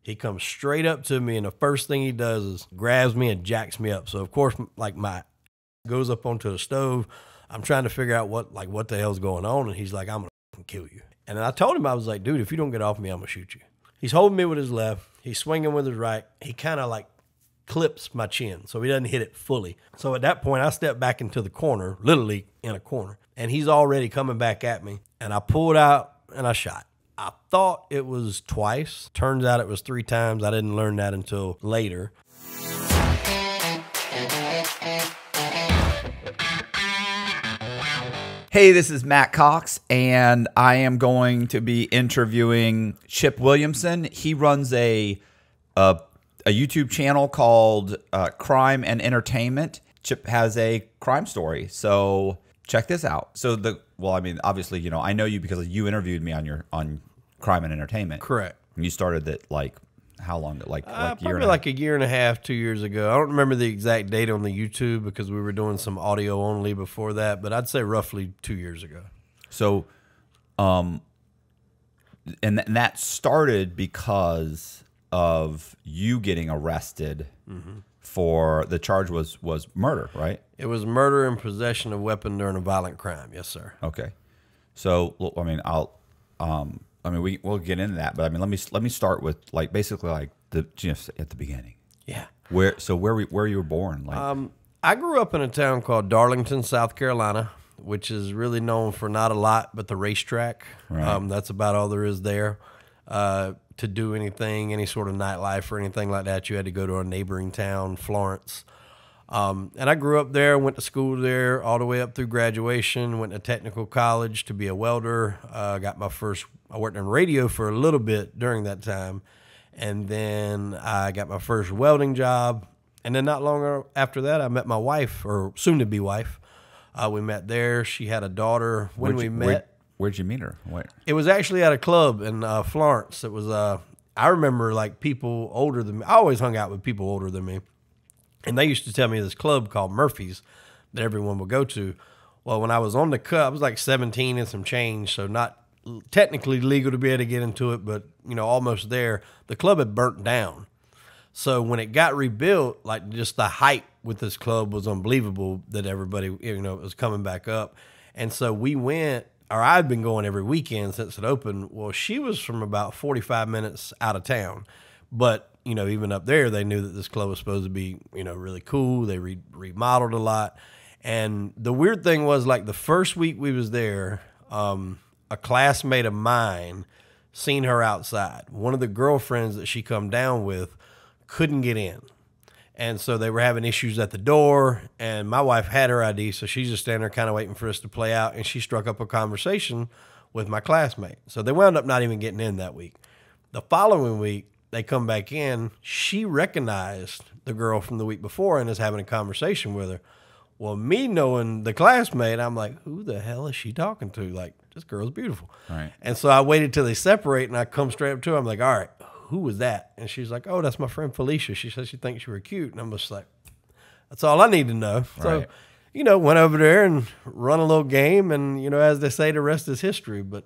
He comes straight up to me, and the first thing he does is grabs me and jacks me up. So, of course, like my goes up onto the stove. I'm trying to figure out what the hell's going on, and he's like, I'm going to kill you. And I told him, I was like, dude, if you don't get off me, I'm going to shoot you. He's holding me with his left. He's swinging with his right. He kind of like clips my chin, so he doesn't hit it fully. So at that point, I step back into the corner, literally in a corner, and he's already coming back at me. And I pulled out and I shot. I thought it was twice. Turns out it was 3 times. I didn't learn that until later. Hey, this is Matt Cox, and I am going to be interviewing Chip Williamson. He runs a YouTube channel called Crime and Entertainment. Chip has a crime story, so check this out. So obviously, you know, I know you because you interviewed me on Crime and Entertainment. Correct. And you started that like how long? Probably like a year and a half, 2 years ago. I don't remember the exact date on the YouTube because we were doing some audio only before that, but I'd say roughly 2 years ago. So, and that started because of you getting arrested for the charge was murder, right? It was murder and possession of weapon during a violent crime. Yes, sir. Okay. So, I mean, we'll get into that, but I mean, let me start with basically just at the beginning. Yeah. Where you were born? I grew up in a town called Darlington, South Carolina, which is really known for not a lot but the racetrack. Right. That's about all there is there. To do anything, any sort of nightlife or anything like that, you had to go to a neighboring town, Florence. And I grew up there, went to school there all the way up through graduation, went to technical college to be a welder. I worked in radio for a little bit during that time. And then I got my first welding job. And then not long after that, I met my wife, or soon-to-be wife. We met there. She had a daughter when we met. Where'd you meet her? What? It was actually at a club in Florence. It was, I remember like people older than me. I always hung out with people older than me. And they used to tell me this club called Murphy's that everyone would go to. Well, when I was on the cut, I was like 17 and some change, so not technically legal to be able to get into it, but, you know, almost there. The club had burnt down. So when it got rebuilt, like just the hype with this club was unbelievable that everybody, you know, was coming back up. And so we went, or I've been going every weekend since it opened. Well, she was from about 45 minutes out of town. But, you know, even up there, they knew that this club was supposed to be, you know, really cool. They remodeled a lot. And the weird thing was, like, the first week we was there, a classmate of mine seen her outside. One of the girlfriends that she come down with couldn't get in. And so they were having issues at the door, and my wife had her ID, so she's just standing there kind of waiting for us to play out, and she struck up a conversation with my classmate. So they wound up not even getting in that week. The following week, they come back in. She recognized the girl from the week before and is having a conversation with her. Well, me knowing the classmate, I'm like, who the hell is she talking to? Like, this girl's beautiful. Right. And so I waited till they separate, and I come straight up to her. I'm like, all right, who was that? And she's like, oh, that's my friend Felicia. She says she thinks you were cute. And I'm just like, that's all I need to know. Right. So, you know, went over there and run a little game. And, you know, as they say, the rest is history. But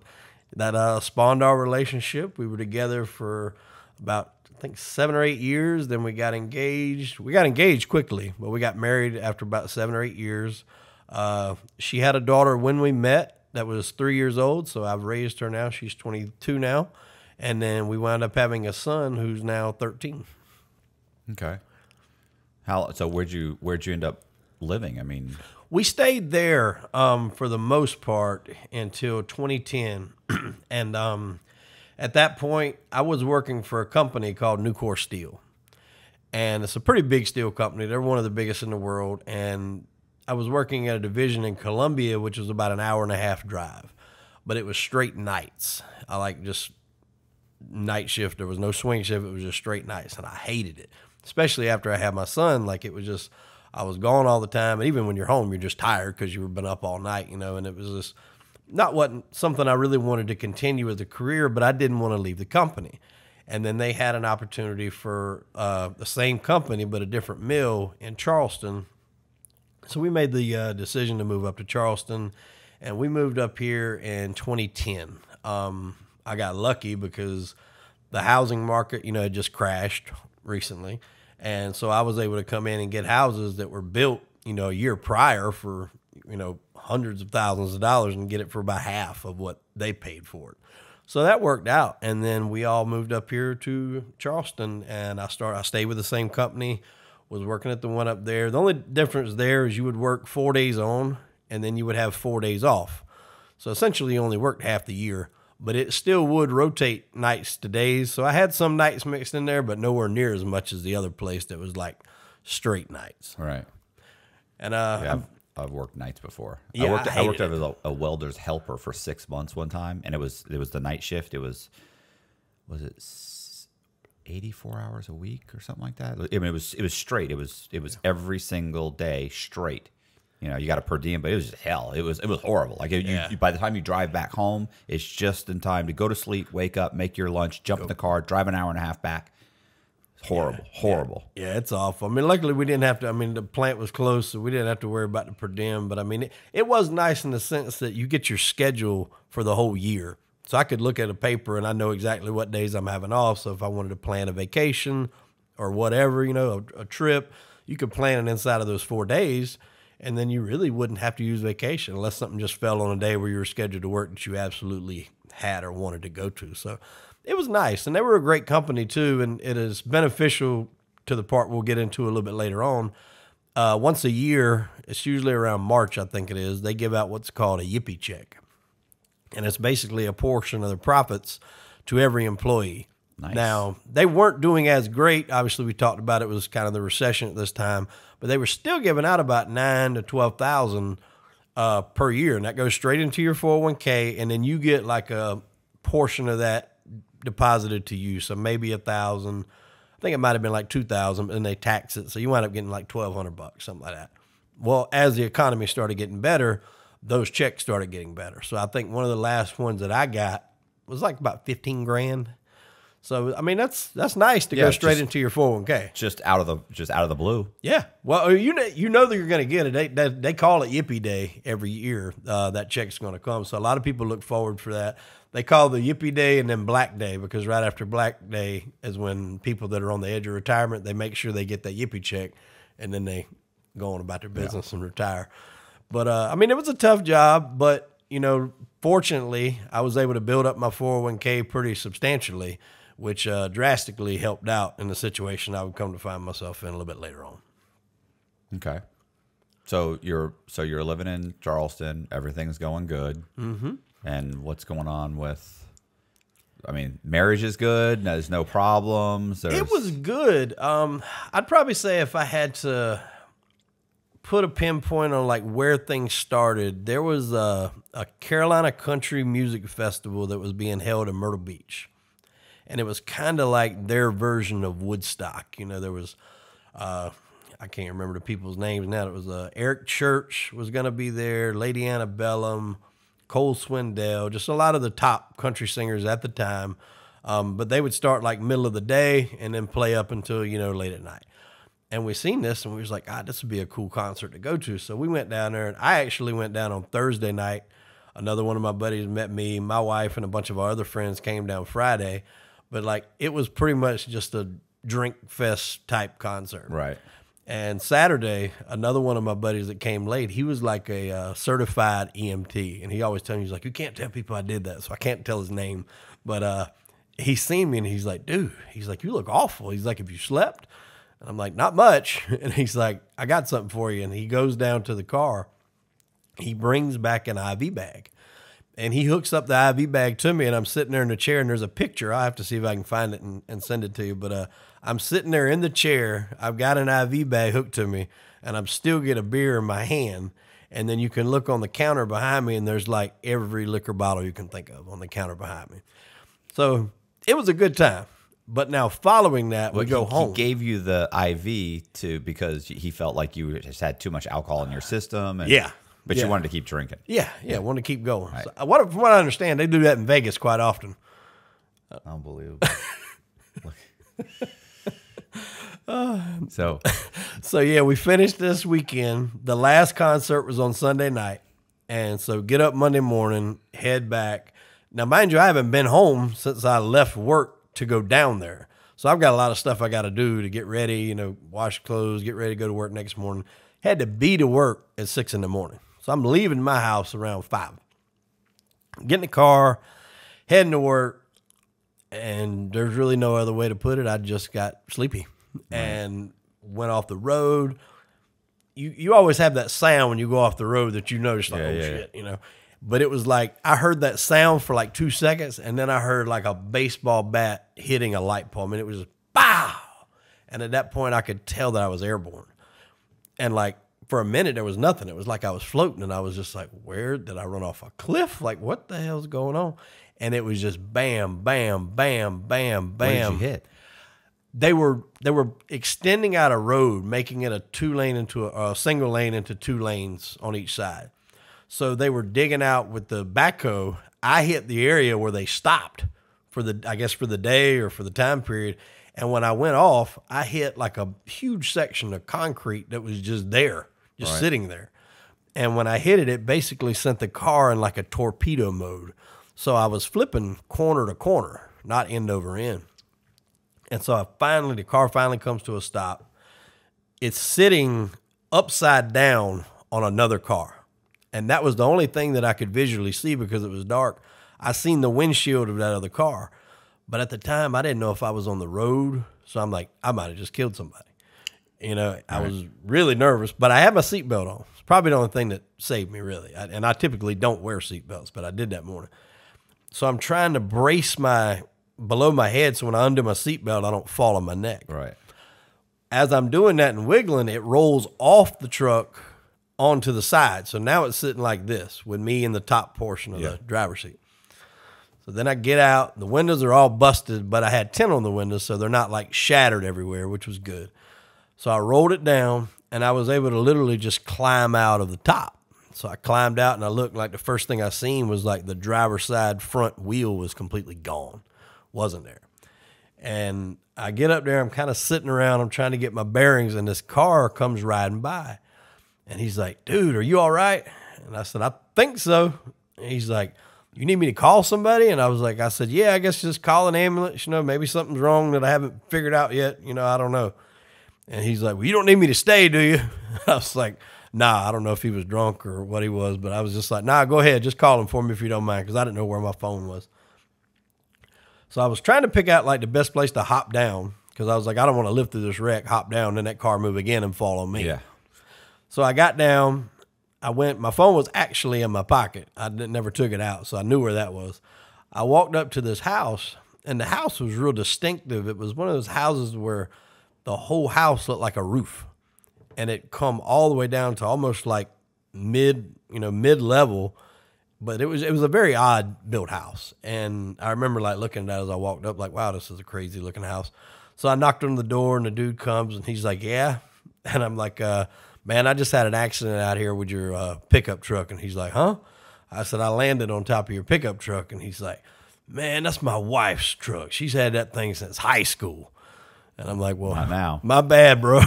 that spawned our relationship. We were together for about, I think, 7 or 8 years. Then we got engaged. We got engaged quickly, but we got married after about 7 or 8 years. She had a daughter when we met that was 3 years old. So I've raised her now. She's 22 now. And then we wound up having a son who's now 13. Okay. So where'd you end up living? I mean, we stayed there for the most part until 2010. And at that point, I was working for a company called Nucor Steel. And it's a pretty big steel company. They're one of the biggest in the world. And I was working at a division in Columbia, which was about an hour and a half drive. But it was straight nights. I like just night shift. There was no swing shift. It was just straight nights. And I hated it, especially after I had my son. Like, it was just, I was gone all the time. And even when you're home, you're just tired because you've been up all night, you know, and it was just wasn't something I really wanted to continue as a career, but I didn't want to leave the company. And then they had an opportunity for the same company, but a different mill in Charleston. So we made the decision to move up to Charleston, and we moved up here in 2010. I got lucky because the housing market, had just crashed recently. And so I was able to come in and get houses that were built, a year prior for, hundreds of thousands of dollars and get it for about half of what they paid for it. So that worked out. And then we all moved up here to Charleston, and I stayed with the same company, was working at the one up there. The only difference there is you would work 4 days on, and then you would have 4 days off. So essentially you only worked half the year, but it still would rotate nights to days. So I had some nights mixed in there, but nowhere near as much as the other place that was like straight nights. Right. And I've worked nights before. Yeah, I worked as a welder's helper for 6 months one time, and it was the night shift. It was it 84 hours a week or something like that? I mean, it was straight. It was every single day straight. You got a per diem, but it was just hell. It was horrible. Like by the time you drive back home, it's just in time to go to sleep, wake up, make your lunch, jump in the car, drive an hour and a half back. Horrible. Yeah, it's awful. I mean, luckily we didn't have to. I mean, the plant was close, so we didn't have to worry about the per diem. But I mean, it was nice in the sense that you get your schedule for the whole year. So I could look at a paper and I know exactly what days I'm having off. So if I wanted to plan a vacation or whatever, a trip, you could plan it inside of those 4 days. And then you really wouldn't have to use vacation unless something just fell on a day where you were scheduled to work that you absolutely had or wanted to go to. So it was nice. And they were a great company too. And it is beneficial to the part we'll get into a little bit later on. Once a year, it's usually around March, I think it is, they give out what's called a yippee check. And it's basically a portion of the profits to every employee. Nice. Now, they weren't doing as great. Obviously, we talked about it was kind of the recession at this time, but they were still giving out about $9,000 to $12,000 per year, and that goes straight into your 401k, and then you get like a portion of that deposited to you. So maybe $1,000. I think it might have been like $2,000, and they tax it, so you wind up getting like $1,200, something like that. Well, as the economy started getting better, those checks started getting better. So I think one of the last ones that I got was like about 15 grand. So I mean that's nice to go straight into your 401k. Just out of the blue. Yeah. Well, you know that you're going to get it. They call it Yippee Day every year. That check's going to come. So a lot of people look forward for that. They call the Yippee Day and then Black Day because right after Black Day is when people that are on the edge of retirement, they make sure they get that Yippee check, and then they go on about their business and retire. But I mean, it was a tough job, but fortunately, I was able to build up my 401k pretty substantially, which drastically helped out in the situation I would come to find myself in a little bit later on. Okay. So you're living in Charleston. Everything's going good. Mm-hmm. And what's going on with? I mean, marriage is good. There's no problems. It was good. I'd probably say if I had to put a pinpoint on like where things started, there was a Carolina Country Music Festival that was being held in Myrtle Beach. And it was kind of like their version of Woodstock. There was, I can't remember the people's names now. It was Eric Church was going to be there, Lady Antebellum, Cole Swindell, just a lot of the top country singers at the time. But they would start like middle of the day and then play up until, late at night. And we seen this and we was like, this would be a cool concert to go to. So we went down there, and I actually went down on Thursday night. Another one of my buddies met me, my wife, and a bunch of our other friends came down Friday. But like it was pretty much just a drink fest type concert. Right. And Saturday, another one of my buddies that came late, he was like a certified EMT. And he always tells me, he's like, you can't tell people I did that. So I can't tell his name. But he seen me and he's like, dude, he's like, you look awful. He's like, have you slept? And I'm like, not much. And he's like, I got something for you. And he goes down to the car. He brings back an IV bag. And he hooks up the IV bag to me, and I'm sitting there in the chair, and there's a picture. I'll have to see if I can find it and send it to you. But I'm sitting there in the chair. I've got an IV bag hooked to me, and I'm still get a beer in my hand. And then you can look on the counter behind me, and there's like every liquor bottle you can think of on the counter behind me. So it was a good time. But now following that, we go home. He gave you the IV because he felt like you just had too much alcohol in your system. And, yeah. But you wanted to keep drinking. Yeah, wanted to keep going. Right. So, from what I understand, they do that in Vegas quite often. Unbelievable. So yeah, we finished this weekend. The last concert was on Sunday night. And so get up Monday morning, head back. Now, mind you, I haven't been home since I left work to go down there. So I've got a lot of stuff I got to do to get ready, you know, wash clothes, get ready to go to work next morning. Had to be to work at 6 in the morning. So I'm leaving my house around 5. Get in the car, heading to work, and there's really no other way to put it. I just got sleepy and went off the road. You always have that sound when you go off the road that you notice, like, shit, you know. But it was like, I heard that sound for like 2 seconds, and then I heard like a baseball bat hitting a light pole. I mean, it was just, pow! And at that point, I could tell that I was airborne. And like, for a minute, there was nothing. It was like I was floating, and I was just like, where did I run off a cliff? Like, what the hell's going on? And it was just bam, bam, bam, bam, bam. What did you hit? They were extending out a road, making it a 2-lane into a single lane into 2 lanes on each side. So they were digging out with the backhoe. I hit the area where they stopped for I guess for the day or for the time period. And when I went off, I hit like a huge section of concrete that was just there, just sitting there. And when I hit it, it basically sent the car in like a torpedo mode. So I was flipping corner to corner, not end over end. And so the car finally comes to a stop. It's sitting upside down on another car. And that was the only thing that I could visually see because it was dark. I seen the windshield of that other car. But at the time, I didn't know if I was on the road. So I'm like, I might have just killed somebody. You know, I was really nervous, but I had my seatbelt on. It's probably the only thing that saved me, really. And I typically don't wear seatbelts, but I did that morning. So I'm trying to brace below my head so when I undo my seatbelt, I don't fall on my neck. Right. As I'm doing that and wiggling, it rolls off the truck onto the side. So now it's sitting like this with me in the top portion of the driver's seat. So then I get out. The windows are all busted, but I had tint on the windows, so they're not like shattered everywhere, which was good. So I rolled it down, and I was able to literally just climb out of the top. So I climbed out, and I looked like the first thing I seen was like the driver's side front wheel was completely gone. Wasn't there. And I get up there. I'm kind of sitting around. I'm trying to get my bearings, and this car comes riding by. And he's like, dude, are you all right? And I said, I think so. And he's like, you need me to call somebody? And I said, yeah, I guess just call an ambulance. You know, maybe something's wrong that I haven't figured out yet. You know, I don't know. And he's like, well, you don't need me to stay, do you? I was like, nah, I don't know if he was drunk or what he was, but I was just like, nah, go ahead. Just call him for me if you don't mind, because I didn't know where my phone was. So I was trying to pick out like the best place to hop down, because I was like, I don't want to live through this wreck, hop down, then that car move again and fall on me. Yeah. So I got down. My phone was actually in my pocket. I never took it out, so I knew where that was. I walked up to this house, and the house was real distinctive. It was one of those houses where the whole house looked like a roof, and it come all the way down to almost like mid-level. But it was a very odd built house. And I remember like looking at it as I walked up, like, wow, this is a crazy looking house. So I knocked on the door, and the dude comes, and he's like, yeah. And I'm like, man, I just had an accident out here with your pickup truck. And he's like, huh? I said, I landed on top of your pickup truck. And he's like, man, that's my wife's truck. She's had that thing since high school. And I'm like, well, not now. My bad, bro.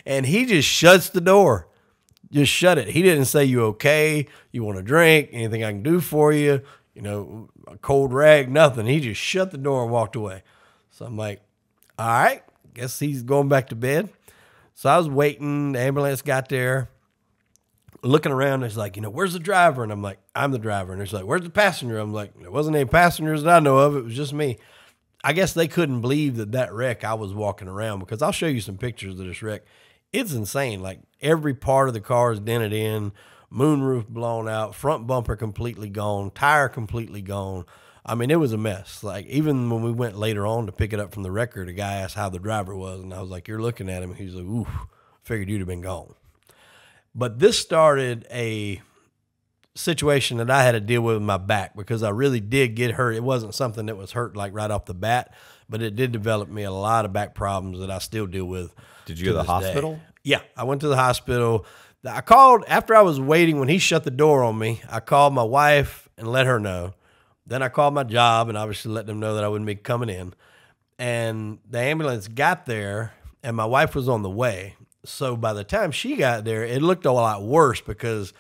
And he just shuts the door. Just shut it. He didn't say, you okay? You want a drink? Anything I can do for you? You know, a cold rag, nothing. He just shut the door and walked away. So I'm like, all right, guess he's going back to bed. So I was waiting. The ambulance got there. Looking around, it's like, where's the driver? And I'm like, I'm the driver. And it's like, where's the passenger? I'm like, there wasn't any passengers that I know of. It was just me. I guess they couldn't believe that wreck I was walking around, because I'll show you some pictures of this wreck. It's insane. Like every part of the car is dented in, moonroof blown out, front bumper completely gone, tire completely gone. I mean, it was a mess. Like even when we went later on to pick it up from the wrecker, the guy asked how the driver was. And I was like, you're looking at him. He's like, oof, figured you'd have been gone. But this started a situation that I had to deal with my back, because I really did get hurt. It wasn't something that was hurt like right off the bat, but it did develop me a lot of back problems that I still deal with. Did you go to the hospital? Yeah, I went to the hospital. I called after I was waiting when he shut the door on me. I called my wife and let her know. Then I called my job and obviously let them know that I wouldn't be coming in. And the ambulance got there, and my wife was on the way. So by the time she got there, it looked a lot worse, because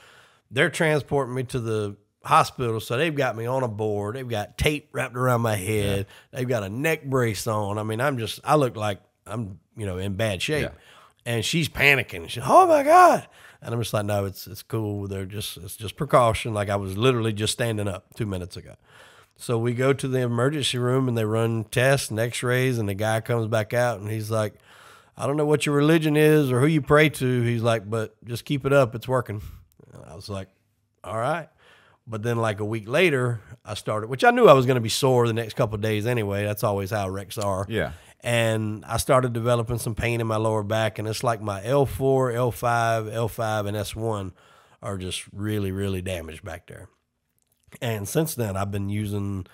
they're transporting me to the hospital, so they've got me on a board. They've got tape wrapped around my head. Yeah. They've got a neck brace on. I mean, I look like I'm, in bad shape. Yeah. And she's panicking. She's, oh my God. And I'm just like, no, it's cool. It's just precaution. Like I was literally just standing up 2 minutes ago. So we go to the emergency room and they run tests and x-rays, and the guy comes back out and he's like, I don't know what your religion is or who you pray to. He's like, but just keep it up. It's working. And I was like, all right. But then like a week later, I started, which I knew I was going to be sore the next couple of days anyway. That's always how wrecks are. Yeah. And I started developing some pain in my lower back, and it's like my L4, L5, and S1 are just really, really damaged back there. And since then, I've been using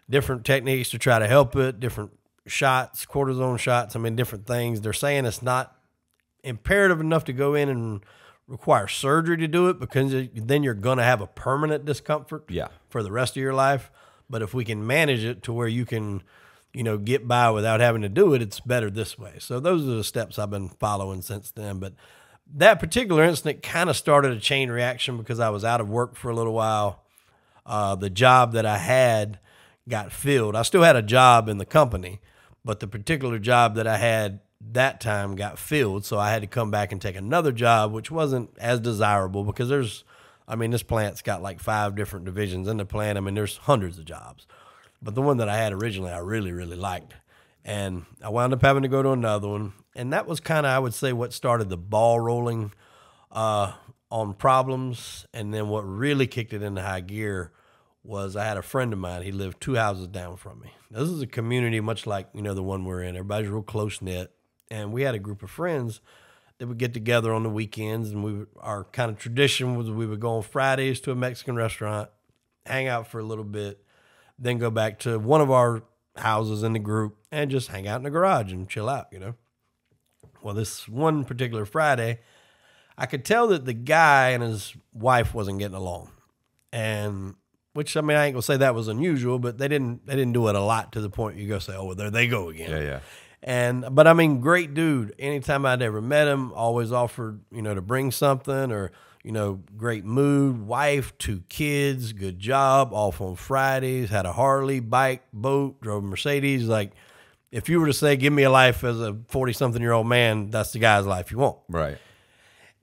different techniques to try to help it, different shots, cortisone shots, different things. They're saying it's not imperative enough to go in and require surgery to do it, because then you're going to have a permanent discomfort for the rest of your life. But if we can manage it to where you can, get by without having to do it, it's better this way. So those are the steps I've been following since then. But that particular incident kind of started a chain reaction because I was out of work for a little while. The job that I had got filled. I still had a job in the company, but the particular job that I had that time got filled. So I had to come back and take another job, which wasn't as desirable because this plant's got like 5 different divisions in the plant. There's hundreds of jobs, but the one that I had originally, I really, really liked. And I wound up having to go to another one. And that was kind of, I would say, what started the ball rolling on problems. And then what really kicked it into high gear was I had a friend of mine. He lived 2 houses down from me. This is a community much like, the one we're in. Everybody's real close-knit. And we had a group of friends that would get together on the weekends. And our kind of tradition was we would go on Fridays to a Mexican restaurant, hang out for a little bit, then go back to one of our houses in the group and just hang out in the garage and chill out, Well, this one particular Friday, I could tell that the guy and his wife wasn't getting along. And which, I ain't gonna say that was unusual, but they didn't do it a lot to the point you go say, oh, well, there they go again. Yeah. But great dude. Anytime I'd ever met him, always offered, to bring something, or, great mood, wife, 2 kids, good job, off on Fridays, had a Harley, bike, boat, drove a Mercedes. Like, if you were to say, give me a life as a 40-something-year-old man, that's the guy's life you want. Right.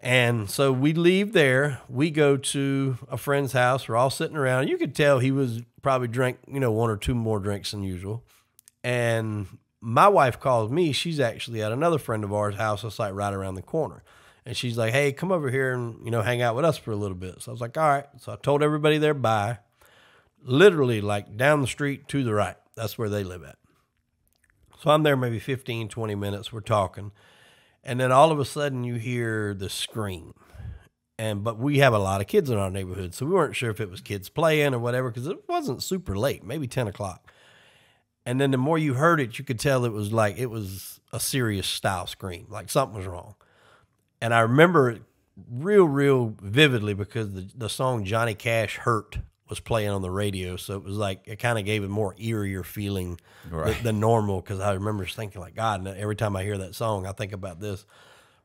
And so we leave there. We go to a friend's house. We're all sitting around. You could tell he was probably drank, 1 or 2 more drinks than usual. And my wife calls me. She's actually at another friend of ours' house that's like right around the corner. And she's like, hey, come over here and, hang out with us for a little bit. So I was like, all right. So I told everybody there bye. Literally like down the street to the right. That's where they live at. So I'm there maybe 15, 20 minutes. We're talking. And then all of a sudden you hear the scream. But we have a lot of kids in our neighborhood, so we weren't sure if it was kids playing or whatever, because it wasn't super late, maybe 10 o'clock. And then the more you heard it, you could tell it was a serious style scream, like something was wrong. And I remember it real, real vividly because the song Johnny Cash Hurt was playing on the radio. So it was like, it kind of gave a more eerier feeling than normal. Cause I remember just thinking like, God, every time I hear that song, I think about this.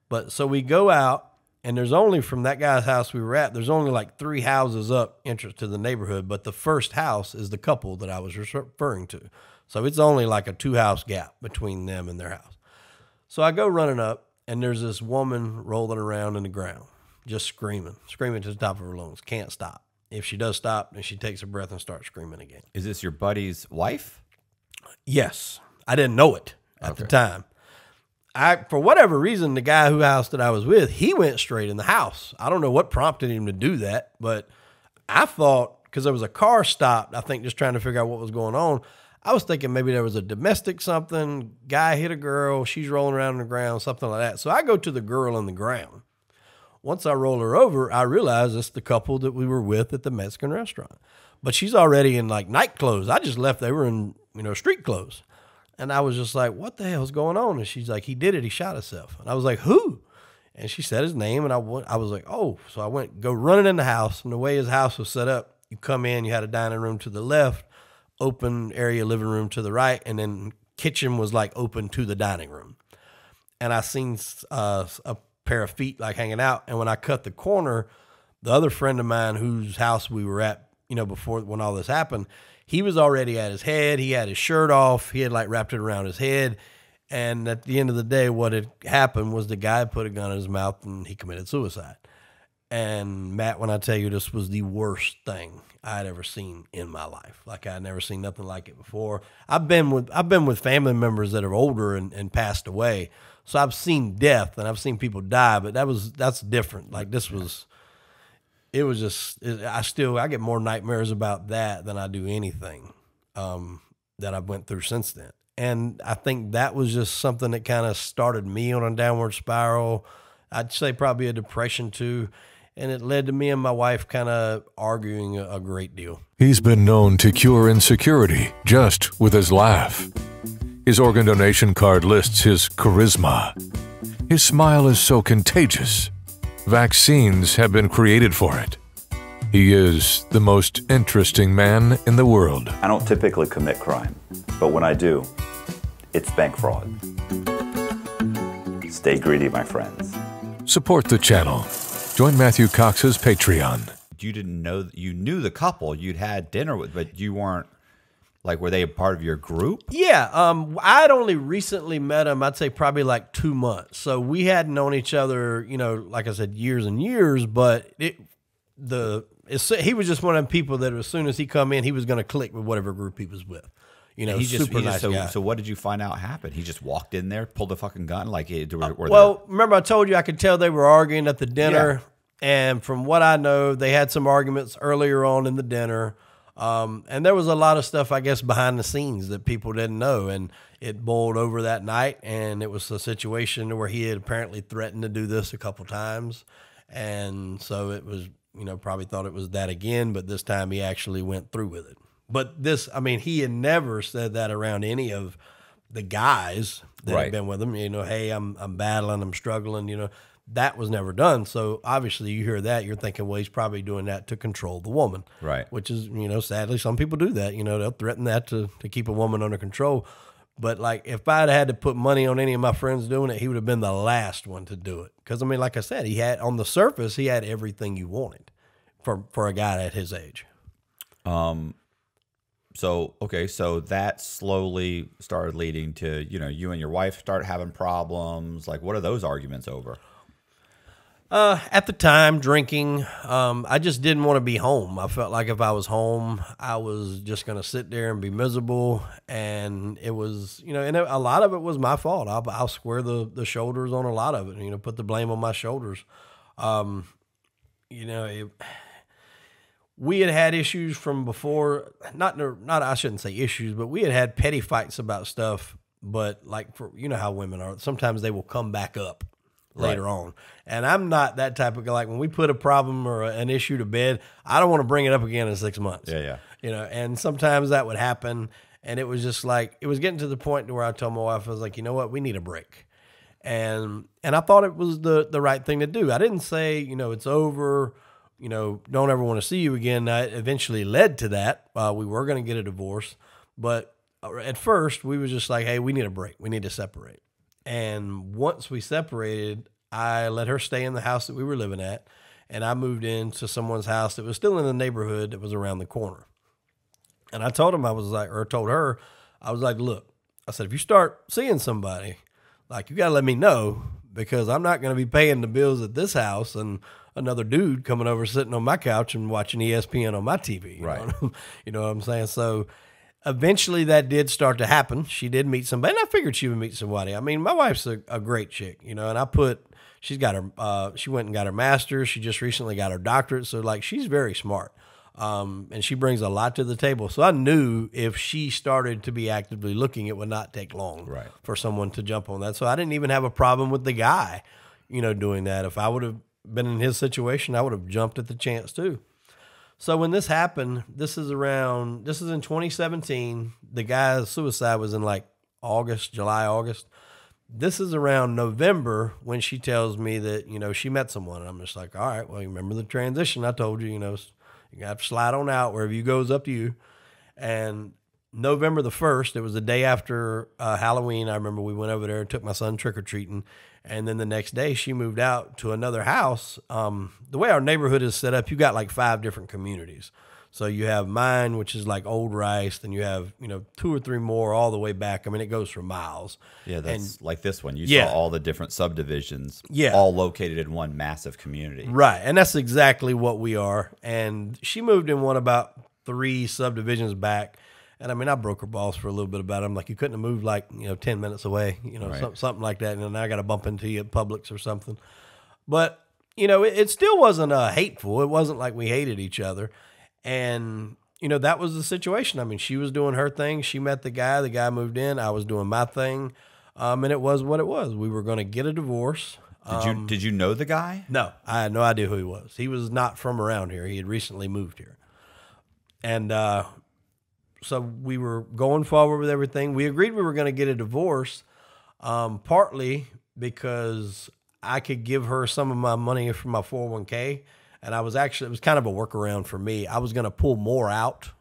But so we go out, and there's only, from that guy's house we were at, there's only like 3 houses up entrance to the neighborhood. But the first house is the couple that I was referring to. So it's only like a 2-house gap between them and their house. So I go running up, and there's this woman rolling around in the ground, just screaming to the top of her lungs, can't stop. If she does stop, then she takes a breath and starts screaming again. Is this your buddy's wife? Yes. I didn't know it at the time. For whatever reason, the guy whose house that I was with, he went straight in the house. I don't know what prompted him to do that, but I thought, because there was a car stopped, I think just trying to figure out what was going on, I was thinking maybe there was a domestic something, guy hit a girl, she's rolling around on the ground, something like that. So I go to the girl on the ground. Once I roll her over, I realize it's the couple that we were with at the Mexican restaurant. But she's already in like night clothes. I just left. They were in, street clothes. And I was just like, what the hell's going on? And she's like, he did it. He shot himself. And I was like, who? And she said his name. And I was like, oh. So I go running in the house. And the way his house was set up, you come in, you had a dining room to the left, open area living room to the right, and then kitchen was like open to the dining room. And I seen a pair of feet like hanging out. And when I cut the corner, the other friend of mine whose house we were at, before when all this happened, he was already at his head. He had his shirt off. He had like wrapped it around his head. And at the end of the day, what had happened was the guy put a gun in his mouth and he committed suicide. And Matt, when I tell you this was the worst thing I'd ever seen in my life, like I'd never seen nothing like it before. I've been with family members that are older and passed away, so I've seen death and I've seen people die, but that's different. Like this was, I get more nightmares about that than I do anything that I've went through since then. And I think that was just something that kind of started me on a downward spiral. I'd say probably a depression too. And it led to me and my wife kind of arguing a great deal. He's been known to cure insecurity just with his laugh. His organ donation card lists his charisma. His smile is so contagious. Vaccines have been created for it. He is the most interesting man in the world. I don't typically commit crime, but when I do, it's bank fraud. Stay greedy, my friends. Support the channel. Join Matthew Cox's Patreon. You didn't know, you knew the couple you'd had dinner with, but you weren't, like, were they a part of your group? Yeah, I'd only recently met him, I'd say probably like 2 months. So we hadn't known each other, like I said, years and years, but he was just one of them people that as soon as he come in, he was going to click with whatever group he was with. Super nice guy. So what did you find out happened? He just walked in there, pulled a fucking gun? Remember I told you I could tell they were arguing at the dinner, and from what I know, they had some arguments earlier on in the dinner, and there was a lot of stuff, I guess, behind the scenes that people didn't know, and it boiled over that night, and it was a situation where he had apparently threatened to do this a couple times, and so it was, probably thought it was that again, but this time he actually went through with it. But he had never said that around any of the guys that had been with him. Hey, I'm battling, I'm struggling. That was never done. So obviously, you hear that, you're thinking, well, he's probably doing that to control the woman, right? Which is, sadly, some people do that. They'll threaten that to keep a woman under control. But like, if I'd had to put money on any of my friends doing it, he would have been the last one to do it. Because like I said, he had on the surface, he had everything you wanted for a guy at his age. So that slowly started leading to, you and your wife start having problems. Like, what are those arguments over? At the time, drinking. I just didn't want to be home. I felt like if I was home, I was just going to sit there and be miserable. And it was, and a lot of it was my fault. I'll square the shoulders on a lot of it, put the blame on my shoulders. We had issues from before, not I shouldn't say issues, but we had petty fights about stuff. But like, how women are, sometimes they will come back up later on. And I'm not that type of guy. Like when we put a problem or an issue to bed, I don't want to bring it up again in 6 months. Yeah. And sometimes that would happen. And it was just like, it was getting to the point where I told my wife, I was like, you know what, we need a break. And I thought it was the right thing to do. I didn't say, it's over, don't ever want to see you again. That eventually led to that. We were going to get a divorce, but at first we was just like, hey, we need a break. We need to separate. And once we separated, I let her stay in the house that we were living at, and I moved into someone's house that was still in the neighborhood that was around the corner. And I told him, told her, I was like, look, I said, if you start seeing somebody, like, you got to let me know, because I'm not going to be paying the bills at this house and another dude coming over sitting on my couch and watching ESPN on my TV. You know what I'm saying? So eventually that did start to happen. She did meet somebody, and I figured she would meet somebody. I mean, my wife's a great chick, and she's got her, she went and got her master's. She just recently got her doctorate. So like, she's very smart. And she brings a lot to the table. So I knew if she started to be actively looking, it would not take long for someone to jump on that. So I didn't even have a problem with the guy, doing that. If I would have been in his situation, I would have jumped at the chance too. So when this happened, this is in 2017. The guy's suicide was in like July, August. This is around November when she tells me that, she met someone. And I'm just like, all right, well, you remember the transition I told you, you have to slide on out. Wherever you go is up to you. And November the 1st, it was the day after Halloween. I remember we went over there and took my son trick-or-treating. And then the next day she moved out to another house. The way our neighborhood is set up, you got like 5 different communities. So you have mine, which is like old rice. Then you have, 2 or 3 more all the way back. I mean, it goes for miles. Yeah, that's like this one. You Yeah. saw all the different subdivisions, Yeah. all located in one massive community. Right. And that's exactly what we are. And she moved in one about 3 subdivisions back. And I mean, I broke her balls for a little bit about it. I'm like, you couldn't have moved like, 10 minutes away, Right. something like that. And then I got to bump into you at Publix or something. But, it still wasn't hateful. It wasn't like we hated each other. And, that was the situation. I mean, she was doing her thing. She met the guy moved in. I was doing my thing. And it was what it was. We were going to get a divorce. Did you know the guy? No, I had no idea who he was. He was not from around here. He had recently moved here. And so we were going forward with everything. We agreed we were going to get a divorce, partly because I could give her some of my money from my 401k. And it was kind of a workaround for me. I was going to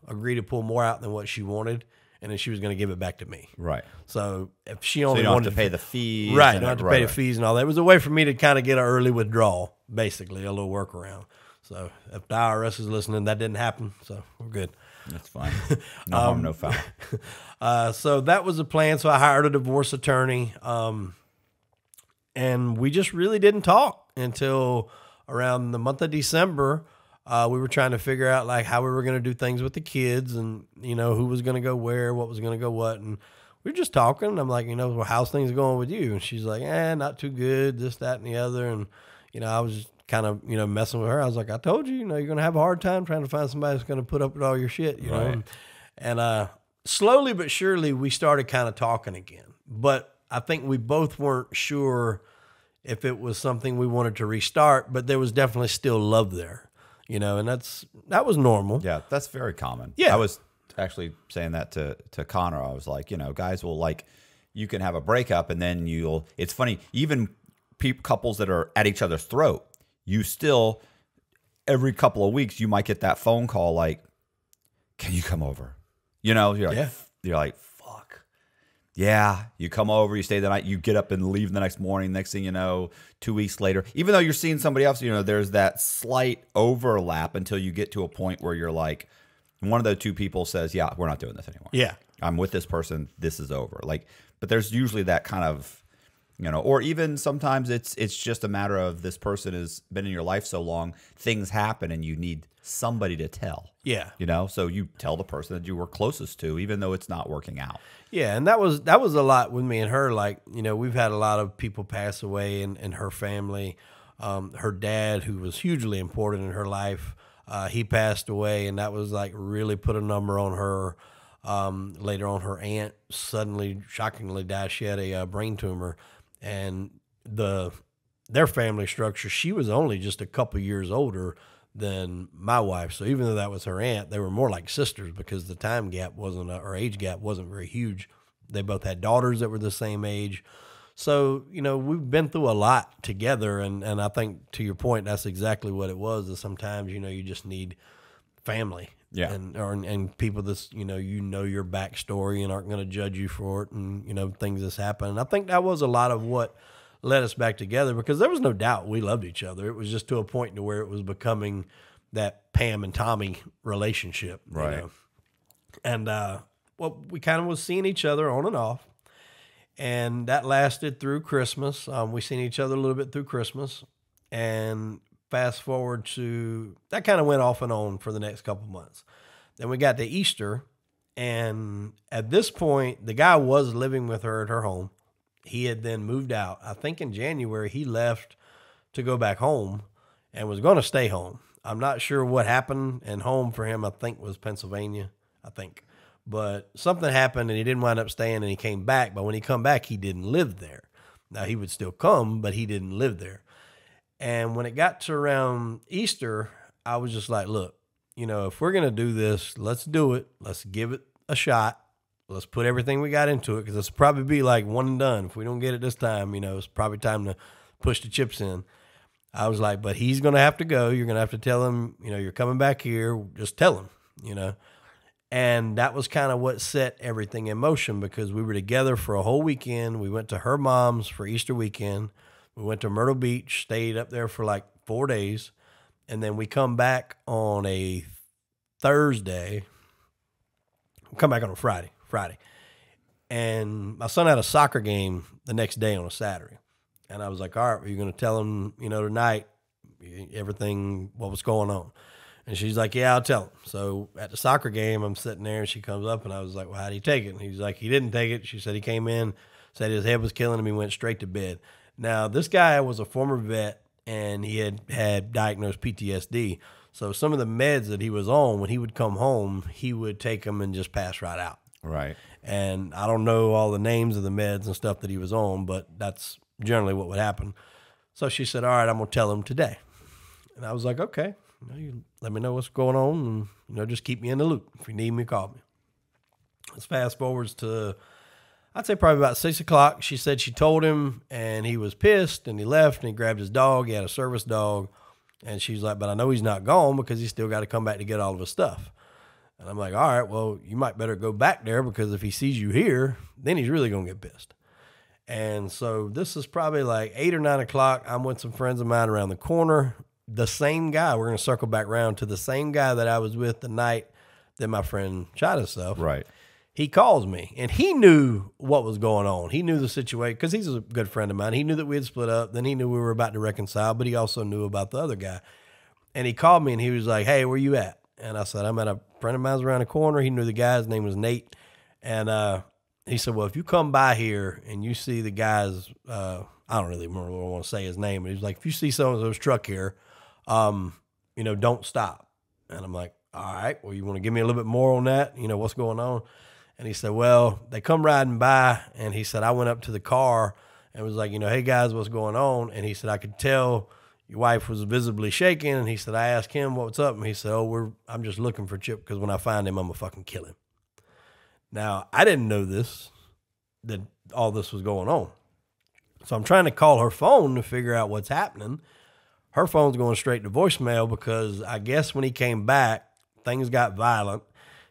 agree to pull more out than what she wanted. And then she was going to give it back to me. Right. So if she only So you don't wanted have to pay the fees. right, and don't have to right, pay the right. fees and all that. It was a way for me to kind of get an early withdrawal, basically, a little workaround. So if the IRS is listening, that didn't happen. So we're good. That's fine. No harm, no foul. So that was the plan. So I hired a divorce attorney, and we just really didn't talk until around the month of December. We were trying to figure out like how we were going to do things with the kids, and who was going to go where, what was going to go what, and we were just talking. I'm like, well, how's things going with you? And she's like, not too good, this, that, and the other. And I was just kind of messing with her. I was like, I told you, you're going to have a hard time trying to find somebody that's going to put up with all your shit, Right. know. And slowly but surely, we started kind of talking again. But I think we both weren't sure if it was something we wanted to restart, but there was definitely still love there, and that was normal. Yeah, that's very common. Yeah. I was actually saying that to Connor. I was like, guys will you can have a breakup and then it's funny, even couples that are at each other's throat, you still, every couple of weeks, you might get that phone call like, can you come over? You're like, you're like, fuck. Yeah, you come over, you stay the night, you get up and leave the next morning. Next thing you know, 2 weeks later, even though you're seeing somebody else, there's that slight overlap until you get to a point where you're like, one of the two people says, yeah, we're not doing this anymore. Yeah. I'm with this person. This is over. But there's usually that kind of, or even sometimes it's just a matter of this person has been in your life so long, things happen and you need somebody to tell. Yeah. So you tell the person that you were closest to, even though it's not working out. Yeah, and that was a lot with me and her. Like, we've had a lot of people pass away in her family. Her dad, who was hugely important in her life, he passed away, and that was like really put a number on her. Later on, her aunt suddenly, shockingly died. She had a brain tumor, and their family structure, she was only just a couple years older than my wife. So even though that was her aunt, they were more like sisters because the time gap or age gap wasn't very huge. They both had daughters that were the same age. So, we've been through a lot together. And I think to your point, that's exactly what it was, is sometimes, you just need family. Yeah. And people that's, your backstory and aren't going to judge you for it, and, things that's happened. And I think that was a lot of what led us back together, because there was no doubt we loved each other. It was just to a point to where it was becoming that Pam and Tommy relationship. Right. And, we kind of was seeing each other on and off, and that lasted through Christmas. We seen each other a little bit through Christmas, and fast forward to, that kind of went off and on for the next couple months. Then we got to Easter, and at this point, the guy was living with her at her home. He had then moved out. I think in January, he left to go back home and was going to stay home. I'm not sure what happened, and home for him, I think, was Pennsylvania, But something happened, and he didn't wind up staying, and he came back. But when he come back, he didn't live there. Now, he would still come, but he didn't live there. And when it got to around Easter, I was just like, look, if we're going to do this, let's do it. Let's give it a shot. Let's put everything we got into it, because it's probably be like one and done. If we don't get it this time, it's probably time to push the chips in. I was like, but he's going to have to go. You're going to have to tell him, you're coming back here. Just tell him, And that was kind of what set everything in motion, because we were together for a whole weekend. We went to her mom's for Easter weekend. We went to Myrtle Beach, stayed up there for like 4 days. And then we come back on a Thursday. Come back on a Friday. And my son had a soccer game the next day on a Saturday. And I was like, all right, well, you're going to tell him, tonight, everything, what was going on. And she's like, yeah, I'll tell him. So at the soccer game, I'm sitting there and she comes up and I was like, well, how did he take it? And he's like, he didn't take it. She said he came in, said his head was killing him. He went straight to bed. Now, this guy was a former vet and he had diagnosed PTSD. So some of the meds that he was on, when he would come home, he would take them and just pass right out. Right. And I don't know all the names of the meds and stuff that he was on, but that's generally what would happen. So she said, all right, I'm going to tell him today. And I was like, okay, you let me know what's going on and, just keep me in the loop. If you need me, call me. Let's fast forwards to, I'd say probably about 6 o'clock. She said she told him and he was pissed and he left and he grabbed his dog. He had a service dog. And she's like, but I know he's not gone because he's still got to come back to get all of his stuff. And I'm like, all right, well, you might better go back there because if he sees you here, then he's really going to get pissed. And so this is probably like 8 or 9 o'clock. I'm with some friends of mine around the corner. The same guy, we're going to circle back around to the same guy that I was with the night that my friend shot himself. Right. He calls me, and he knew what was going on. He knew the situation because he's a good friend of mine. He knew that we had split up. Then he knew we were about to reconcile, but he also knew about the other guy. And he called me, and he was like, hey, where you at? And I said, I'm at a friend of mine's around the corner. He knew the guy. His name was Nate. And he said, well, if you come by here and you see the guy's, I don't really want to say his name, but he was like, if you see so-and-so's truck here, don't stop. And I'm like, all right, well, you want to give me a little bit more on that? What's going on? And he said, well, they come riding by, and he said, I went up to the car and was like, hey, guys, what's going on? And he said, I could tell your wife was visibly shaking. And he said, I asked him what's up. And he said, I'm just looking for Chip because when I find him, I'm going to fucking kill him. Now, I didn't know that all this was going on. So I'm trying to call her phone to figure out what's happening. Her phone's going straight to voicemail because I guess when he came back, things got violent.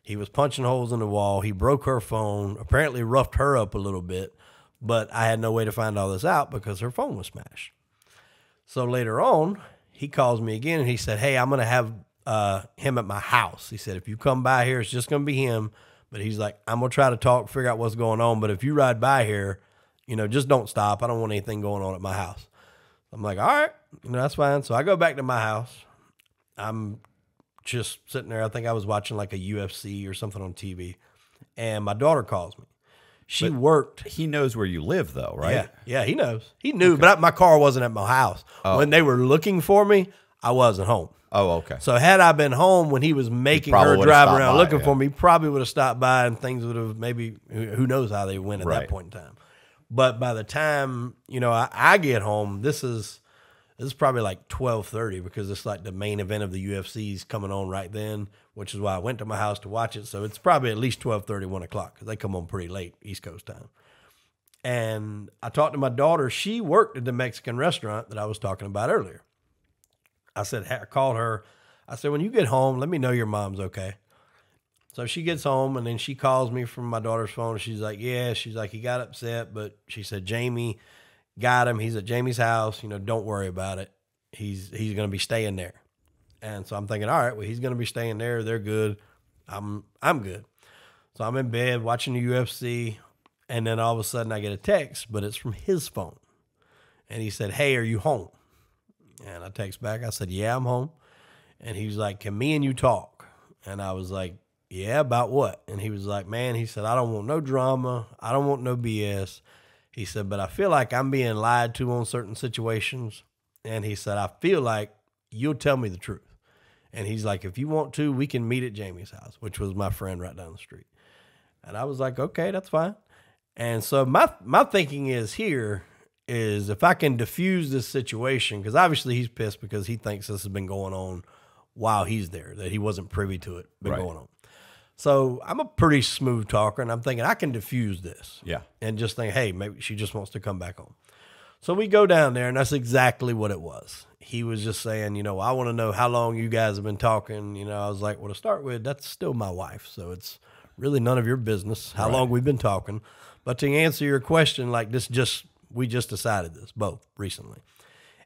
He was punching holes in the wall. He broke her phone, apparently roughed her up a little bit, but I had no way to find all this out because her phone was smashed. So later on, he calls me again and he said, hey, I'm going to have him at my house. He said, if you come by here, it's just going to be him. But he's like, I'm going to try to talk, figure out what's going on. But if you ride by here, just don't stop. I don't want anything going on at my house. I'm like, all right, that's fine. So I go back to my house. I'm just sitting there. I think I was watching like a UFC or something on TV. And my daughter calls me. She worked. He knows where you live, though, right? Yeah, he knows. He knew, but my car wasn't at my house. Oh. When they were looking for me, I wasn't home. Oh, okay. So had I been home when he was making her drive around looking for me, probably would have stopped by and things would have maybe, who knows how they went at that point in time. But by the time, I get home, this is probably like 12:30 because it's like the main event of the UFC's coming on right then, which is why I went to my house to watch it. So it's probably at least 12:30, 1 o'clock because they come on pretty late East Coast time. And I talked to my daughter. She worked at the Mexican restaurant that I was talking about earlier. I called her. I said, when you get home, let me know your mom's okay. So she gets home and then she calls me from my daughter's phone. She's like, yeah, she's like, he got upset, but she said, Jamie got him. He's at Jamie's house. Don't worry about it. He's going to be staying there. And so I'm thinking, all right, well, he's going to be staying there. They're good. I'm good. So I'm in bed watching the UFC. And then all of a sudden I get a text, but it's from his phone. And he said, hey, are you home? And I text back. I said, yeah, I'm home. And he was like, can me and you talk? And I was like, yeah, about what? And he was like, man, he said, I don't want no drama. I don't want no BS. He said, but I feel like I'm being lied to on certain situations. And he said, I feel like you'll tell me the truth. And he's like, if you want to, we can meet at Jamie's house, which was my friend right down the street. And I was like, okay, that's fine. And so my thinking is if I can diffuse this situation, because obviously he's pissed because he thinks this has been going on while he's there, that he wasn't privy to it, going on. So I'm a pretty smooth talker, and I'm thinking I can diffuse this. Yeah. And just think, hey, maybe she just wants to come back home. So we go down there, and that's exactly what it was. He was just saying, I want to know how long you guys have been talking. I was like, well, to start with, that's still my wife, so it's really none of your business how long we've been talking. But to answer your question, like we just decided this both recently.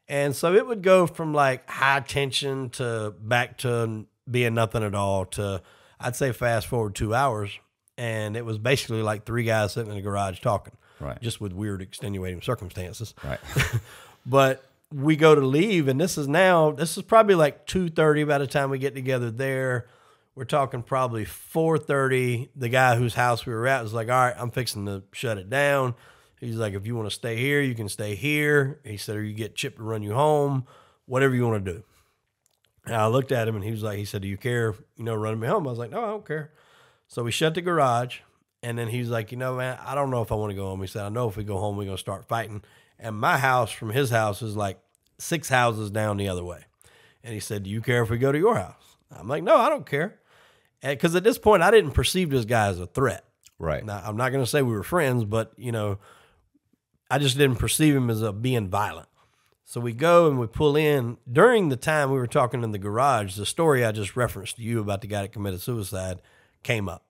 And so it would go from like high tension to back to being nothing at all to, I'd say, fast forward 2 hours, and it was basically like 3 guys sitting in the garage talking, Right. just with weird extenuating circumstances. Right. But we go to leave, and this is probably like 2:30 by the time we get together there. We're talking probably 4:30. The guy whose house we were at was like, all right, I'm fixing to shut it down. He's like, if you want to stay here, you can stay here. He said, or you get Chip to run you home, whatever you want to do. And I looked at him, and he said, do you care, running me home? I was like, no, I don't care. So we shut the garage, and then he's like, man, I don't know if I want to go home. He said, I know if we go home, we're going to start fighting. And my house from his house is like 6 houses down the other way. And he said, do you care if we go to your house? I'm like, no, I don't care. Because at this point, I didn't perceive this guy as a threat. Right. Now, I'm not going to say we were friends, but, I just didn't perceive him as being violent. So we go and we pull in. During the time we were talking in the garage, the story I just referenced to you about the guy that committed suicide came up.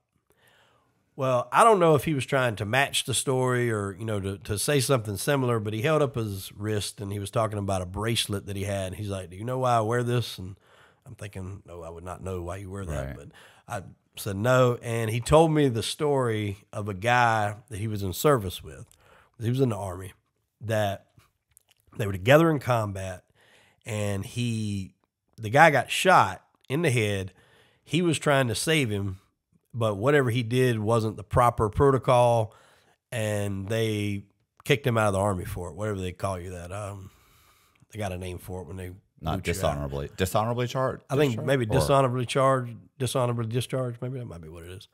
Well, I don't know if he was trying to match the story or, to say something similar, but he held up his wrist and he was talking about a bracelet that he had. He's like, do you know why I wear this? And I'm thinking, no, I would not know why you wear that. Right. But I said no. And he told me the story of a guy that he was in service with. He was in the Army, that they were together in combat, and the guy got shot in the head. He was trying to save him, but whatever he did wasn't the proper protocol, and they kicked him out of the Army for it, whatever they call you that. They got a name for it when they Not boot you out. dishonorably charged. I think maybe dishonorably discharged. Maybe that might be what it is.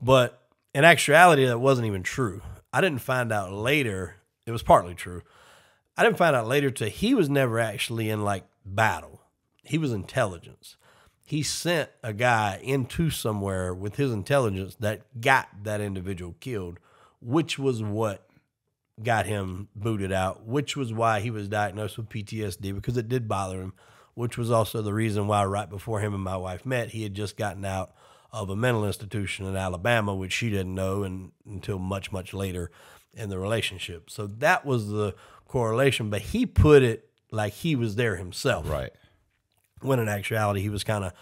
But in actuality, that wasn't even true. I didn't find out later. It was partly true. I didn't find out later till he was never actually in like battle. He was intelligence. He sent a guy into somewhere with his intelligence that got that individual killed, which was what got him booted out, which was why he was diagnosed with PTSD, because it did bother him, which was also the reason why right before him and my wife met, he had just gotten out of a mental institution in Alabama, which she didn't know until much, much later in the relationship. So that was the correlation, but he put it like he was there himself. Right. When in actuality, he was kind of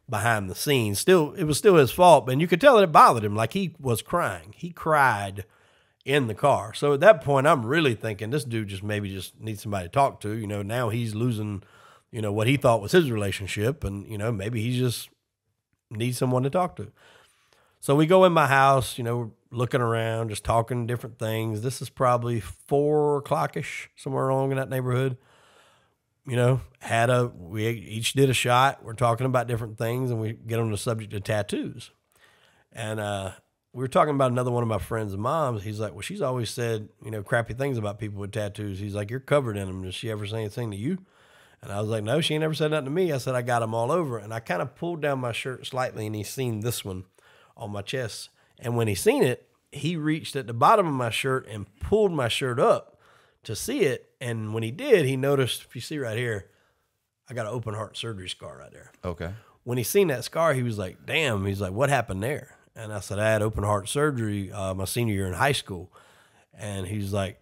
behind the scenes. It was still his fault, and you could tell that it bothered him. Like he was crying. He cried in the car. So at that point, I'm really thinking this dude just needs somebody to talk to. Now he's losing, what he thought was his relationship, and, maybe he just needs someone to talk to. So we go in my house, we're looking around, just talking different things. This is probably 4 o'clock-ish, somewhere along in that neighborhood. We each did a shot. We're talking about different things, and we get on the subject of tattoos. And we were talking about another one of my friends' moms. He's like, well, she's always said, crappy things about people with tattoos. He's like, you're covered in them. Does she ever say anything to you? And I was like, no, she ain't never said nothing to me. I said, I got them all over. And I kind of pulled down my shirt slightly, and he seen this one on my chest. And when he seen it, he reached at the bottom of my shirt and pulled my shirt up to see it. And when he did, he noticed, if you see right here, I got an open heart surgery scar right there. Okay. When he seen that scar, he was like, damn. He's like, what happened there? And I said, I had open heart surgery my senior year in high school. And he's like,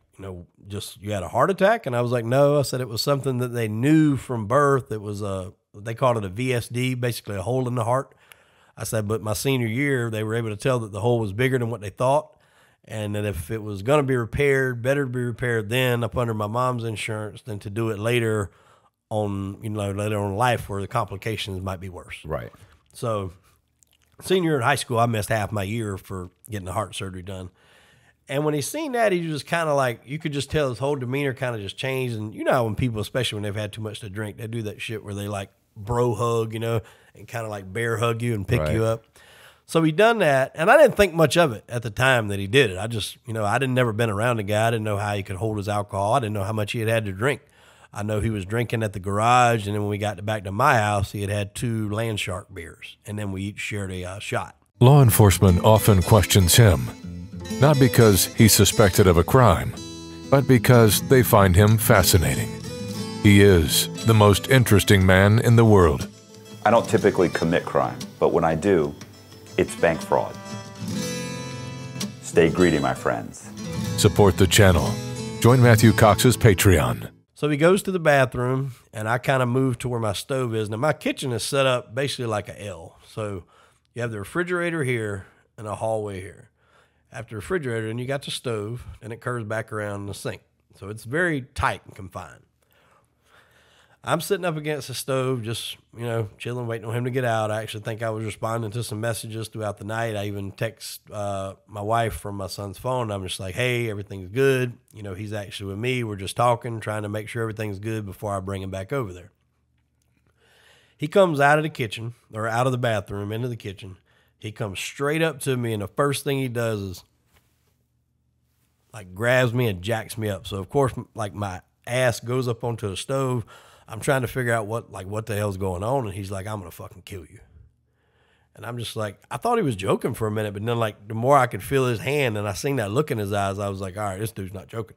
just you had a heart attack? And I was like, no. I said it was something that they knew from birth. It was they called it a VSD, basically a hole in the heart. I said, but my senior year, they were able to tell that the hole was bigger than what they thought. And that if it was going to be repaired, better to be repaired then up under my mom's insurance than to do it later on, later on in life where the complications might be worse. Right. So senior year in high school, I missed half my year for getting the heart surgery done. And when he seen that, he was kind of like, you could just tell his whole demeanor kind of just changed. And when people, especially when they've had too much to drink, they do that shit where they like bro hug, and kind of like bear hug you and pick you up. So he done that. And I didn't think much of it at the time that he did it. I just, I didn't never been around the guy. I didn't know how he could hold his alcohol. I didn't know how much he had to drink. I know he was drinking at the garage. And then when we got back to my house, he had 2 Land Shark beers. And then we each shared a shot. Law enforcement often questions him, not because he's suspected of a crime, but because they find him fascinating. He is the most interesting man in the world. I don't typically commit crime, but when I do, it's bank fraud. Stay greedy, my friends. Support the channel. Join Matthew Cox's Patreon. So he goes to the bathroom, and I kind of move to where my stove is. Now, my kitchen is set up basically like a L. So you have the refrigerator here and a hallway here. After the refrigerator, and you got the stove, and it curves back around the sink. So it's very tight and confined. I'm sitting up against the stove, just, chilling, waiting on him to get out. I actually think I was responding to some messages throughout the night. I even text my wife from my son's phone. I'm just like, hey, everything's good. He's actually with me. We're just talking, trying to make sure everything's good before I bring him back over there. He comes out of the kitchen, or out of the bathroom into the kitchen. He comes straight up to me, and the first thing he does is grabs me and jacks me up. So, of course, my ass goes up onto the stove. I'm trying to figure out what the hell's going on. And he's like, I'm going to fucking kill you. And I'm just like, I thought he was joking for a minute, but then the more I could feel his hand and I seen that look in his eyes, I was like, all right, this dude's not joking.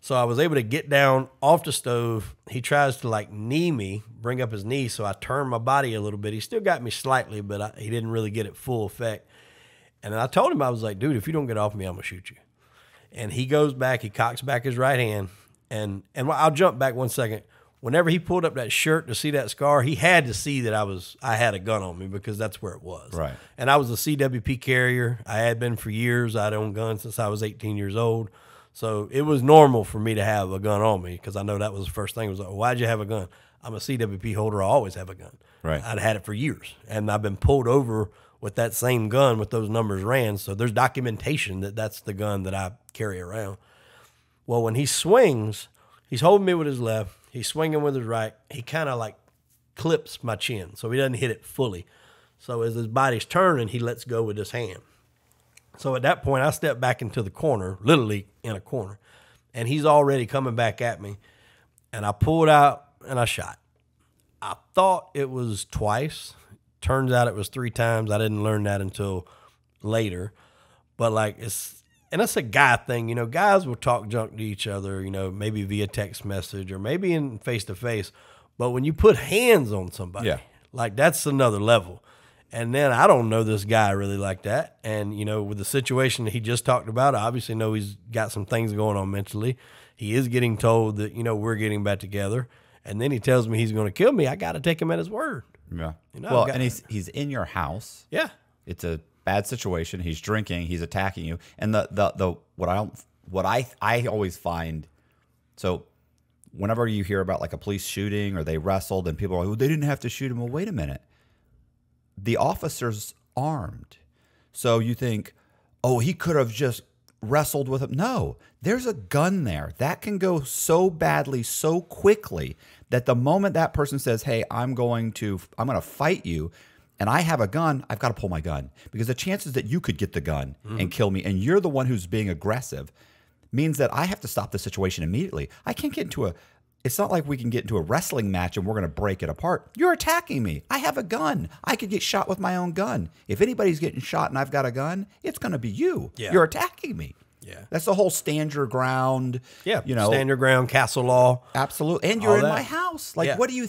So I was able to get down off the stove. He tries to knee me, bring up his knee. So I turn my body a little bit. He still got me slightly, but he didn't really get it full effect. And I told him, I was like, dude, if you don't get off me, I'm going to shoot you. And he goes back, he cocks back his right hand. And I'll jump back 1 second. Whenever he pulled up that shirt to see that scar, he had to see that I had a gun on me, because that's where it was. Right. And I was a CWP carrier. I had been for years. I'd owned guns since I was 18 years old. So it was normal for me to have a gun on me, because I know that was the first thing. It was like, why'd you have a gun? I'm a CWP holder. I always have a gun. Right. I'd had it for years. And I've been pulled over with that same gun with those numbers ran. So there's documentation that that's the gun that I carry around. Well, when he swings, he's holding me with his left. He's swinging with his right. He kind of clips my chin, so he doesn't hit it fully. So as his body's turning, he lets go with his hand. So at that point, I step back into the corner, literally in a corner, and he's already coming back at me. And I pulled out and I shot. I thought it was twice. Turns out it was 3 times. I didn't learn that until later. But and that's a guy thing, guys will talk junk to each other, maybe via text message or maybe in face-to-face. But when you put hands on somebody, that's another level. And then I don't know this guy really like that. And, with the situation that he just talked about, I obviously know he's got some things going on mentally. He is getting told that, we're getting back together. And then he tells me he's going to kill me. I got to take him at his word. Yeah. And he's in your house. Yeah. It's a bad situation. He's drinking. He's attacking you. And what I always find, so whenever you hear about a police shooting or they wrestled and people are like, well, they didn't have to shoot him. Well, wait a minute. The officer's armed. So you think, oh, he could have just wrestled with him. No, there's a gun there. That can go so badly, so quickly that the moment that person says, hey, I'm going to fight you, and I have a gun, I've got to pull my gun. Because the chances that you could get the gun and kill me, and you're the one who's being aggressive, means that I have to stop the situation immediately. I can't get into it's not like we can get into a wrestling match and we're going to break it apart. You're attacking me. I have a gun. I could get shot with my own gun. If anybody's getting shot and I've got a gun, it's going to be you. Yeah. You're attacking me. Yeah. That's the whole stand your ground. Yeah. Stand your ground, castle law. Absolutely. And you're in my house. What do you,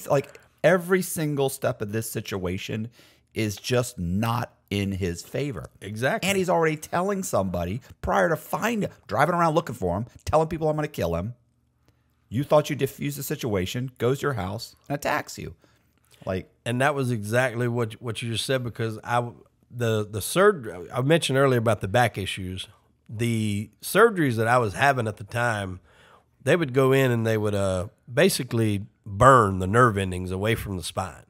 every single step of this situation is just not in his favor. Exactly. And he's already telling somebody prior to driving around looking for him, telling people I'm going to kill him. You thought you diffused the situation, goes to your house, and attacks you. And that was exactly what you just said, because the surgery I mentioned earlier about the back issues, the surgeries that I was having at the time, they would go in and they would basically burn the nerve endings away from the spine.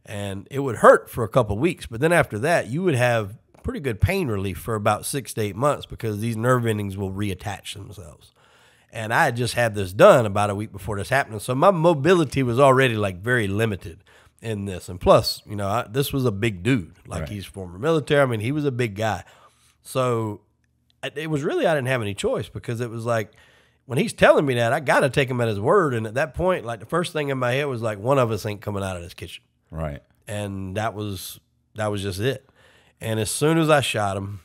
And it would hurt for a couple of weeks, but then after that, you would have pretty good pain relief for about 6 to 8 months, because these nerve endings will reattach themselves. And I had just had this done about a week before this happened. So my mobility was already very limited in this. And plus, this was a big dude. Right. He's former military. I mean, he was a big guy. So it was really, I didn't have any choice, because it was when he's telling me that, I got to take him at his word. And at that point, the first thing in my head was one of us ain't coming out of this kitchen. Right. And that was just it. And as soon as I shot him,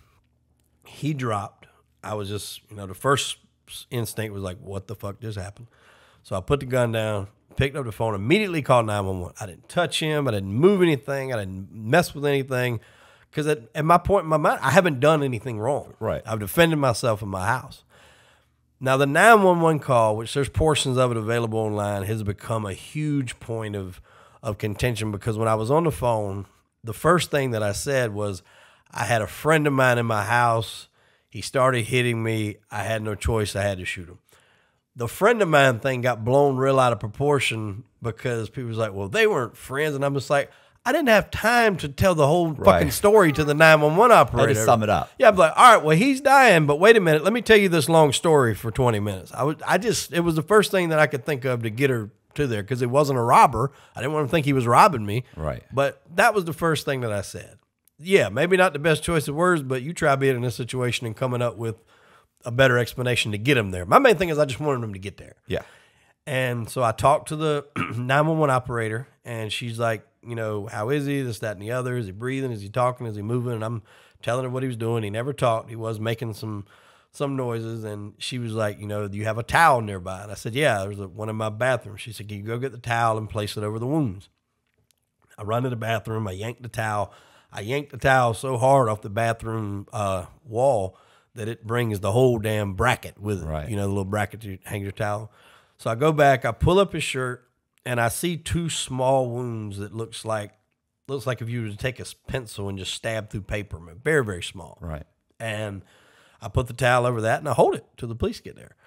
he dropped. I was just, the first instinct was what the fuck just happened? So I put the gun down, picked up the phone, immediately called 911. I didn't touch him. I didn't move anything. I didn't mess with anything. Because at my point in my mind, I haven't done anything wrong. Right. I've defended myself in my house. Now, the 911 call, which there's portions of it available online, has become a huge point of contention because when I was on the phone, the first thing that I said was, I had a friend of mine in my house. He started hitting me. I had no choice. I had to shoot him. The friend of mine thing got blown real out of proportion because people was like, well, they weren't friends. And I'm just like, I didn't have time to tell the whole fucking story to the 911 operator. I just sum it up. Yeah, I'm like, all right, well, he's dying, but wait a minute. Let me tell you this long story for 20 minutes. It was the first thing that I could think of to get her to there because it wasn't a robber. I didn't want to think he was robbing me. Right. But that was the first thing that I said. Yeah, maybe not the best choice of words, but you try being in this situation and coming up with a better explanation to get him there. My main thing is I just wanted him to get there. Yeah. And so I talked to the 911 operator, and she's like, you know, how is he? This, that, and the other. Is he breathing? Is he talking? Is he moving? And I'm telling her what he was doing. He never talked. He was making some noises. And she was like, you know, do you have a towel nearby? And I said, yeah, there's one in my bathroom. She said, can you go get the towel and place it over the wounds? I run to the bathroom. I yank the towel. I yanked the towel so hard off the bathroom wall that it brings the whole damn bracket with it. Right. You know, the little bracket you hang your towel. So I go back, I pull up his shirt, and I see two small wounds that looks like if you were to take a pencil and just stab through paper. Very, very small. Right. And I put the towel over that, and I hold it till the police get there.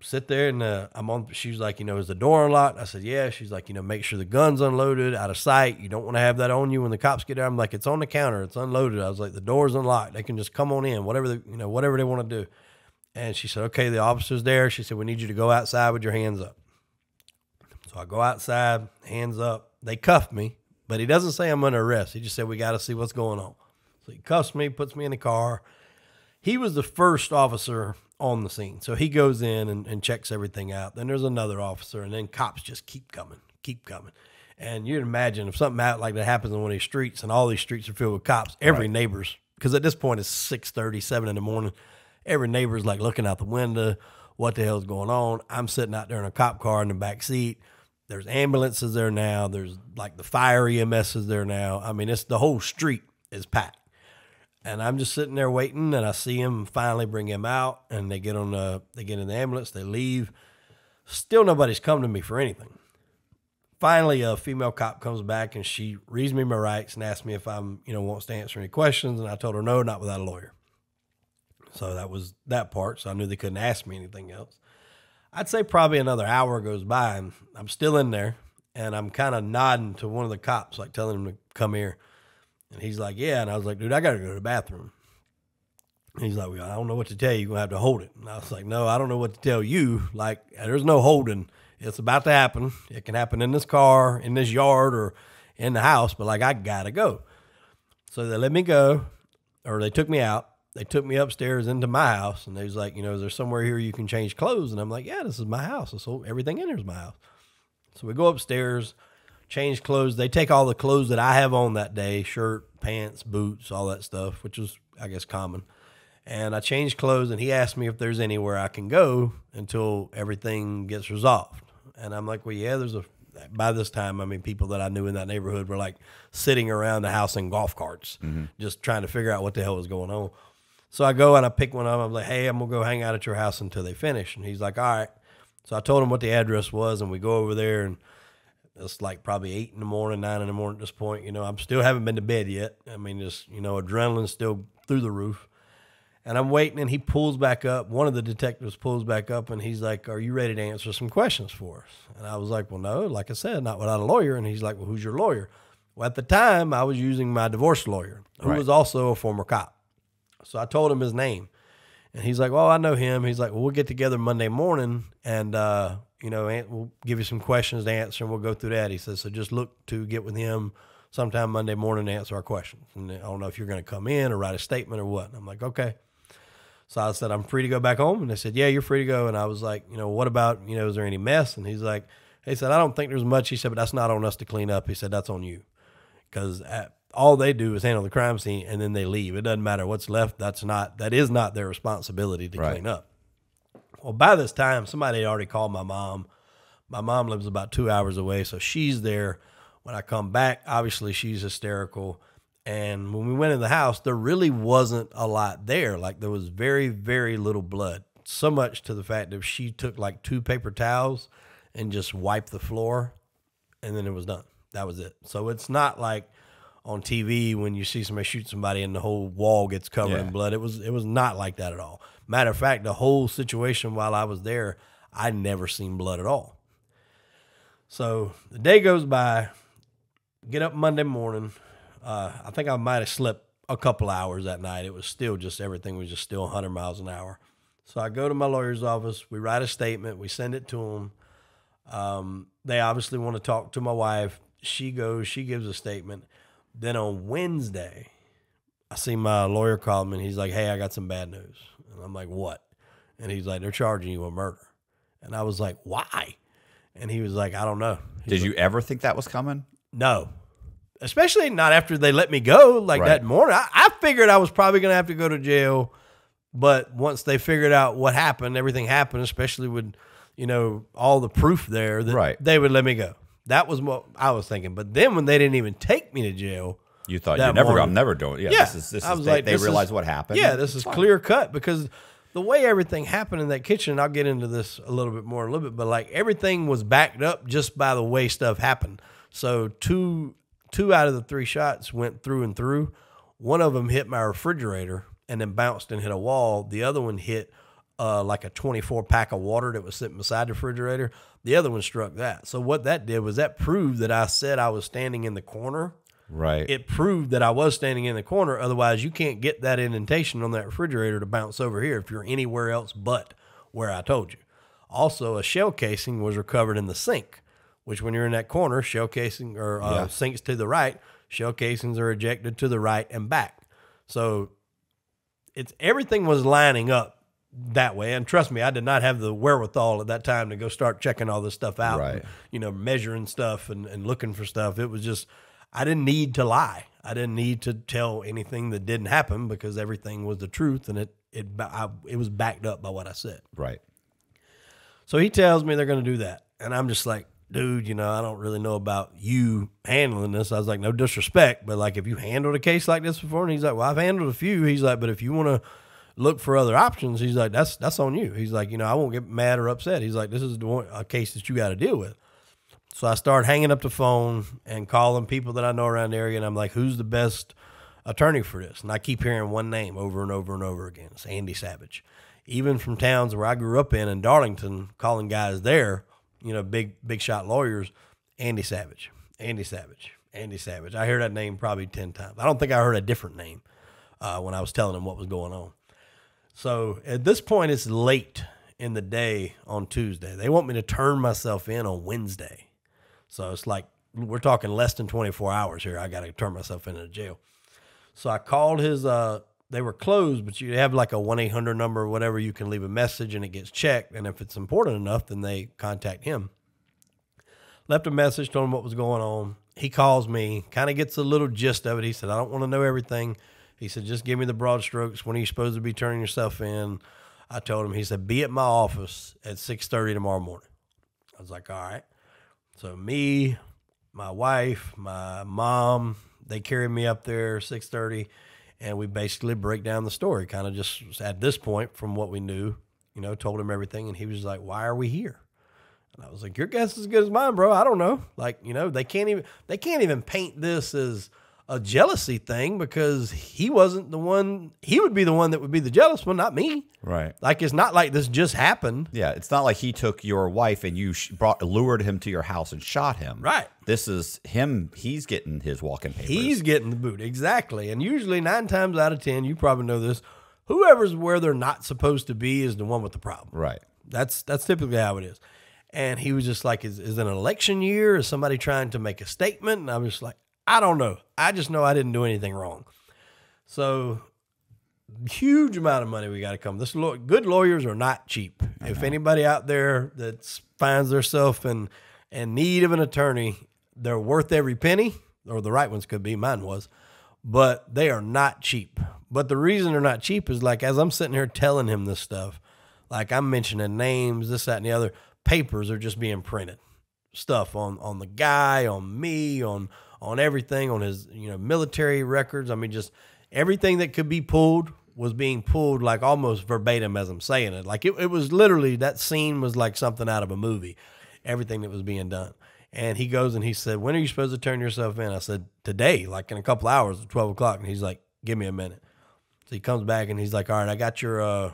Sit there, and she's like, you know, is the door unlocked? I said, yeah. She's like, you know, make sure the gun's unloaded, out of sight. You don't want to have that on you when the cops get there. I'm like, it's on the counter. It's unloaded. I was like, the door's unlocked. They can just come on in, whatever they want to do. And she said, okay, the officer's there. She said, we need you to go outside with your hands up. So I go outside, hands up. They cuffed me, but he doesn't say I'm under arrest. He just said, we got to see what's going on. So he cuffs me, puts me in the car. He was the first officer on the scene. So he goes in and checks everything out. Then there's another officer, and then cops just keep coming. And you'd imagine if something out like that happens in one of these streets, and all these streets are filled with cops, every neighbor's, because at this point it's 6:30, 7 in the morning, every neighbor's like looking out the window, what the hell's going on? I'm sitting out there in a cop car in the back seat. There's ambulances there now. There's like the fire EMS is there now. I mean, it's the whole street is packed. And I'm just sitting there waiting, and I see him finally bring him out, and they get in the ambulance, they leave. Still nobody's come to me for anything. Finally, a female cop comes back, and she reads me my rights and asks me if I'm, wants to answer any questions. And I told her, no, not without a lawyer. So that was that part. So I knew they couldn't ask me anything else. I'd say probably another hour goes by, and I'm still in there, and I'm kind of nodding to one of the cops, like telling him to come here. And he's like, yeah. And I was like, dude, I got to go to the bathroom. And he's like, well, I don't know what to tell you. You're going to have to hold it. And I was like, no, I don't know what to tell you. Like, there's no holding. It's about to happen. It can happen in this car, in this yard, or in the house. But, like, I got to go. So they let me go, or they took me out. They took me upstairs into my house. And they was like, is there somewhere here you can change clothes? And I'm like, yeah, this is my house. So everything in here is my house. So we go upstairs, change clothes. They take all the clothes that I have on that day, shirt, pants, boots, all that stuff, which is, I guess, common. And I changed clothes, and he asked me if there's anywhere I can go until everything gets resolved. And I'm like, well, yeah, by this time, I mean, people that I knew in that neighborhood were like sitting around the house in golf carts, just trying to figure out what the hell was going on. So I go and I pick one up. I'm like, hey, I'm going to go hang out at your house until they finish. And he's like, all right. So I told him what the address was, and we go over there, and it's like probably 8 in the morning, 9 in the morning at this point. I'm still haven't been to bed yet. I mean, just, adrenaline's still through the roof. And I'm waiting, and he pulls back up. One of the detectives pulls back up, and he's like, are you ready to answer some questions for us? And I was like, well, no, like I said, not without a lawyer. And he's like, well, who's your lawyer? Well, at the time, I was using my divorce lawyer, who was also a former cop. So I told him his name. And he's like, well, I know him. He's like, well, we'll get together Monday morning, and, we'll give you some questions to answer, and we'll go through that. He says, so just look to get with him sometime Monday morning to answer our questions. And I don't know if you're going to come in or write a statement or what. And I'm like, okay. So I said, I'm free to go back home. And they said, yeah, you're free to go. And I was like, what about, is there any mess? And he said, I don't think there's much. He said, but that's not on us to clean up. He said, that's on you. Because all they do is handle the crime scene, and then they leave. It doesn't matter what's left. That is not their responsibility to clean up. Well, by this time, somebody had already called my mom. My mom lives about 2 hours away, so she's there. When I come back, obviously she's hysterical. And when we went in the house, there really wasn't a lot there. Like, there was very, very little blood. so much to the fact that she took like 2 paper towels and just wiped the floor, and then it was done. That was it. So it's not like on TV when you see somebody shoot somebody and the whole wall gets covered in blood. It was not like that at all. Matter of fact, the whole situation while I was there, I never seen blood at all. So the day goes by, get up Monday morning. I think I might have slept a couple hours that night. It was still just, everything was just still 100 miles an hour. So I go to my lawyer's office. We write a statement. We send it to them. They obviously want to talk to my wife. She goes, she gives a statement. Then on Wednesday, I see my lawyer call me, and he's like, hey, I got some bad news. And I'm like, what? And he's like, they're charging you with murder. And I was like, why? And he was like, I don't know. Did you ever think that was coming? No. Especially not after they let me go like that morning. I figured I was probably going to have to go to jail. But once they figured out what happened, everything happened, especially with, you know, all the proof there, that they would let me go. That was what I was thinking. But then when they didn't even take me to jail, you thought I'm never doing it. Yeah, this is they realized what happened. Yeah, this is clear cut, because the way everything happened in that kitchen, I'll get into this a little bit more in a little bit, but like everything was backed up just by the way stuff happened. So two out of the 3 shots went through and through. One of them hit my refrigerator and then bounced and hit a wall. The other one hit like a 24 pack of water that was sitting beside the refrigerator. The other one struck that. So what that did was that proved that I said I was standing in the corner. Right. It proved that I was standing in the corner. Otherwise, you can't get that indentation on that refrigerator to bounce over here if you're anywhere else but where I told you. Also, a shell casing was recovered in the sink, which when you're in that corner, shell casing or sinks to the right, shell casings are ejected to the right and back. So everything was lining up that way. And trust me, I did not have the wherewithal at that time to go start checking all this stuff out, and, you know, measuring stuff and looking for stuff. It was just, I didn't need to lie. I didn't need to tell anything that didn't happen, because everything was the truth, and it was backed up by what I said. Right. So he tells me they're going to do that. And I'm just like, dude, you know, I don't really know about you handling this. I was like, no disrespect, but like, if you handled a case like this before? And he's like, well, I've handled a few. He's like, but if you want to look for other options, he's like, that's on you. He's like, you know, I won't get mad or upset. He's like, this is a case that you got to deal with. So I start hanging up the phone and calling people that I know around the area, and I'm like, who's the best attorney for this? And I keep hearing one name over and over and over again. It's Andy Savage. Even from towns where I grew up in Darlington, calling guys there, you know, big shot lawyers, Andy Savage, Andy Savage, Andy Savage. I hear that name probably 10 times. I don't think I heard a different name when I was telling them what was going on. So at this point, it's late in the day on Tuesday. They want me to turn myself in on Wednesday. So it's like, we're talking less than 24 hours here. I got to turn myself into jail. So I called his, they were closed, but you have like a 1-800 number or whatever. You can leave a message and it gets checked. And if it's important enough, then they contact him. Left a message, told him what was going on. He calls me, kind of gets a little gist of it. He said, I don't want to know everything. He said, just give me the broad strokes. When are you supposed to be turning yourself in? I told him, he said, be at my office at 6:30 tomorrow morning. I was like, all right. So me, my wife, my mom, they carried me up there 6:30, and we basically break down the story, kind of just at this point from what we knew, you know, told him everything. And he was like, why are we here? And I was like, your guess is as good as mine, bro. I don't know. Like, you know, they can't even paint this as a jealousy thing, because he wasn't the one. He would be the one that would be the jealous one, not me. Right. Like, it's not like this just happened. Yeah. It's not like he took your wife and you lured him to your house and shot him. Right. This is him. He's getting his walking papers. He's getting the boot. Exactly. And usually 9 times out of 10, you probably know this, whoever's where they're not supposed to be is the one with the problem. Right. That's typically how it is. And he was just like, is it an election year? Is somebody trying to make a statement? And I was just like, I don't know. I just know I didn't do anything wrong. So huge amount of money we got to come. Good lawyers are not cheap. If anybody out there that finds themselves in need of an attorney, they're worth every penny, or the right ones could be. Mine was, but they are not cheap. But the reason they're not cheap is, like, as I'm sitting here telling him this stuff, like I'm mentioning names, this, that, and the other, papers are just being printed. Stuff on the guy, on me, on everything, on his, you know, military records. I mean, just everything that could be pulled was being pulled like almost verbatim as I'm saying it. Like it was literally, that scene was like something out of a movie, everything that was being done. And he goes and he said, when are you supposed to turn yourself in? I said, today, like in a couple hours at 12 o'clock. And he's like, give me a minute. So he comes back and he's like, all right, I got your,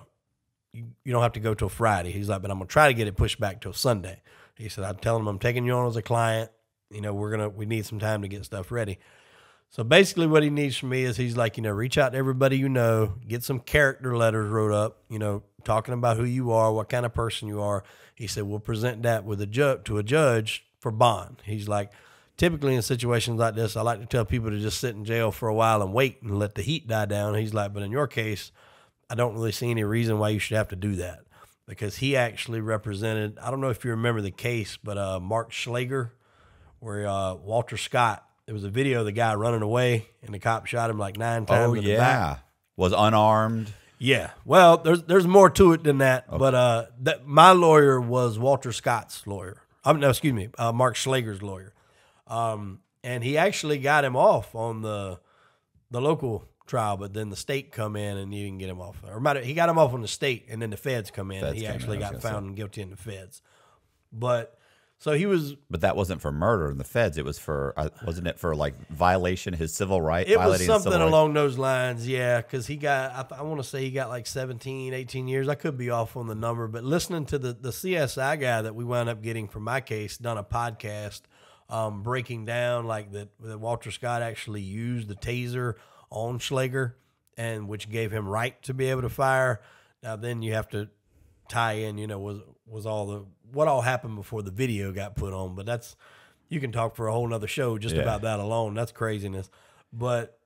you don't have to go till Friday. He's like, but I'm going to try to get it pushed back till Sunday. He said, I'm telling him I'm taking you on as a client. You know, we need some time to get stuff ready. So basically what he needs from me is he's like, you know, reach out to everybody you know, get some character letters wrote up, you know, talking about who you are, what kind of person you are. He said, we'll present that with to a judge for bond. He's like, typically in situations like this, I like to tell people to just sit in jail for a while and wait and let the heat die down. He's like, but in your case, I don't really see any reason why you should have to do that, because he actually represented, I don't know if you remember the case, but Mark Schlager, where Walter Scott, there was a video of the guy running away and the cop shot him like 9 times in the back. Was unarmed. Yeah. Well, there's more to it than that, okay. But my lawyer was Walter Scott's lawyer. Mark Schlager's lawyer. And he actually got him off on the local trial, but then the state come in and you didn't get him off. He got him off on the state, and then the feds come in, and he actually got found guilty in the feds. But so he was. But that wasn't for murder in the feds. It was for, wasn't it for like violation of his civil rights? It was something along those lines, yeah, because he got, I want to say he got like 17, 18 years. I could be off on the number, but listening to the CSI guy that we wound up getting for my case, done a podcast breaking down like that Walter Scott actually used the taser on Schlager, and which gave him right to be able to fire. Now then you have to tie in, you know, was what all happened before the video got put on, but you can talk for a whole nother show just about that alone. That's craziness. But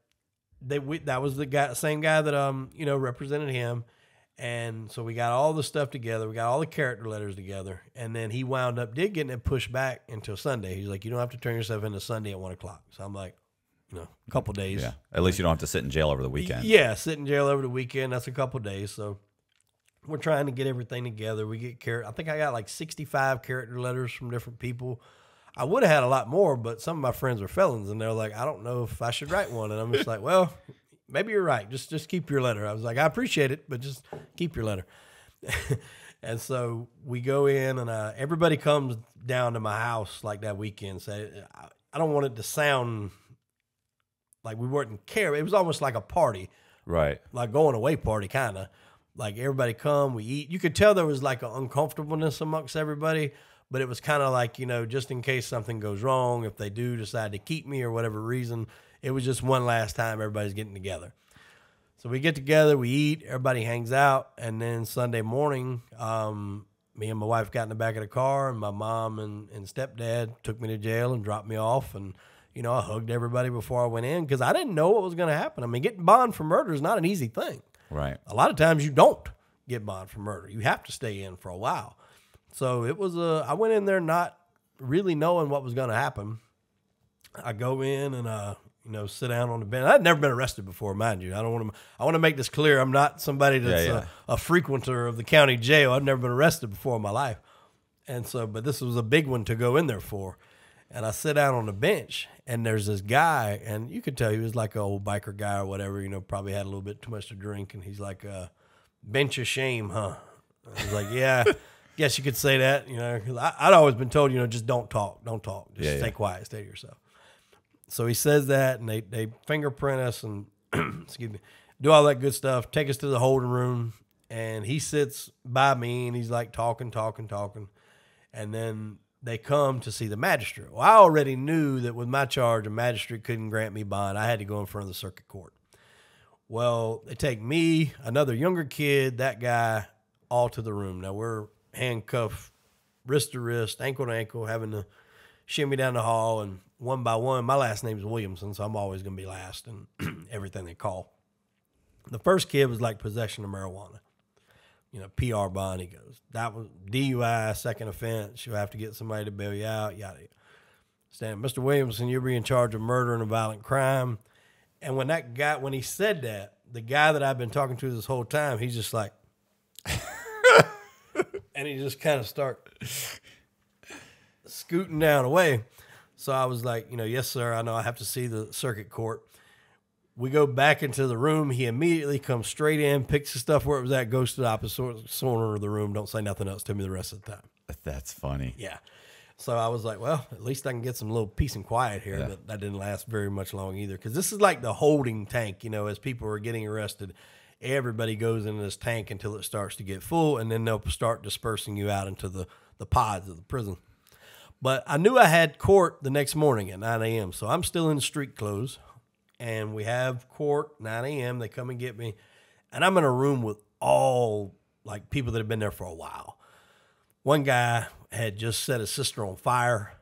that was the same guy that you know, represented him. And so we got all the stuff together. We got all the character letters together. And then he wound up getting it pushed back until Sunday. He's like, you don't have to turn yourself into Sunday at 1 o'clock. So I'm like, you know, a couple days. Yeah. At least you don't have to sit in jail over the weekend. Yeah, sit in jail over the weekend. That's a couple days. So we're trying to get everything together. We get I think I got like 65 character letters from different people. I would have had a lot more, but some of my friends are felons, and they're like, I don't know if I should write one. And I'm just like, well, maybe you're right. Just keep your letter. I was like, I appreciate it, but just keep your letter. And so we go in, and everybody comes down to my house like that weekend. Say, I don't want it to sound like we weren't care. It was almost like a party, right? Like going away party, kind of. Like everybody come, we eat. You could tell there was like an uncomfortableness amongst everybody, but it was kind of like, you know, just in case something goes wrong, if they do decide to keep me or whatever reason, it was just one last time everybody's getting together. So we get together, we eat, everybody hangs out, and then Sunday morning, me and my wife got in the back of the car, and my mom and stepdad took me to jail and dropped me off, and you know, I hugged everybody before I went in because I didn't know what was going to happen. I mean, getting bond for murder is not an easy thing. Right. A lot of times you don't get bond for murder. You have to stay in for a while. So it was I went in there not really knowing what was going to happen. I go in and you know, sit down on the bench. I'd never been arrested before, mind you. I want to make this clear. I'm not somebody that's a frequenter of the county jail. I've never been arrested before in my life. And so, but this was a big one to go in there for. And I sit down on the bench, and there's this guy, and you could tell he was like an old biker guy or whatever, you know, probably had a little bit too much to drink, and he's like, bench of shame, huh? I was like, yeah, guess you could say that, you know, 'cause I'd always been told, you know, just don't talk. Just stay quiet, stay to yourself. So he says that, and they fingerprint us and, excuse me, do all that good stuff, take us to the holding room, and he sits by me, and he's like talking, and then they come to see the magistrate. Well, I already knew that with my charge, a magistrate couldn't grant me bond. I had to go in front of the circuit court. Well, they take me, another younger kid, that guy, all to the room. Now, we're handcuffed, wrist to wrist, ankle to ankle, having to shimmy down the hall, and one by one, my last name is Williamson, so I'm always going to be last in everything they call. The first kid was like possession of marijuana. You know, PR bond, he goes, that was DUI, second offense. You'll have to get somebody to bail you out, yada. Stand, Mr. Williamson, you'll be in charge of murder and a violent crime. And when he said that, the guy that I've been talking to this whole time, he's just like, and he just kind of start scooting down away. So I was like, you know, yes, sir, I know I have to see the circuit court. We go back into the room. He immediately comes straight in, picks the stuff where it was at, goes to the opposite corner of the room. Don't say nothing else to me the rest of the time. That's funny. Yeah. So I was like, well, at least I can get some little peace and quiet here. But that didn't last very much long either. Because this is like the holding tank, as people are getting arrested. Everybody goes into this tank until it starts to get full, and then they'll start dispersing you out into the pods of the prison. But I knew I had court the next morning at 9 a.m., so I'm still in street clothes. And we have court, 9 a.m. They come and get me. And I'm in a room with all, like, people that have been there for a while. One guy had just set his sister on fire.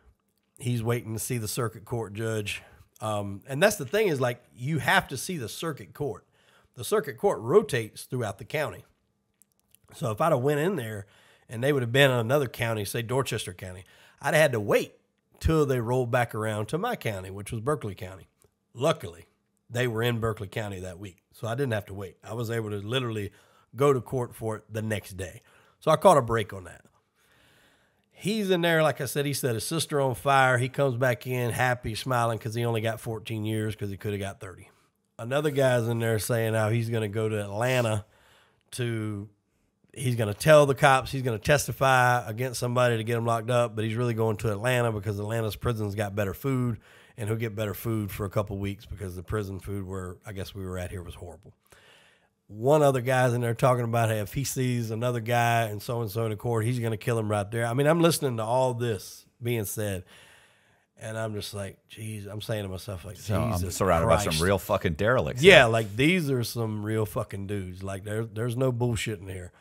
He's waiting to see the circuit court judge. And that's the thing is, like, you have to see the circuit court. The circuit court rotates throughout the county. So if I'd have went in there and they would have been in another county, say Dorchester County, I'd have had to wait till they rolled back around to my county, which was Berkeley County. Luckily, they were in Berkeley County that week, so I didn't have to wait. I was able to literally go to court for it the next day. So I caught a break on that. He's in there, like I said, he set his sister on fire. He comes back in happy, smiling, because he only got 14 years because he could have got 30. Another guy's in there saying how he's going to go to Atlanta he's going to tell the cops he's going to testify against somebody to get him locked up, but he's really going to Atlanta because Atlanta's prisons got better food, and he'll get better food for a couple of weeks because the prison food where I guess we were at here was horrible. One other guy's in there talking about how if he sees another guy and so in the court, he's going to kill him right there. I mean, I'm listening to all this being said, and I'm just like, geez, I'm saying to myself, like, So Jesus I'm surrounded Christ. by some real fucking derelicts. Yeah, like these are some real fucking dudes. Like there's no bullshit in here.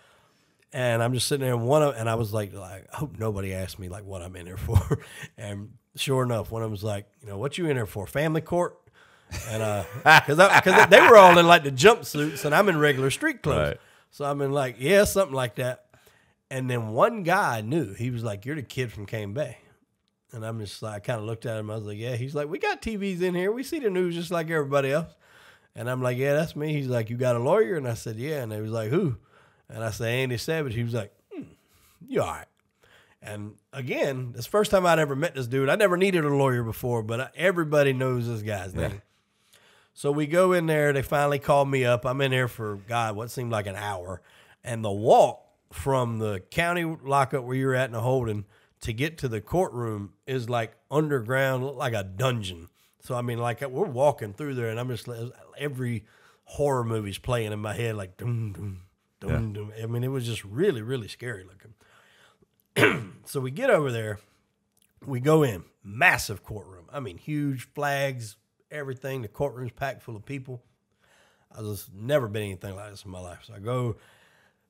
And I'm just sitting there, and I was like, I hope nobody asked me like what I'm in there for. And sure enough, one of them was like, what you in there for? Family court? And because they were all in like the jumpsuits, and I'm in regular street clothes. Right. So I'm in like, yeah, something like that. And then one guy knew. He was like, you're the kid from Cane Bay. And I'm just like, I kind of looked at him. I was like, yeah. He's like, we got TVs in here. We see the news just like everybody else. And I'm like, yeah, that's me. He's like, you got a lawyer? And I said, yeah. And they was like, who? And I said, Andy Savage. He was like, you all right. And again, it's the first time I'd ever met this dude. I never needed a lawyer before, but everybody knows this guy's name. So we go in there. They finally called me up. I'm in there for, God, what seemed like an hour. And the walk from the county lockup where you're at in the holding to get to the courtroom is like underground, like a dungeon. So, I mean, like we're walking through there, and I'm just, every horror movie's playing in my head, like, dum, dum, dum, dum. I mean, it was just really, really scary looking. So we get over there. We go in. Massive courtroom. I mean, huge flags, everything. The courtroom's packed full of people. I just never been anything like this in my life. So I go,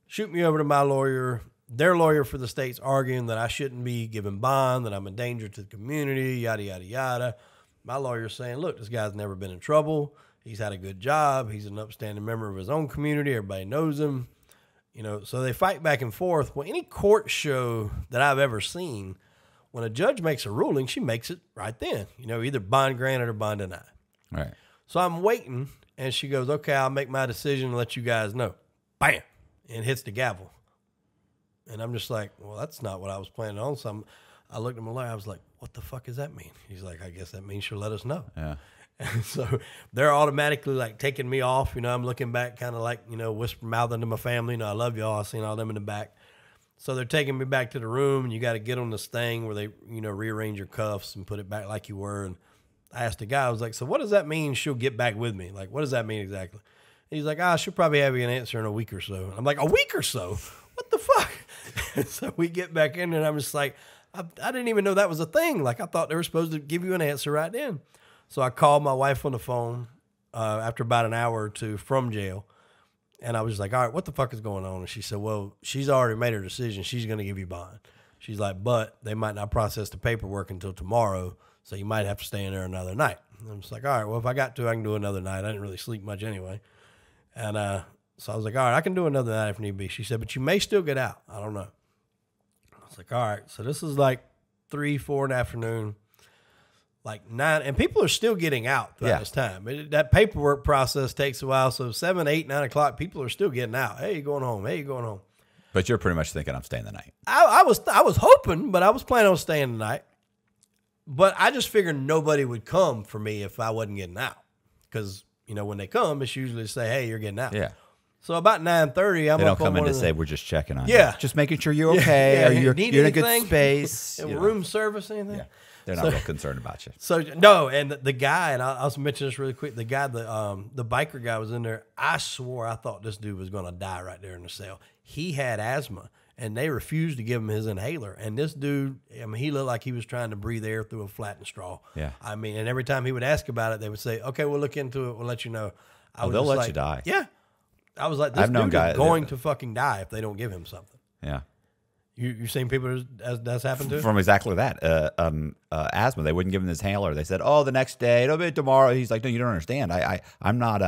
shoot me over to my lawyer. Their lawyer for the state's arguing that I shouldn't be given bond, that I'm a danger to the community, yada, yada, yada. My lawyer's saying, look, this guy's never been in trouble. He's had a good job. He's an upstanding member of his own community. Everybody knows him. So they fight back and forth. Well, any court show that I've ever seen, when a judge makes a ruling, she makes it right then. Either bond granted or bond denied. Right. So I'm waiting, and she goes, okay, I'll make my decision and let you guys know. Bam! And hits the gavel. And I'm just like, well, that's not what I was planning on. So I looked at my lawyer. I was like, what the fuck does that mean? He's like, I guess that means she'll let us know. Yeah. And so they're automatically like taking me off. I'm looking back kind of like, whisper mouthing to my family. I love y'all. I seen all them in the back. So they're taking me back to the room, and you got to get on this thing where they, rearrange your cuffs and put it back like you were. And I asked the guy, I was like, so what does that mean she'll get back with me? Like, what does that mean exactly? And he's like, she'll probably have you an answer in a week or so. And I'm like, a week or so? What the fuck? So we get back in, and I'm just like, I didn't even know that was a thing. Like, I thought they were supposed to give you an answer right then. So I called my wife on the phone after about an hour or two from jail. And I was like, all right, what the fuck is going on? And she said, well, she's already made her decision. She's going to give you bond. She's like, but they might not process the paperwork until tomorrow, so you might have to stay in there another night. And I'm just like, all right, well, if I got to, I can do another night. I didn't really sleep much anyway. And so I was like, all right, I can do another night if need be. She said, but you may still get out. I don't know. I was like, all right. So this is like 3, 4 in the afternoon. Like 9, and people are still getting out throughout this time. That paperwork process takes a while. So 7, 8, 9 o'clock, people are still getting out. Hey, you going home? Hey, you going home? But you're pretty much thinking I'm staying the night. I was hoping, but I was planning on staying the night. But I just figured nobody would come for me if I wasn't getting out, because when they come, it's usually to say, hey, you're getting out. Yeah. So about 9:30, I'm They don't up on come in one to of the- say, we're just checking on you. Yeah. Just making sure you're okay. Yeah, Or you're need in a good anything? space. room service, anything. Yeah. They're not real concerned about you. So no, and the guy, and I'll also mention this really quick. The guy, the biker guy was in there. I swore I thought this dude was going to die right there in the cell. He had asthma, and they refused to give him his inhaler. And this dude, I mean, he looked like he was trying to breathe air through a flattened straw. Yeah. I mean, and every time he would ask about it, they would say, "Okay, we'll look into it. We'll let you know." They'll let you die. Yeah. I was like, this I've known dude guys is going to fucking die if they don't give him something. Yeah. You've seen people that's happened to? From exactly that. Asthma. They wouldn't give him this inhaler. They said, the next day, it'll be tomorrow. He's like, no, you don't understand. I'm not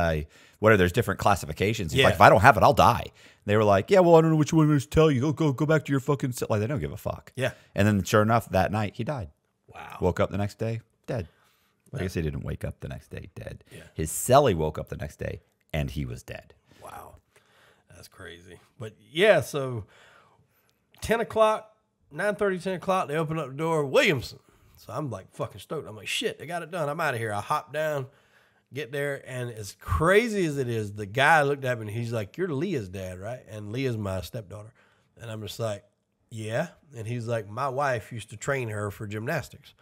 whatever. There's different classifications. He's like, if I don't have it, I'll die. They were like, yeah, well, I don't know what you want me to tell you. Go back to your fucking cell. Like, they don't give a fuck. Yeah. And then sure enough, that night, he died. Wow. Woke up the next day, dead. I guess he didn't wake up the next day, dead. Yeah. His cellie woke up the next day, and he was dead. Wow. That's crazy. But yeah, so 10 o'clock, 9:30, 10 o'clock, they open up the door, Williamson. So I'm like fucking stoked. I'm like, shit, they got it done. I'm out of here. I hop down, get there, and as crazy as it is, the guy looked at me and he's like, you're Leah's dad, right? And Leah's my stepdaughter. And I'm just like, yeah. And he's like, my wife used to train her for gymnastics.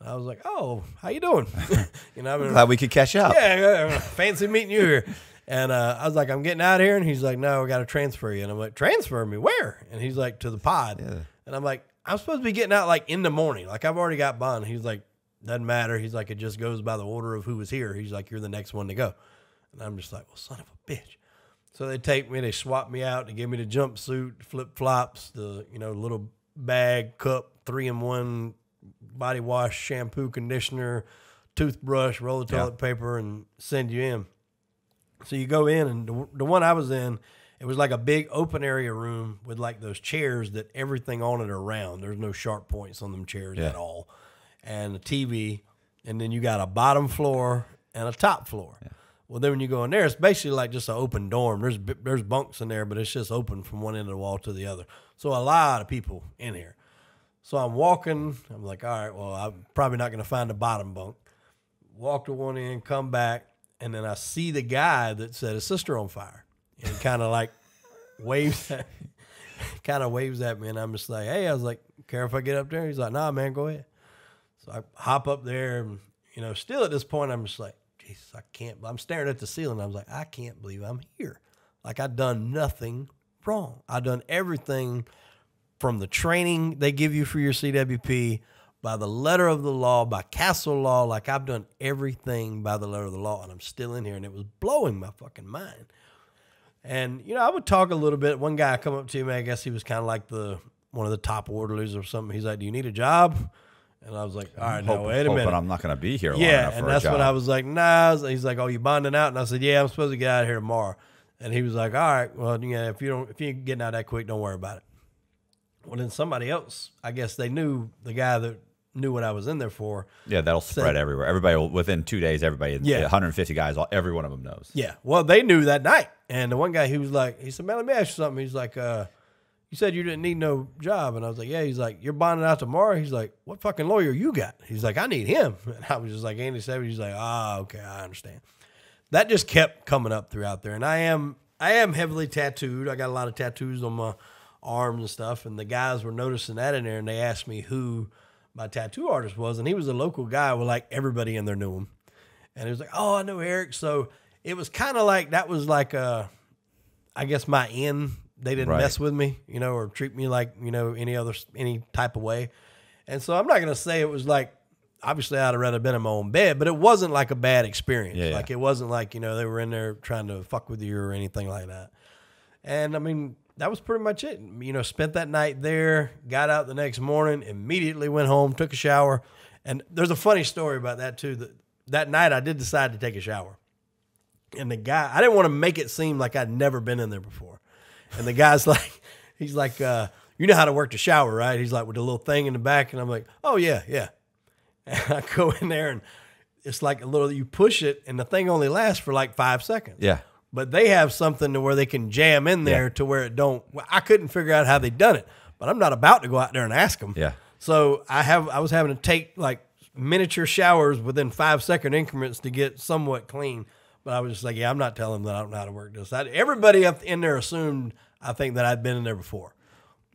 And I was like, oh, how you doing? I mean, Glad we could catch up. yeah, fancy meeting you here. And I was like, I'm getting out of here. And he's like, no, we got to transfer you. And I'm like, transfer me? Where? And he's like, to the pod. Yeah. And I'm like, I'm supposed to be getting out like in the morning. Like I've already got bond. He's like, doesn't matter. He's like, it just goes by the order of who was here. He's like, you're the next one to go. And I'm just like, well, son of a bitch. So they take me, they swap me out, they give me the jumpsuit, flip flops, the little bag, cup, 3-in-1 body wash, shampoo, conditioner, toothbrush, roll of toilet paper, and send you in. So you go in, and the one I was in, it was like a big open area room with like those chairs that everything on it are round. There's no sharp points on them chairs at all. And a TV, and then you got a bottom floor and a top floor. Yeah. Well, then when you go in there, it's basically like just an open dorm. There's bunks in there, but it's just open from one end of the wall to the other. So a lot of people in here. So I'm walking. I'm like, all right, well, I'm probably not going to find the bottom bunk. Walk to one end, come back, and then I see the guy that set his sister on fire. And he kind of like waves at me, and I'm just like, hey, I was like, care if I get up there? He's like, nah, man, go ahead. So I hop up there, and, still at this point, I'm just like, Jesus, I can't. I'm staring at the ceiling. I was like, I can't believe I'm here. Like, I've done nothing wrong. I've done everything from the training they give you for your CWP, by the letter of the law, by castle law. Like, I've done everything by the letter of the law, and I'm still in here, and it was blowing my fucking mind. And, I would talk a little bit. One guy come up to me, I guess he was kind of like one of the top orderlies or something. He's like, do you need a job? And I was like, all right, no, wait a minute. But I'm not going to be here long yeah, enough for and a that's job. what I was like, nah. He's like, oh, you bonding out? And I said, yeah, I'm supposed to get out of here tomorrow. And he was like, all right, well, if you ain't getting out that quick, don't worry about it. Well, then somebody else, I guess they knew the guy that knew what I was in there for. Yeah, that'll spread everywhere. Everybody within 2 days, everybody, 150 guys, every one of them knows. Yeah, well, they knew that night. And the one guy, he said, man, let me ask you something. He's like, you said you didn't need no job. And I was like, yeah. He's like, you're bonding out tomorrow? He's like, what fucking lawyer you got? He's like, I need him. And I was just like, Andy Savage. He's like, okay, I understand. That just kept coming up throughout there. And I am heavily tattooed. I got a lot of tattoos on my arms and stuff. And the guys were noticing that in there, and they asked me who my tattoo artist was. And he was a local guy with like everybody in there knew him. And he was like, oh, I know Eric. So it was kind of like, that was like, I guess my in. They didn't mess with me, or treat me like, any type of way. And so I'm not going to say it was like, obviously I'd have rather been in my own bed, but it wasn't like a bad experience. Yeah, like it wasn't like, they were in there trying to fuck with you or anything like that. And I mean, that was pretty much it. Spent that night there, got out the next morning, immediately went home, took a shower. And there's a funny story about that too. That night I did decide to take a shower. And the guy, I didn't want to make it seem like I'd never been in there before. And the guy's like, he's like, you know how to work the shower, right? He's like with the little thing in the back. And I'm like, oh, yeah. And I go in there, and it's like you push it, and the thing only lasts for like 5 seconds. Yeah. But they have something to where they can jam in there to where it don't. Well, I couldn't figure out how they done it, but I'm not about to go out there and ask them. Yeah. So I was having to take like miniature showers within 5 second increments to get somewhat clean. But I was just like, yeah, I'm not telling them that I don't know how to work this. Everybody up in there assumed, I think, that I'd been in there before.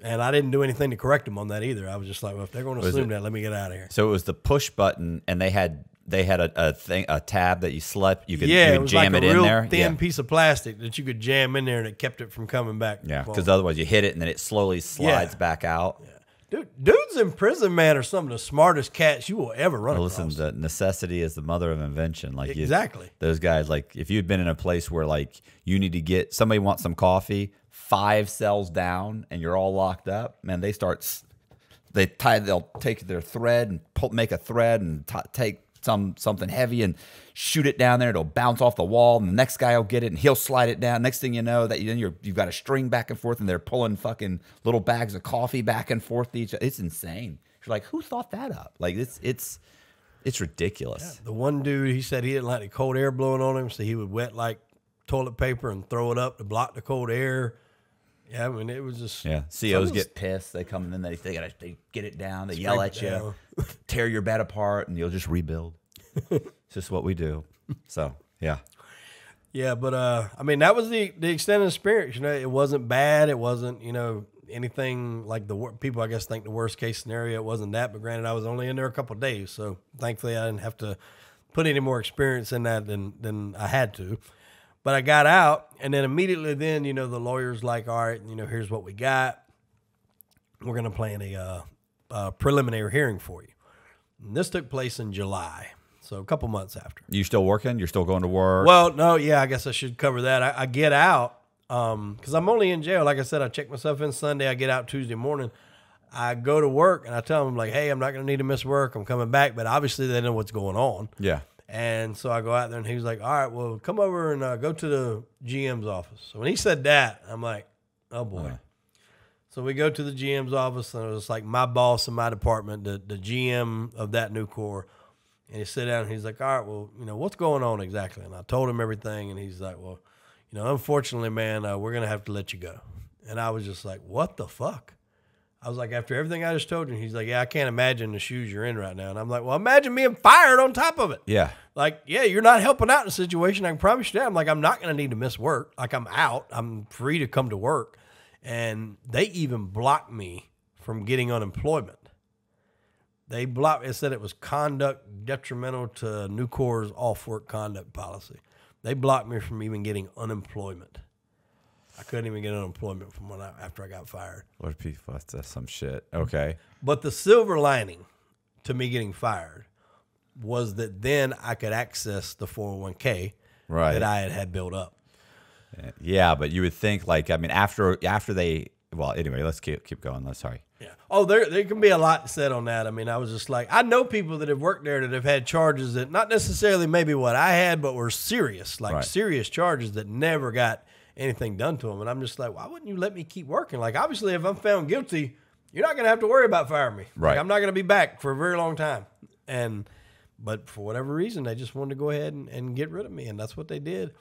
And I didn't do anything to correct them on that either. I was just like, well, if they're going to assume that, let me get out of here. So it was the push button, and they had a tab that you you could it was jam like it a in real there. thin piece of plastic that you could jam in there, and it kept it from coming back. Yeah, because otherwise you hit it, and then it slowly slides back out. Yeah. Dudes in prison, man, are some of the smartest cats you will ever run across. Listen, the necessity is the mother of invention. Like exactly. Those guys, like if you'd been in a place where like you need to get somebody wants some coffee 5 cells down and you're all locked up, man, they'll take their thread and make a thread and take something heavy and shoot it down there. It'll bounce off the wall, and the next guy will get it, and he'll slide it down. Next thing you know, you've got a string back and forth, and they're pulling fucking little bags of coffee back and forth to each other. It's insane. You're like, who thought that up? Like it's ridiculous. Yeah. The one dude, he said he didn't like the cold air blowing on him, so he would wet like toilet paper and throw it up to block the cold air. Yeah, I mean, it was just... Yeah, COs get pissed. They come in and they get it down. They yell at you, tear your bed apart, and you'll just rebuild. It's just what we do. So, yeah. Yeah, but, I mean, that was the extent of the experience. You know, it wasn't bad. It wasn't, you know, anything like people, I guess, think the worst case scenario. It wasn't that, but granted, I was only in there a couple of days, so thankfully I didn't have to put any more experience in that than I had to. But I got out, and then immediately then, you know, the lawyer's like, all right, you know, here's what we got. We're going to plan a preliminary hearing for you. And this took place in July, so a couple months after. You still working? You're still going to work? Well, no, yeah, I guess I should cover that. I get out because I'm only in jail. Like I said, I check myself in Sunday. I get out Tuesday morning. I go to work, and I tell them, like, hey, I'm not going to need to miss work. I'm coming back. But obviously they know what's going on. Yeah. And so I go out there, and he was like, all right, well, come over and go to the GM's office. So when he said that, I'm like, oh, boy. So we go to the GM's office, and it was like my boss in my department, the GM of that new corps. And he sat down, and he's like, all right, well, you know, what's going on exactly? And I told him everything, and he's like, well, you know, unfortunately, man, we're going to have to let you go. And I was just like, what the fuck? I was like, after everything I just told you, he's like, yeah, I can't imagine the shoes you're in right now. And I'm like, well, imagine being fired on top of it. Yeah. Like, yeah, you're not helping out in the situation. I can promise you that. I'm like, I'm not going to need to miss work. Like, I'm out. I'm free to come to work. And they even blocked me from getting unemployment. It said it was conduct detrimental to New Corps' off-work conduct policy. They blocked me from even getting unemployment. I couldn't even get unemployment from after I got fired. That's some shit. Okay. But the silver lining to me getting fired was that then I could access the 401k that I had built up. Yeah, but you would think, like, I mean, after they, well, anyway, let's keep going. Sorry. Yeah. Oh, there can be a lot said on that. I mean, I was just like, I know people that have worked there that have had charges that not necessarily maybe what I had, but were serious, like serious charges that never got anything done to them. And I'm just like, why wouldn't you let me keep working? Like, obviously, if I'm found guilty, you're not going to have to worry about firing me. Right. Like, I'm not going to be back for a very long time. But for whatever reason, they just wanted to go ahead and get rid of me. And that's what they did.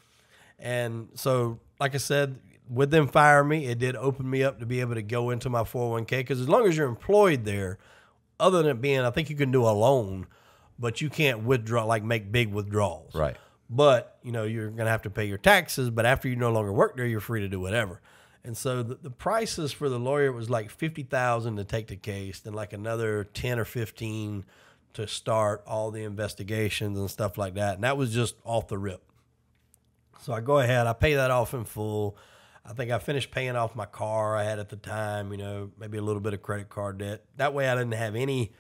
And so, like I said, with them firing me, it did open me up to be able to go into my 401k. Because as long as you're employed there, other than it being, I think you can do a loan, but you can't withdraw, like make big withdrawals. Right. But, you know, you're going to have to pay your taxes. But after you no longer work there, you're free to do whatever. And so the prices for the lawyer was like $50,000 to take the case, then like another 10 or 15 to start all the investigations and stuff like that. And that was just off the rip. So I go ahead, I pay that off in full. I think I finished paying off my car I had at the time, you know, maybe a little bit of credit card debt. That way I didn't have any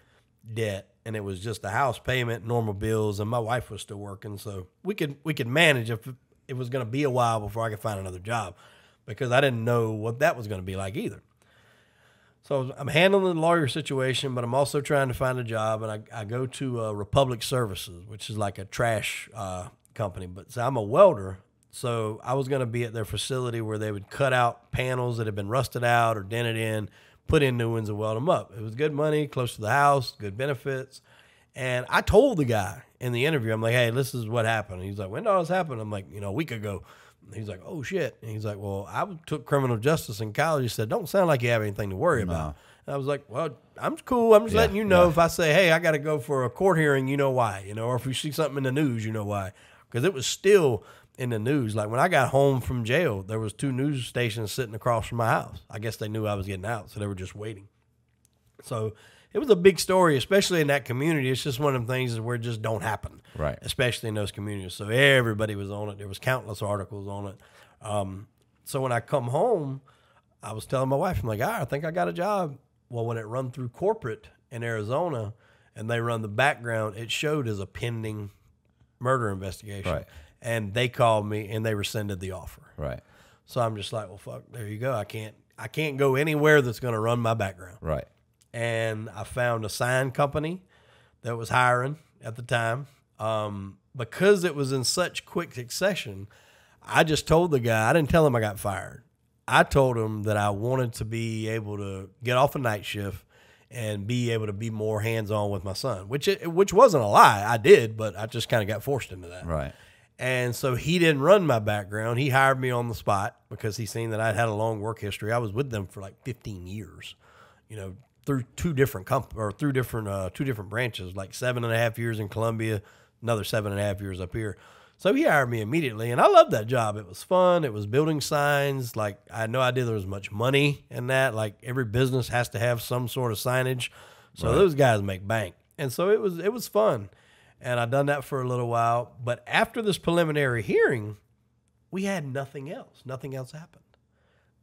debt, and it was just a house payment, normal bills, and my wife was still working. So we could manage if it was going to be a while before I could find another job, because I didn't know what that was going to be like either. So I'm handling the lawyer situation, but I'm also trying to find a job, and I go to Republic Services, which is like a trash company. But so I'm a welder, so I was going to be at their facility where they would cut out panels that had been rusted out or dented in, put in new ones and weld them up. It was good money, close to the house, good benefits. And I told the guy in the interview, I'm like, hey, this is what happened. And he's like, when did all this happen? I'm like, a week ago. He's like, oh, shit. And he's like, well, I took criminal justice in college. He said, don't sound like you have anything to worry about. And I was like, well, I'm cool. I'm just letting you know if I say, hey, I got to go for a court hearing, you know why, or if you see something in the news, you know why. because it was still in the news. Like when I got home from jail, there was 2 news stations sitting across from my house. I guess they knew I was getting out, so they were just waiting. So it was a big story, especially in that community. It's just one of them things where it just don't happen, Right. especially in those communities. So everybody was on it. There was countless articles on it. So when I come home, I was telling my wife, I'm like, I think I got a job. Well, when it run through corporate in Arizona and they run the background, it showed as a pending murder investigation. Right. And they called me and they rescinded the offer. Right. So I'm just like, well, fuck, there you go. I can't go anywhere that's going to run my background. Right. And I found a sign company that was hiring at the time. Because it was in such quick succession, I just told the guy, I didn't tell him I got fired. I told him that I wanted to be able to get off a night shift and be able to be more hands-on with my son, which wasn't a lie. I did, but I just kind of got forced into that. Right. And so he didn't run my background. He hired me on the spot because he seen that I'd had a long work history. I was with them for like 15 years, through two different branches, like 7.5 years in Columbia, another 7.5 years up here. So he hired me immediately, and I loved that job. It was fun. It was building signs. Like, I had no idea there was much money in that. Like, every business has to have some sort of signage. So those guys make bank. And so it was fun. And I done that for a little while. But after this preliminary hearing, we had nothing else. Nothing else happened.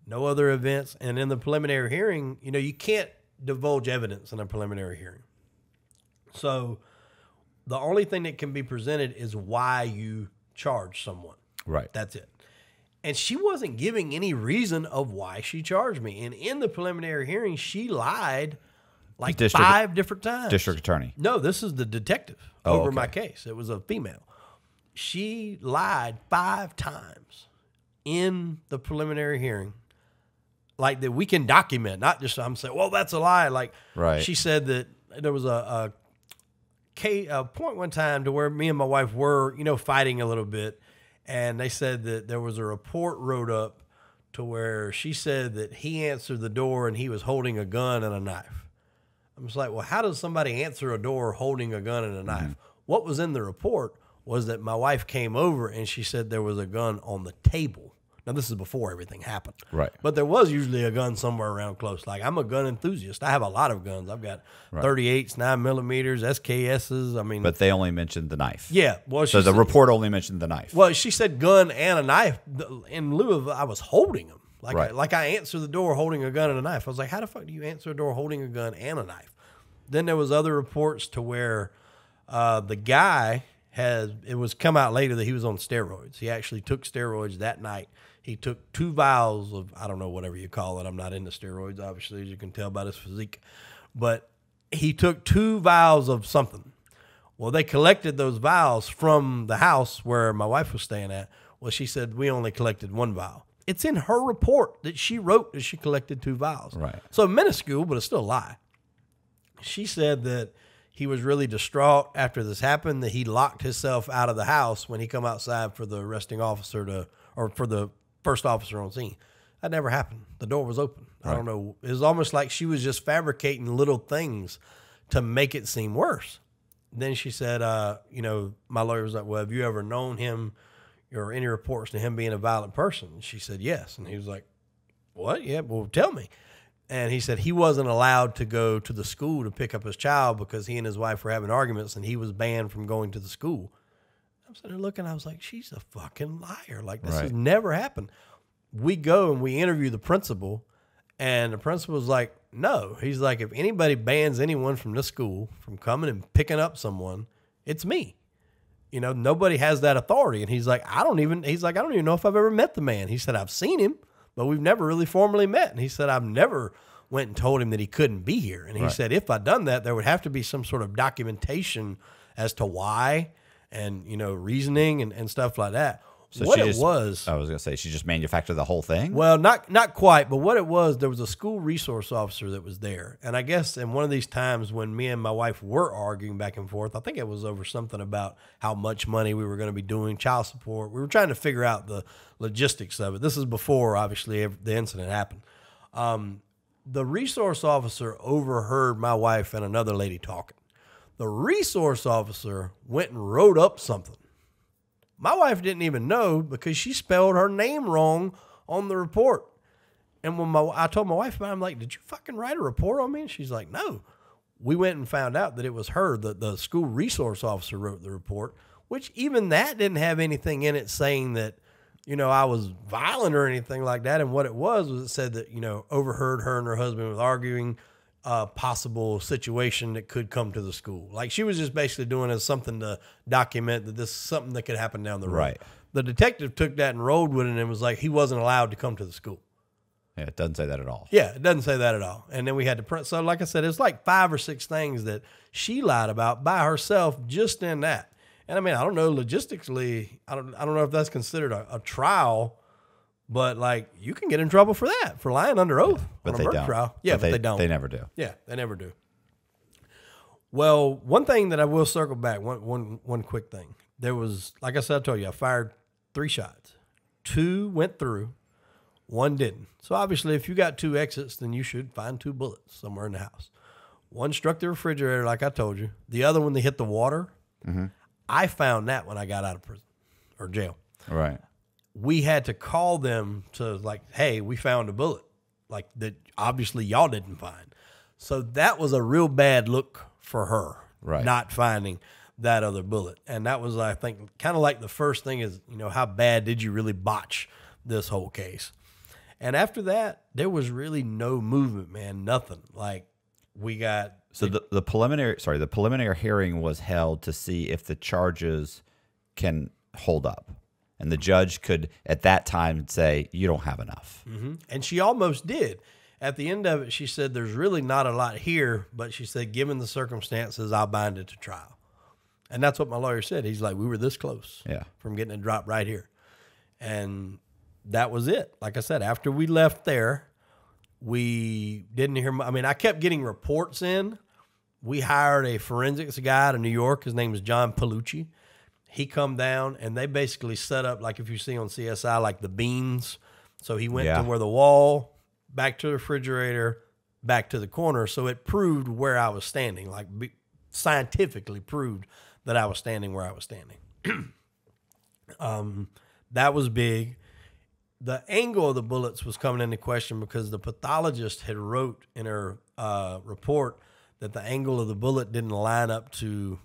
No other events. And in the preliminary hearing, you can't divulge evidence in a preliminary hearing. So the only thing that can be presented is why you charge someone. Right. That's it. And she wasn't giving any reason of why she charged me. And in the preliminary hearing, she lied like 5 different times. District attorney. No, this is the detective over my case. It was a female. She lied 5 times in the preliminary hearing. Like that we can document, not just I'm saying, well, that's a lie. Like she said that there was a point one time to where me and my wife were, fighting a little bit. And they said that there was a report wrote up to where she said that he answered the door and he was holding a gun and a knife. I'm just like, well, how does somebody answer a door holding a gun and a knife? Mm-hmm. What was in the report was that my wife came over and she said there was a gun on the table. Now, this is before everything happened. Right. But there was usually a gun somewhere around close. Like, I'm a gun enthusiast. I have a lot of guns. I've got 38s, 9mm, SKSs. I mean. But they only mentioned the knife. Yeah. Well, so the report only mentioned the knife. Well, she said gun and a knife in lieu of I was holding them. Like I answered the door holding a gun and a knife. I was like, how the fuck do you answer a door holding a gun and a knife? Then there was other reports to where the guy it was come out later that he was on steroids. He actually took steroids that night. He took 2 vials of, I don't know, whatever you call it. I'm not into steroids, obviously, as you can tell by his physique. But he took 2 vials of something. Well, they collected those vials from the house where my wife was staying at. Well, she said, we only collected 1 vial. It's in her report that she wrote that she collected 2 vials. Right. So minuscule, but it's still a lie. She said that he was really distraught after this happened, that he locked himself out of the house when he come outside for the arresting officer or for the first officer on scene. That never happened. The door was open. Right. I don't know. It was almost like she was just fabricating little things to make it seem worse. Then she said, my lawyer was like, well, have you ever known him or any reports to him being a violent person? And she said, yes. And he was like, what? Yeah, well, tell me. And he said he wasn't allowed to go to the school to pick up his child because he and his wife were having arguments and he was banned from going to the school. I'm sitting there looking, I was like, she's a fucking liar. Like, this has never happened. We go and we interview the principal, and the principal's like, no. He's like, if anybody bans anyone from this school from coming and picking up someone, it's me. Nobody has that authority. And he's like, I don't even know if I've ever met the man. He said, I've seen him, but we've never really formally met. And he said, I've never went and told him that he couldn't be here. And he said, if I'd done that, there would have to be some sort of documentation as to why and, reasoning and stuff like that. So I was going to say, she just manufactured the whole thing? Well, not quite, but what it was, there was a school resource officer that was there. And I guess in one of these times when me and my wife were arguing back and forth, I think it was over something about how much money we were going to be doing, child support. We were trying to figure out the logistics of it. This is before, obviously, the incident happened. The resource officer overheard my wife and another lady talking. The resource officer went and wrote up something. My wife didn't even know because she spelled her name wrong on the report. And when I told my wife about it, I'm like, did you fucking write a report on me? And she's like, no. We went and found out that it was her, the school resource officer wrote the report, which even that didn't have anything in it saying that, you know, I was violent or anything like that. And what it was it said that, you know, overheard her and her husband was arguing a possible situation that could come to the school. Like she was just basically doing it as something to document that this is something that could happen down the road. Right. The detective took that and rolled with it and was like, he wasn't allowed to come to the school. Yeah, it doesn't say that at all. Yeah, it doesn't say that at all. And then we had to print. So like I said, it's like 5 or 6 things that she lied about by herself just in that. And I mean, I don't know logistically, I don't know if that's considered a trial, but like you can get in trouble for that, for lying under oath But on they a murder don't. trial. Yeah, but they don't. They never do. Yeah, they never do. Well, one thing that I will circle back, one quick thing. There was, like I said, I told you, I fired 3 shots. 2 went through, 1 didn't. So obviously, if you got 2 exits, then you should find 2 bullets somewhere in the house. 1 struck the refrigerator, like I told you. The other one, they hit the water. Mm-hmm. I found that when I got out of prison or jail. Right. We had to call them to like, hey, we found a bullet, like that obviously y'all didn't find. So that was a real bad look for her, right? Not finding that other bullet. And that was, I think, kind of like the first thing is, you know, how bad did you really botch this whole case? And after that, there was really no movement, man, nothing. Like we got. So the preliminary hearing was held to see if the charges can hold up. And the judge could, at that time, say, you don't have enough. Mm-hmm. And she almost did. At the end of it, she said, there's really not a lot here, but she said, given the circumstances, I'll bind it to trial. And that's what my lawyer said. He's like, we were this close from getting it dropped right here. And that was it. Like I said, after we left there, we didn't hear, I mean, I kept getting reports in. We hired a forensics guy out of New York. His name is John Palucci. He come down and they basically set up, like if you see on CSI, like the beams. So he went to where the wall, back to the refrigerator, back to the corner. So it proved where I was standing, like scientifically proved that I was standing where I was standing. That was big. The angle of the bullets was coming into question because the pathologist had wrote in her report that the angle of the bullet didn't line up to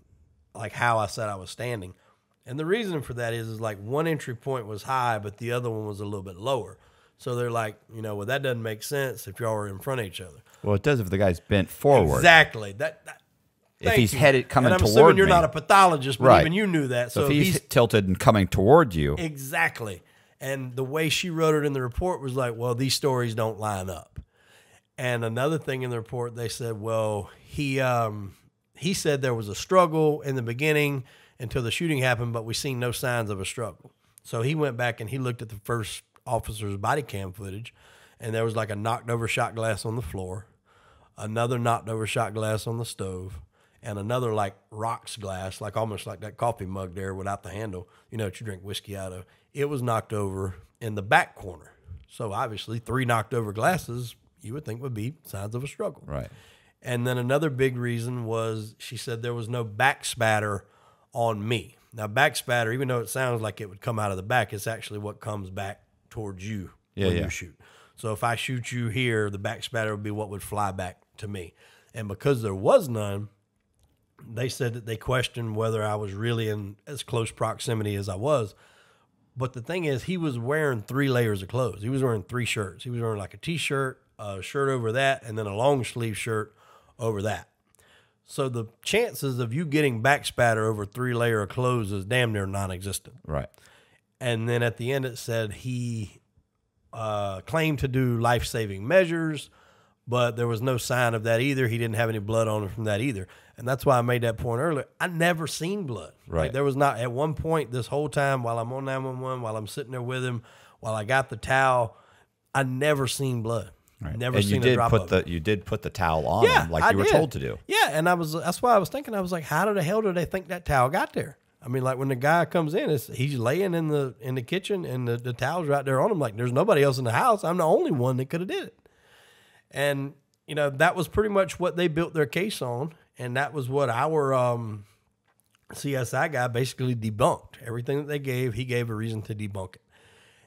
like how I said I was standing. And the reason for that is like one entry point was high, but the other one was a little bit lower. So they're like, you know, well, that doesn't make sense if y'all are in front of each other. Well, it does if the guy's bent forward. Exactly. If he's headed coming toward me. And I'm assuming you're not a pathologist, but even you knew that. So if he's tilted and coming toward you. Exactly. And the way she wrote it in the report was like, well, these stories don't line up. And another thing in the report, they said, well, he said there was a struggle in the beginning until the shooting happened, but we seen no signs of a struggle. So he went back and he looked at the first officer's body cam footage, and there was like a knocked over shot glass on the floor, another knocked over shot glass on the stove, and another like rocks glass, like almost like that coffee mug there without the handle, you know, that you drink whiskey out of. It was knocked over in the back corner. So obviously 3 knocked over glasses you would think would be signs of a struggle. Right. And then another big reason was she said there was no back spatter on me. Now, back spatter, even though it sounds like it would come out of the back, it's actually what comes back towards you when you shoot. So if I shoot you here, the back spatter would be what would fly back to me. And because there was none, they said that they questioned whether I was really in as close proximity as I was. But the thing is, he was wearing 3 layers of clothes. He was wearing 3 shirts. He was wearing like a T-shirt, a shirt over that, and then a long sleeve shirt over that. So the chances of you getting back spatter over 3 layer of clothes is damn near non-existent. Right. And then at the end it said he claimed to do life-saving measures, but there was no sign of that either. He didn't have any blood on him from that either. And that's why I made that point earlier. I never seen blood. Right. Like there was not, at one point this whole time while I'm on 911, while I'm sitting there with him, while I got the towel, I never seen blood. Right. Never and seen a drop of it. You did put the towel on him like you were told to do. Yeah, and that's why I was thinking, I was like, how the hell do they think that towel got there? I mean, like when the guy comes in, he's laying in the kitchen and the towel's right there on him. Like there's nobody else in the house. I'm the only one that could have did it. And, you know, that was pretty much what they built their case on. And that was what our CSI guy basically debunked everything that they gave. He gave a reason to debunk it.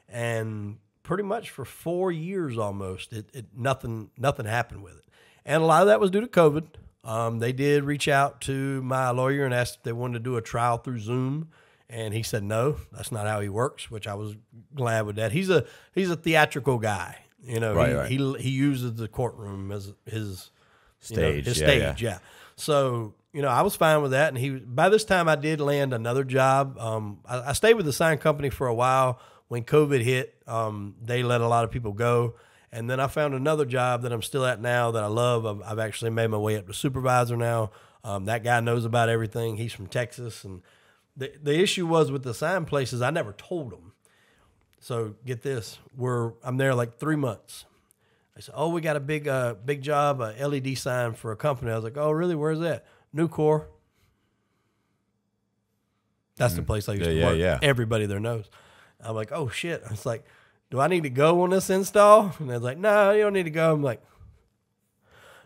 And pretty much for 4 years almost, nothing happened with it. And a lot of that was due to COVID. They did reach out to my lawyer and asked if they wanted to do a trial through Zoom. And he said, no, that's not how he works, which I was glad with that. He's a theatrical guy. You know, Right. He uses the courtroom as his Stage. his Yeah, stage. yeah. So, I was fine with that. And by this time I did land another job. I stayed with the sign company for a while. When COVID hit, they let a lot of people go. And then I found another job that I'm still at now that I love. I've actually made my way up to supervisor now. That guy knows about everything. He's from Texas. And the issue was with the sign places, I never told them. So get this, I'm there like 3 months. I said, oh, we got a big job, a LED sign for a company. I was like, oh, really? Where's that? Nucor. That's the place I used to work. Yeah. Everybody there knows. I'm like, oh, shit. I was like, do I need to go on this install? And I was like, no, you don't need to go. I'm like,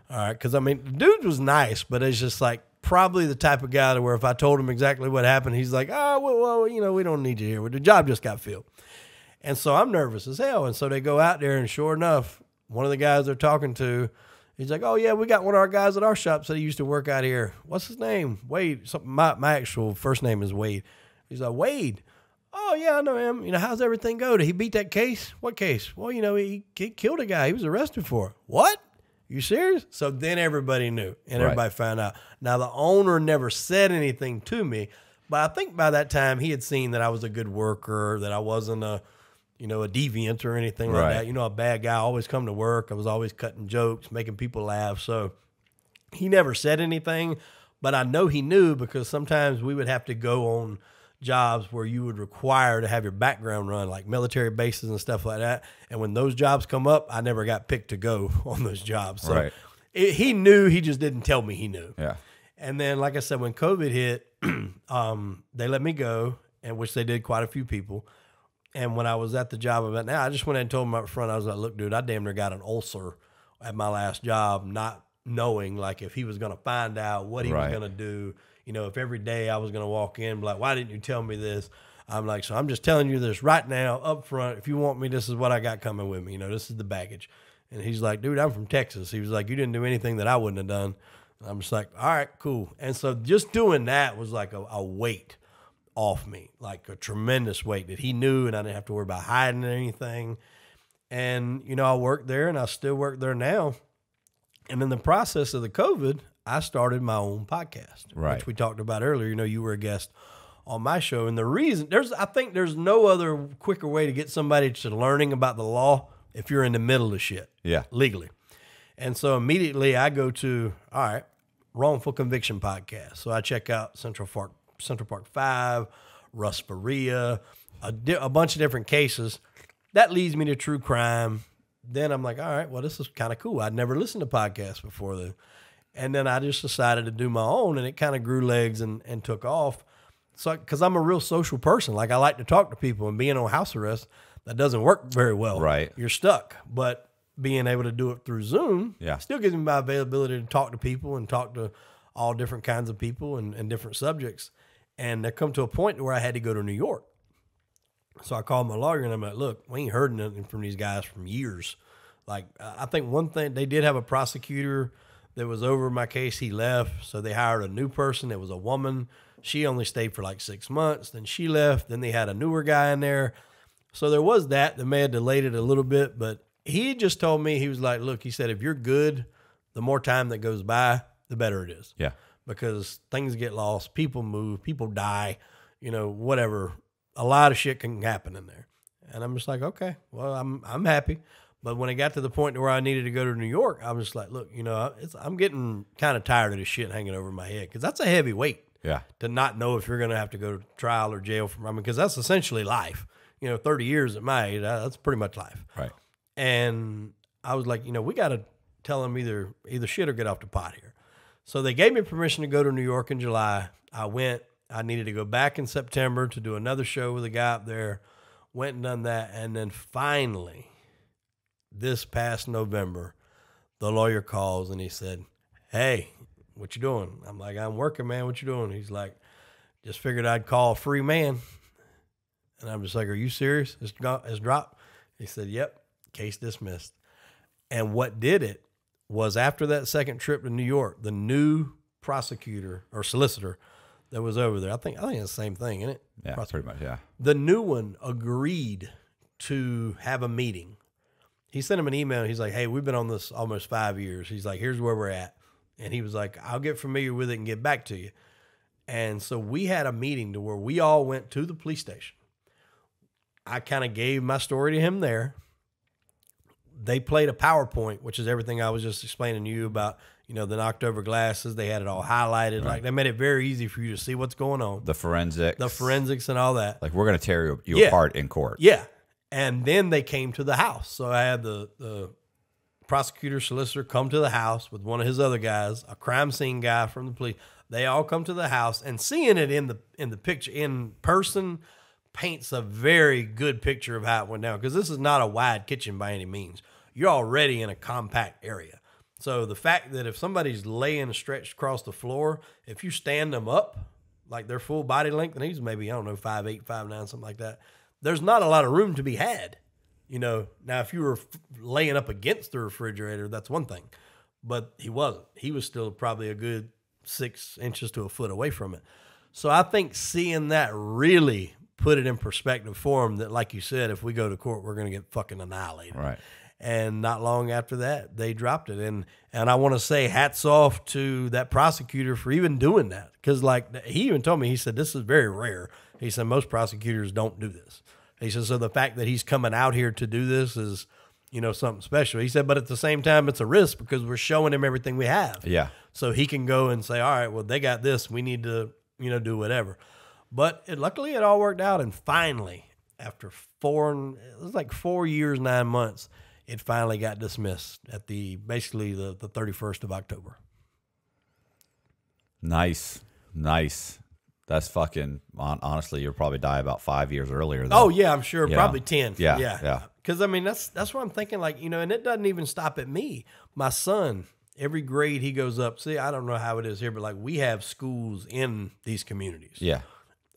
all right. Because, the dude was nice, but it's just like probably the type of guy to where if I told him exactly what happened, he's like, oh, well, we don't need you here. The job just got filled. And so I'm nervous as hell. And so they go out there, and sure enough, one of the guys they're talking to, he's like, oh, yeah, we got one of our guys at our shop that he used to work out here. What's his name? Wade. My actual first name is Wade. He's like, Wade. Oh, yeah, I know him. How's everything go? Did he beat that case? What case? Well, he killed a guy. He was arrested for it. What? You serious? So then everybody knew, and everybody found out. Now, the owner never said anything to me, but I think by that time he had seen that I was a good worker, that I wasn't a deviant or anything like that. A bad guy. I always come to work. I was always cutting jokes, making people laugh. So he never said anything, but I know he knew because sometimes we would have to go on jobs where you would require to have your background run, like military bases and stuff like that. And when those jobs come up, I never got picked to go on those jobs. So he knew, he just didn't tell me he knew. Yeah. And then, like I said, when COVID hit, they let me go, and which they did quite a few people. And when I was at the job I'm at now, I just went ahead and told him up front, I was like, look, dude, I damn near got an ulcer at my last job, not knowing like if he was going to find out what he was going to do. If every day I was going to walk in, like, why didn't you tell me this? I'm like, so I'm just telling you this right now up front. If you want me, this is what I got coming with me. This is the baggage. And he's like, dude, I'm from Texas. He was like, you didn't do anything that I wouldn't have done. And I'm just like, all right, cool. And so just doing that was like a weight off me, like a tremendous weight that he knew, and I didn't have to worry about hiding anything. And, I worked there, and I still work there now. And in the process of the COVID, I started my own podcast, which we talked about earlier. You were a guest on my show. And the reason I think there's no other quicker way to get somebody to learning about the law if you're in the middle of shit. Yeah. Legally. And so immediately I go to, all right, wrongful conviction podcast. So I check out Central Park 5, Russ Faria, a bunch of different cases. That leads me to true crime. Then I'm like, all right, well, this is kind of cool. I'd never listened to podcasts before then. And then I just decided to do my own, and it kind of grew legs and took off. So, because I'm a real social person. Like, I like to talk to people, and being on house arrest, that doesn't work very well. Right. You're stuck. But being able to do it through Zoom still gives me my availability to talk to people and talk to all different kinds of people and different subjects. And there come to a point where I had to go to New York. So I called my lawyer, and I'm like, look, we ain't heard nothing from these guys from years. Like, I think one thing, they did have a prosecutor that was over my case. He left, so they hired a new person. It was a woman. She only stayed for like 6 months. Then she left. Then they had a newer guy in there. So there was that may have delayed it a little bit. But he just told me, he was like, look, he said, if you're good, the more time that goes by, the better it is. Yeah. Because things get lost. People move. People die. Whatever. A lot of shit can happen in there. And I'm just like, okay, well, I'm happy. But when it got to the point where I needed to go to New York, I was just like, look, I'm getting kind of tired of this shit hanging over my head because that's a heavy weight. Yeah. To not know if you're going to have to go to trial or jail because that's essentially life. 30 years at my age, that's pretty much life. Right. And I was like, we got to tell them either shit or get off the pot here. So they gave me permission to go to New York in July. I went. I needed to go back in September to do another show with a guy up there. Went and done that. And then finally, this past November, the lawyer calls and he said, hey, what you doing? I'm like, I'm working, man. What you doing? He's like, Just figured I'd call a free man. And I'm just like, are you serious? It's dropped. He said, yep, case dismissed. And what did it was after that second trip to New York, the new prosecutor or solicitor that was over there, I think it's the same thing, isn't it? Yeah, pretty much, yeah. The new one agreed to have a meeting. He sent him an email. He's like, hey, we've been on this almost 5 years. He's like, here's where we're at. And he was like, I'll get familiar with it and get back to you. And so we had a meeting to where we all went to the police station. I kind of gave my story to him there. They played a PowerPoint, which is everything I was just explaining to you about, the knocked over glasses. They had it all highlighted. Right. Like they made it very easy for you to see what's going on. The forensics and all that. Like, we're going to tear you apart in court. Yeah. And then they came to the house. So I had the prosecutor, solicitor come to the house with one of his other guys, a crime scene guy from the police. They all come to the house, and seeing it in the picture in person paints a very good picture of how it went down, because this is not a wide kitchen by any means. You're already in a compact area. So the fact that if somebody's laying stretched across the floor, if you stand them up, like their full body length, and he's maybe, 5'8", 5'9", something like that, there's not a lot of room to be had. Now if you were laying up against the refrigerator, that's one thing, but he wasn't. He was still probably a good 6 inches to a foot away from it. So I think seeing that really put it in perspective for him that, like you said, if we go to court, we're going to get fucking annihilated. Right. And not long after that, they dropped it. And I want to say hats off to that prosecutor for even doing that. Because he even told me, he said, this is very rare. He said, most prosecutors don't do this. He said, so the fact that he's coming out here to do this is, something special. He said, but at the same time, it's a risk because we're showing him everything we have. Yeah. So he can go and say, all right, well, they got this. We need to, do whatever. But luckily it all worked out. And finally, after 4 years, 9 months, it finally got dismissed at basically the 31st of October. Nice. That's fucking, honestly, you'll probably die about 5 years earlier, though. Oh, yeah, I'm sure. Yeah. Probably 10. Yeah. Because, that's what I'm thinking, and it doesn't even stop at me. My son, every grade he goes up, see, I don't know how it is here, but, we have schools in these communities. Yeah.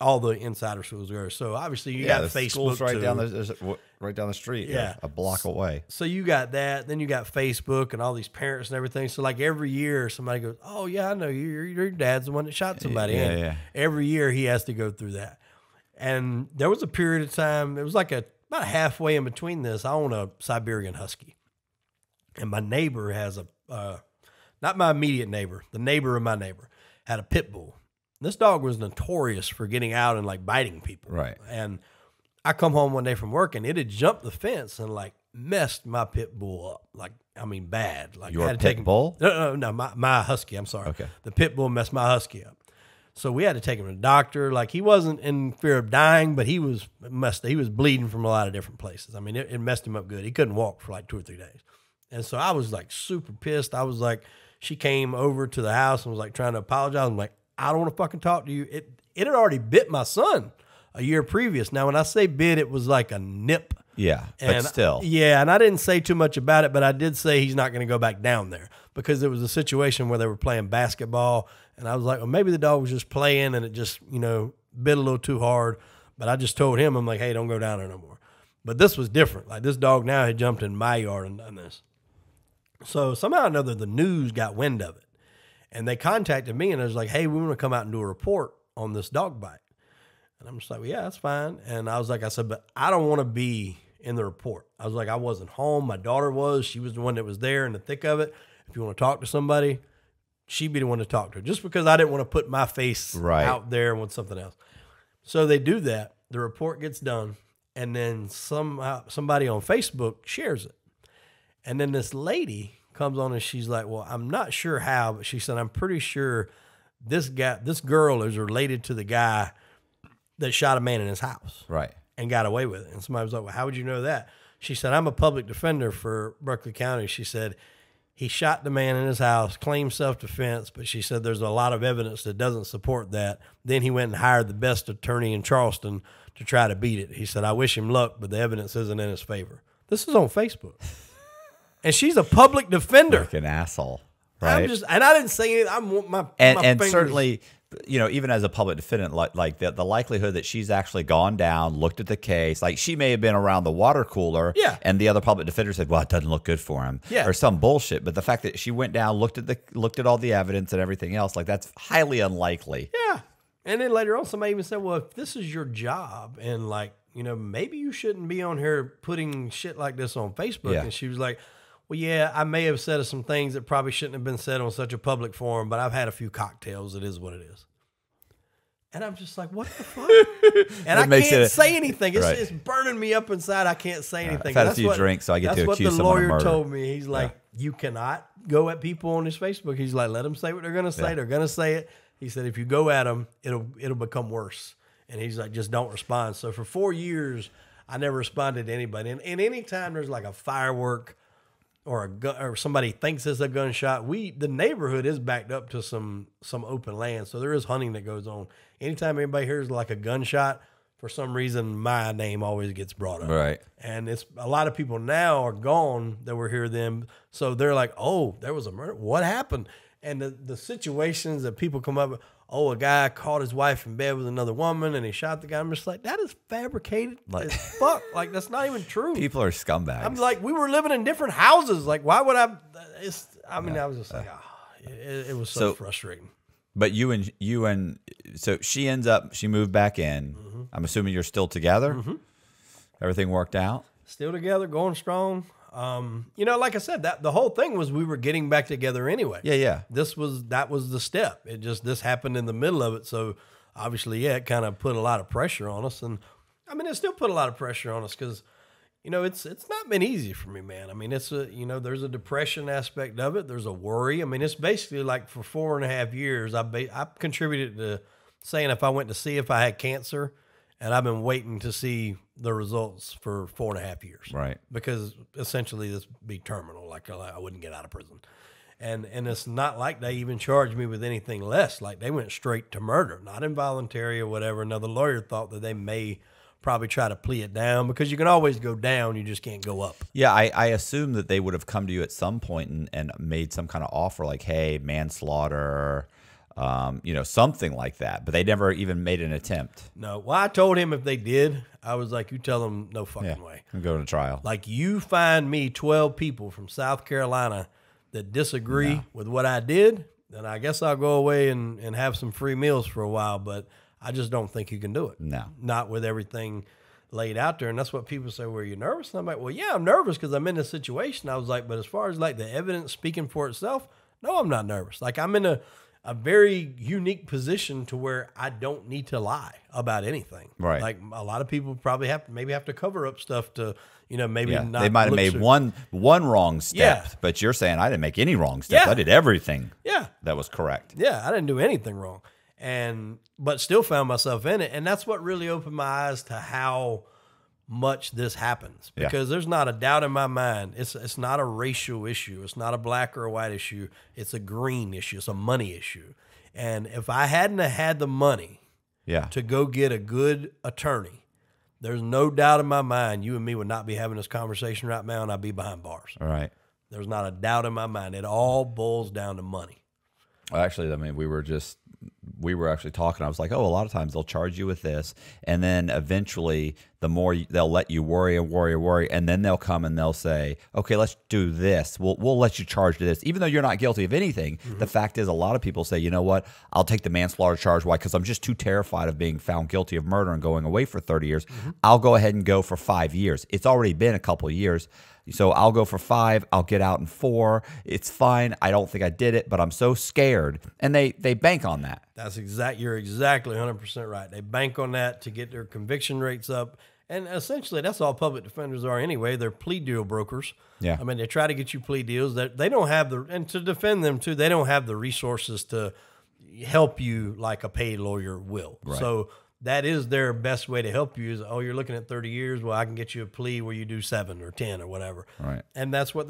All the insider schools are. So, obviously, you got Facebook, schools right too. right down the street. Yeah. A block away. So you got that. Then you got Facebook and all these parents and everything. So every year somebody goes, oh yeah, I know your dad's the one that shot somebody. Yeah. Every year he has to go through that. And there was a period of time, it was about halfway in between this, I own a Siberian Husky. And my neighbor has not my immediate neighbor, the neighbor of my neighbor had a pit bull. This dog was notorious for getting out and biting people. Right. And I come home one day from work and it had jumped the fence and messed my pit bull up. Bad. Your pit bull? No, my husky. I'm sorry. Okay. The pit bull messed my husky up. So we had to take him to the doctor. He wasn't in fear of dying, but he was bleeding from a lot of different places. It messed him up good. He couldn't walk for 2 or 3 days. And so I was super pissed. I was she came over to the house and was trying to apologize. I'm I don't want to fucking talk to you. It had already bit my son a year previous. Now, when I say bit, it was like a nip. Yeah, but still. Yeah, and I didn't say too much about it, but I did say he's not going to go back down there because there was a situation where they were playing basketball, and I was like, well, maybe the dog was just playing and it just, bit a little too hard. But I just told him, I'm hey, don't go down there no more. But this was different. This dog now had jumped in my yard and done this. So somehow or another, the news got wind of it. And they contacted me and it was hey, we want to come out and do a report on this dog bite. And I'm just well, yeah, that's fine. And I was I said, but I don't want to be in the report. I was I wasn't home. My daughter was. She was the one that was there in the thick of it. If you want to talk to somebody, she'd be the one to talk to. Just because I didn't want to put my face out there with something else. So they do that. The report gets done. And then somebody on Facebook shares it. And then this lady comes on and she's well, I'm not sure how, but she said, I'm pretty sure this girl is related to the guy that shot a man in his house. Right. And got away with it. And somebody was well, how would you know that? She said, I'm a public defender for Berkeley County. She said, he shot the man in his house, claimed self-defense, but she said there's a lot of evidence that doesn't support that. Then he went and hired the best attorney in Charleston to try to beat it. He said, I wish him luck, but the evidence isn't in his favor. This is on Facebook. And she's a public defender. Like an asshole, right? And I didn't say anything. And certainly you know, even as a public defendant, like the likelihood that she's actually gone down, looked at the case, like she may have been around the water cooler, and the other public defender said, "Well, it doesn't look good for him," or some bullshit. But the fact that she went down, looked at all the evidence and everything else, like that's highly unlikely. Yeah, and then later on, somebody even said, "Well, if this is your job, and like, you know, maybe you shouldn't be on here putting shit like this on Facebook." Yeah. And she was like, "Well, yeah, I may have said some things that probably shouldn't have been said on such a public forum, but I've had a few cocktails. It is what it is." And I'm just like, what the fuck? And I can't say anything. It's burning me up inside. I can't say anything. I've had a few drinks, so I get to accuse someone of murder. That's what the lawyer told me. He's like, you cannot go at people on his Facebook. He's like, let them say what they're going to say. They're going to say it. He said, if you go at them, it'll become worse. And he's like, just don't respond. So for 4 years, I never responded to anybody. And any time there's like a firework or a gun, or somebody thinks it's a gunshot, the neighborhood is backed up to some open land. So there is hunting that goes on. Anytime anybody hears like a gunshot, for some reason, my name always gets brought up. Right. And it's a lot of people now are gone that were here then. So they're like, oh, there was a murder. What happened? And the situations that people come up with, oh, a guy caught his wife in bed with another woman and he shot the guy. I'm just like, that is fabricated as fuck. Like, that's not even true. People are scumbags. I'm like, we were living in different houses. Like, why would I? I was just like, it was so frustrating. But so she moved back in. Mm-hmm. I'm assuming you're still together. Mm-hmm. Everything worked out. Still together, going strong. You know, like I said, that the whole thing was we were getting back together anyway. Yeah. That was the step. This happened in the middle of it. So obviously, it kind of put a lot of pressure on us. And I mean, it still put a lot of pressure on us because, you know, it's not been easy for me, man. I mean, there's a depression aspect of it. There's a worry. I mean, it's basically like for 4.5 years, I contributed to saying if I went to see if I had cancer, and I've been waiting to see the results for 4.5 years. Right. Because essentially this would be terminal, like I wouldn't get out of prison. And it's not like they even charged me with anything less. Like they went straight to murder, not involuntary or whatever. Now the lawyer thought that they may probably try to plea it down because you can always go down, you just can't go up. Yeah, I assume that they would have come to you at some point and made some kind of offer like, hey, manslaughter, you know, something like that. But they never even made an attempt. No. Well, I told him if they did, I was like, you tell them no fucking way. I'm going to trial. Like you find me 12 people from South Carolina that disagree with what I did, then I guess I'll go away and have some free meals for a while. But I just don't think you can do it. No. Not with everything laid out there. And that's what people say, well, you're nervous? And I'm like, well, yeah, I'm nervous because I'm in this situation. I was like, but as far as like the evidence speaking for itself, no, I'm not nervous. Like I'm in a very unique position to where I don't need to lie about anything. Right. Like a lot of people probably have to cover up stuff to, you know, maybe not. They might have made one wrong step, but you're saying I didn't make any wrong steps. I did everything. That was correct. Yeah, I didn't do anything wrong. But still found myself in it. And that's what really opened my eyes to how much this happens. Because there's not a doubt in my mind. It's not a racial issue. It's not a black or a white issue. It's a green issue. It's a money issue. And if I hadn't had the money to go get a good attorney, there's no doubt in my mind you and me would not be having this conversation right now and I'd be behind bars. All right. There's not a doubt in my mind. It all boils down to money. Well, actually, I mean, we were actually talking. I was like, oh, a lot of times they'll charge you with this. And then eventually the more they'll let you worry and worry and worry. And then they'll come and they'll say, okay, let's do this. We'll let you charge to this. Even though you're not guilty of anything, the fact is a lot of people say, you know what, I'll take the manslaughter charge. Why? Because I'm just too terrified of being found guilty of murder and going away for 30 years. I'll go ahead and go for 5 years. It's already been a couple of years. So I'll go for 5. I'll get out in 4. It's fine. I don't think I did it, but I'm so scared. And they bank on that. You're exactly 100% right. They bank on that to get their conviction rates up. And essentially, that's all public defenders are anyway. They're plea deal brokers. Yeah. I mean, they try to get you plea deals. They don't have and to defend them too, they don't have the resources to help you like a paid lawyer will. Right. So that is their best way to help you is, oh, you're looking at 30 years. Well, I can get you a plea where you do 7 or 10 or whatever. Right. And that's how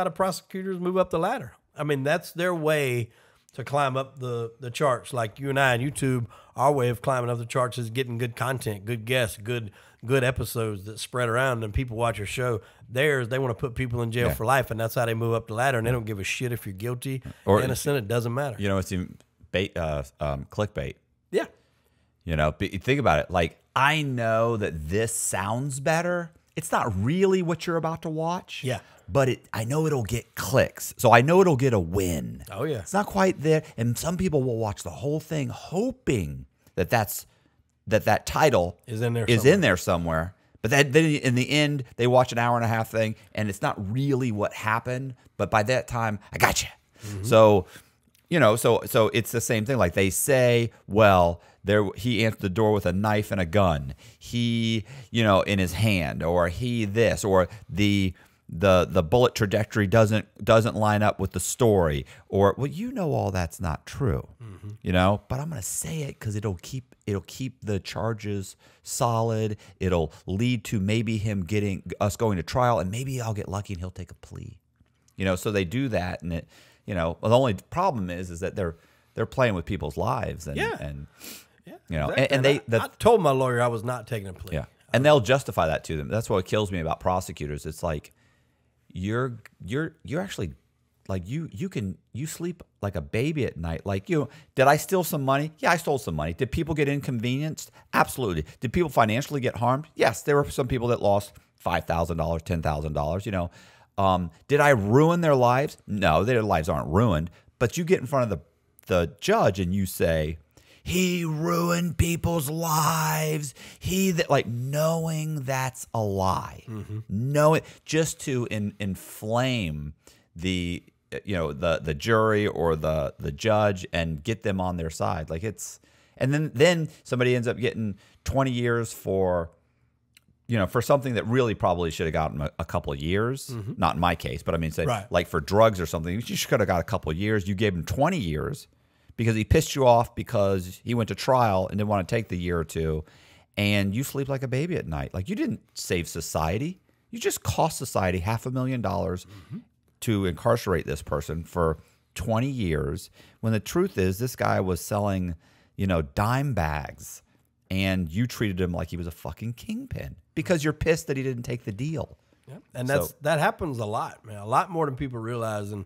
the prosecutors move up the ladder. I mean, that's their way to climb up the charts. Like you and I on YouTube, our way of climbing up the charts is getting good content, good guests, good episodes that spread around and people watch your show. Theirs, they want to put people in jail for life, and that's how they move up the ladder, and they don't give a shit if you're guilty or innocent. It doesn't matter. You know, it's clickbait. Yeah. You know, think about it. Like, I know that this sounds better. It's not really what you're about to watch. Yeah. But I know it'll get clicks. So I know it'll get a win. Oh, yeah. It's not quite there. And some people will watch the whole thing hoping that that title is in there somewhere. But then in the end, they watch an hour and a half thing, and it's not really what happened. But by that time, I got you. Mm-hmm. So, you know, so it's the same thing. Like they say, well, he answered the door with a knife and a gun. He, you know, in his hand, or he this, or the bullet trajectory doesn't line up with the story, or well, you know, all that's not true. Mm-hmm. You know, but I'm gonna say it because it'll keep the charges solid. It'll lead to maybe us going to trial, and maybe I'll get lucky and he'll take a plea. You know, so they do that, and you know, well, the only problem is that they're playing with people's lives, and you know, exactly. I told my lawyer I was not taking a plea. Yeah, and they'll justify that to them. That's what kills me about prosecutors. It's like you're actually like you sleep like a baby at night. Like, did I steal some money? Yeah, I stole some money. Did people get inconvenienced? Absolutely. Did people financially get harmed? Yes, there were some people that lost $5,000, $10,000. You know, did I ruin their lives? No, their lives aren't ruined. But you get in front of the judge and you say, he ruined people's lives. Like, knowing that's a lie. Mm-hmm. Just to inflame the jury or the judge and get them on their side. Like, and then somebody ends up getting 20 years for something that really probably should have gotten a couple of years. Mm-hmm. Not in my case, but I mean, like for drugs or something, you should have got a couple of years. You gave him 20 years. Because he pissed you off because he went to trial and didn't want to take the year or two, and you sleep like a baby at night. Like, you didn't save society. You just cost society $500,000 mm-hmm. to incarcerate this person for 20 years, when the truth is this guy was selling, dime bags, and you treated him like he was a fucking kingpin because you're pissed that he didn't take the deal. Yeah. And that happens a lot, man. A lot more than people realize. And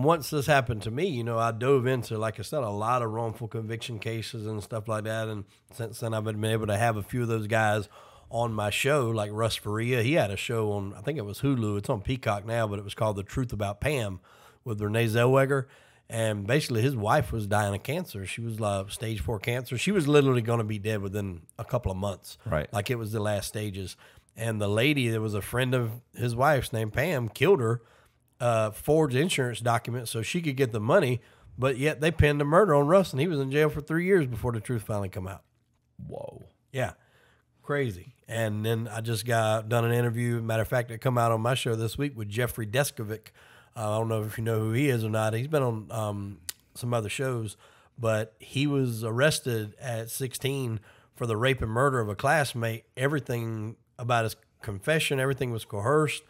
once this happened to me, I dove into, like I said, a lot of wrongful conviction cases and stuff like that. And since then, I've been able to have a few of those guys on my show, like Russ Faria. He had a show on, I think it was Hulu. It's on Peacock now, but it was called The Truth About Pam with Renee Zellweger. And basically, his wife was dying of cancer. She was stage 4 cancer. She was literally going to be dead within a couple of months. Right. Like, it was the last stages. And the lady that was a friend of his wife's named Pam killed her, forged insurance documents so she could get the money, but yet they pinned the murder on Russ, and he was in jail for 3 years before the truth finally come out. Whoa. Yeah. Crazy. And then I just done an interview. Matter of fact, it come out on my show this week with Jeffrey Deskovic. I don't know if you know who he is or not. He's been on some other shows, but he was arrested at 16 for the rape and murder of a classmate. Everything about his confession, everything was coerced,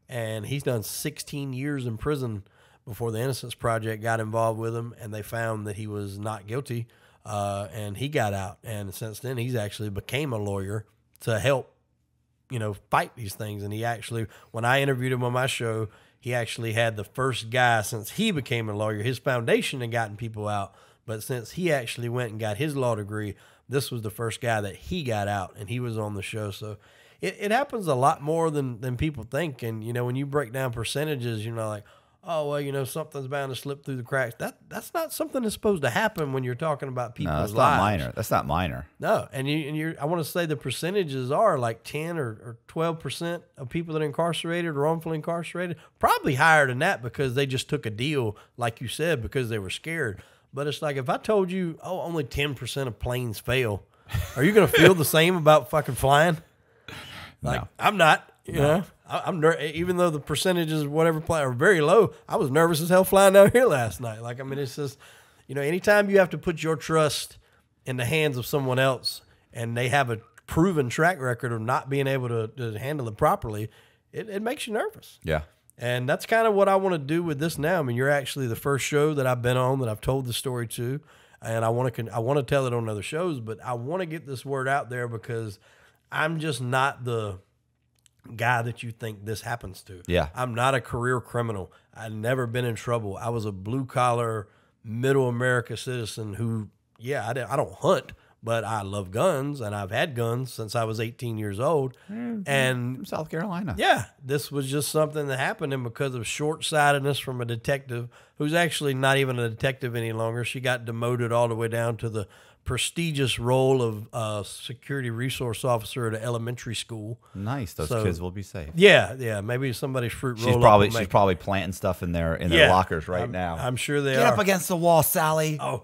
and he's done 16 years in prison before the Innocence Project got involved with him, and they found that he was not guilty, and he got out. And since then, he's actually became a lawyer to help, fight these things. And he actually, when I interviewed him on my show, he actually had the first guy, since he became a lawyer, his foundation had gotten people out, but since he actually went and got his law degree, this was the first guy that he got out, and he was on the show. So it happens a lot more than people think. And, when you break down percentages, like, oh, well, something's bound to slip through the cracks. That's not something that's supposed to happen when you're talking about people's lives. That's not minor. No. And I want to say the percentages are like 10 or 12% of people that are incarcerated or wrongfully incarcerated, probably higher than that because they just took a deal, like you said, because they were scared. But it's like, if I told you, only 10% of planes fail, are you going to feel the same about fucking flying? Like, no. I'm not, I'm even though the percentages of whatever play are very low, I was nervous as hell flying down here last night. Like, I mean, it's just, anytime you have to put your trust in the hands of someone else and they have a proven track record of not being able to handle it properly, it makes you nervous. Yeah. And that's kind of what I want to do with this now. I mean, you're actually the first show that I've been on that I've told the story to, and I want to tell it on other shows, but I want to get this word out there because I'm just not the guy that you think this happens to. Yeah. I'm not a career criminal. I've never been in trouble. I was a blue-collar middle America citizen who, yeah, I don't hunt, but I love guns, and I've had guns since I was 18 years old. And From South Carolina. yeah, this was just something that happened, and because of short-sightedness from a detective who's actually not even a detective any longer, she got demoted all the way down to the prestigious role of security resource officer at an elementary school. Nice. Those So- kids will be safe. Yeah, maybe somebody's fruit roll She's probably planting stuff in their lockers right now. I'm sure they Get are. up against the wall, Sally. Oh,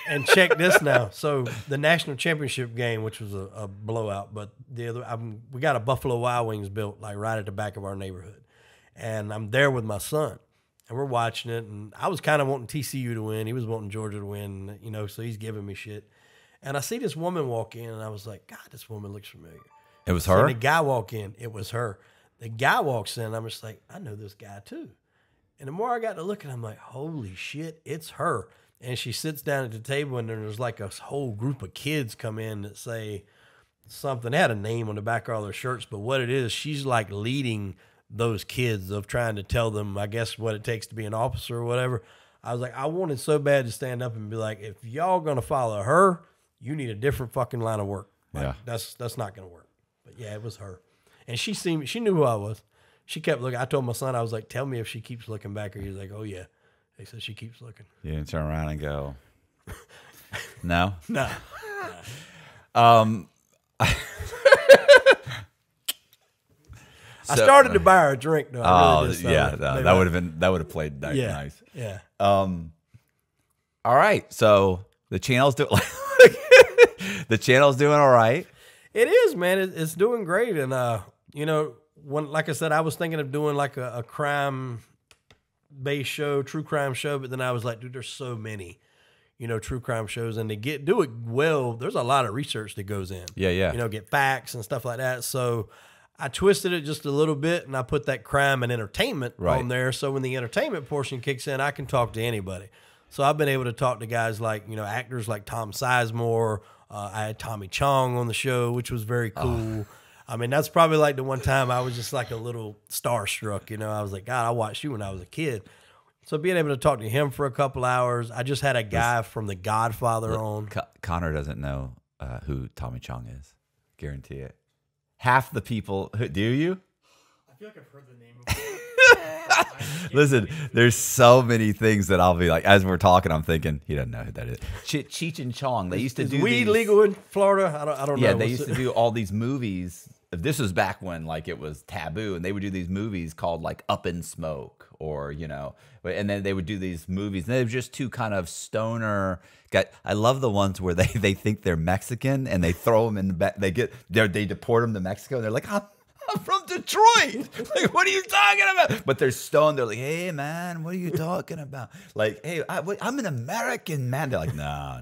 and check this now. So the national championship game, which was a blowout, but the other, we got a Buffalo Wild Wings built like right at the back of our neighborhood, and I'm there with my son, and we're watching it, and I was kind of wanting TCU to win. He was wanting Georgia to win, so he's giving me shit. And I see this woman walk in, and I was like, God, this woman looks familiar. It was So her? the guy walk in, it was her. The guy walks in, I'm just like, I know this guy too. And the more I got to looking, I'm like, holy shit, it's her. And she sits down at the table, and then there's like a whole group of kids come in that say something. They had a name on the back of all their shirts, but what it is, she's like leading those kids of trying to tell them, I guess, what it takes to be an officer or whatever. I was like, I wanted so bad to stand up and be like, if y'all going to follow her, you need a different fucking line of work. Like, Yeah. That's not going to work. But yeah, it was her. And she knew who I was. She kept looking. I told my son, I was like, tell me if she keeps looking back. Or he's like, oh yeah. He said she keeps looking. You didn't turn around and go, no? No. I started to buy her a drink though. I really did, so maybe that would have played nice. Yeah. All right, so the channel's doing the channel's doing all right. It is, man. It's doing great. And, when, like I said, I was thinking of doing like a crime-based show, true crime show, but then I was like, dude, there's so many, true crime shows. And to do it well, there's a lot of research that goes in. Yeah. Get facts and stuff like that. So I twisted it just a little bit, and I put that crime and entertainment on there. So when the entertainment portion kicks in, I can talk to anybody. So I've been able to talk to guys like, actors like Tom Sizemore. I had Tommy Chong on the show, which was very cool. I mean, that's probably like the one time I was just like a little starstruck. I was like, God, I watched you when I was a kid. So being able to talk to him for a couple hours. I just had a guy from The Godfather on. Connor doesn't know who Tommy Chong is. Guarantee it. Half the people, do you? I feel like I've heard the name before. Listen, there's so many things that I'll be like, as we're talking, I'm thinking, he doesn't know who that is. Cheech and Chong, they used to do weed these, legal in Florida? I don't know. Yeah, they used to do all these movies. This was back when like it was taboo, and they would do these movies called like Up in Smoke, or and then they would do these movies, and they were just two kind of stoner. I love the ones where they think they're Mexican and they throw them in the back. They deport them to Mexico. And they're like, I'm from Detroit. Like, what are you talking about? But they're stoned. They're like, hey man, what are you talking about? Like, hey, I'm an American man. They're like, no.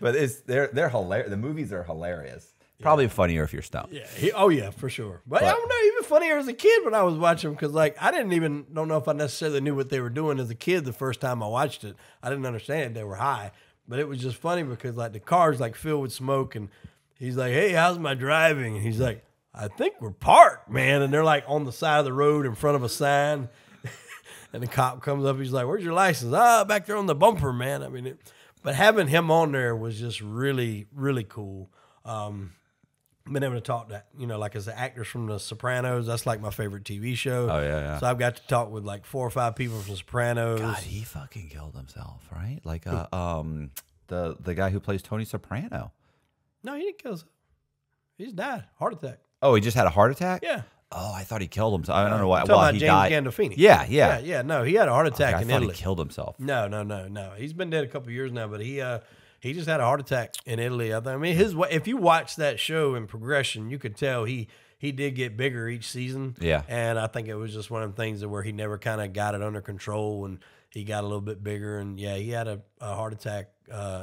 But they're hilarious. The movies are hilarious. Probably funnier if you're stoned. Yeah, for sure. But I don't know, even funnier as a kid when I was watching them, because like I don't know if I necessarily knew what they were doing as a kid the first time I watched it. I didn't understand they were high, but it was just funny because like the car's like filled with smoke, and he's like, hey, how's my driving? And he's like, I think we're parked, man. And they're like on the side of the road in front of a sign. And the cop comes up, he's like, where's your license? Back there on the bumper, man. I mean, but having him on there was just really, really cool. Been able to talk to, like as the actors from The Sopranos. That's like my favorite TV show. Oh, yeah. So I've got to talk with like 4 or 5 people from Sopranos. God, he fucking killed himself, right? Like the guy who plays Tony Soprano. No, he didn't kill himself. He's died. Heart attack. Oh, he just had a heart attack? Yeah. Oh, I thought he killed himself. I don't know why Talking about he James died. Gandolfini. Yeah. No, he had a heart attack I in thought Italy. he killed himself. No. He's been dead a couple of years now, but he just had a heart attack in Italy. I mean, if you watch that show in progression, you could tell he did get bigger each season. Yeah. And I think it was just one of the things where he never kind of got it under control, and he got a little bit bigger. And yeah, he had a heart attack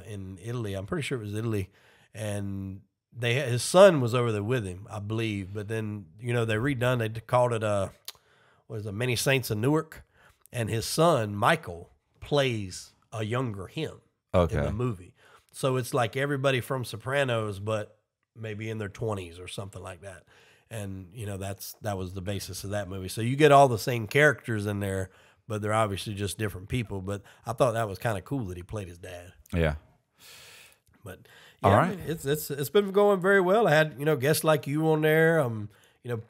in Italy. I'm pretty sure it was Italy, and his son was over there with him, I believe. But then they redone. They called it Many Saints of Newark, and his son Michael plays a younger him in the movie. So it's like everybody from Sopranos, but maybe in their 20s or something like that. And that was the basis of that movie. So you get all the same characters in there, but they're obviously just different people. But I thought that was kind of cool that he played his dad. Yeah. But yeah, All I right. mean, it's been going very well. I had guests like you on there. A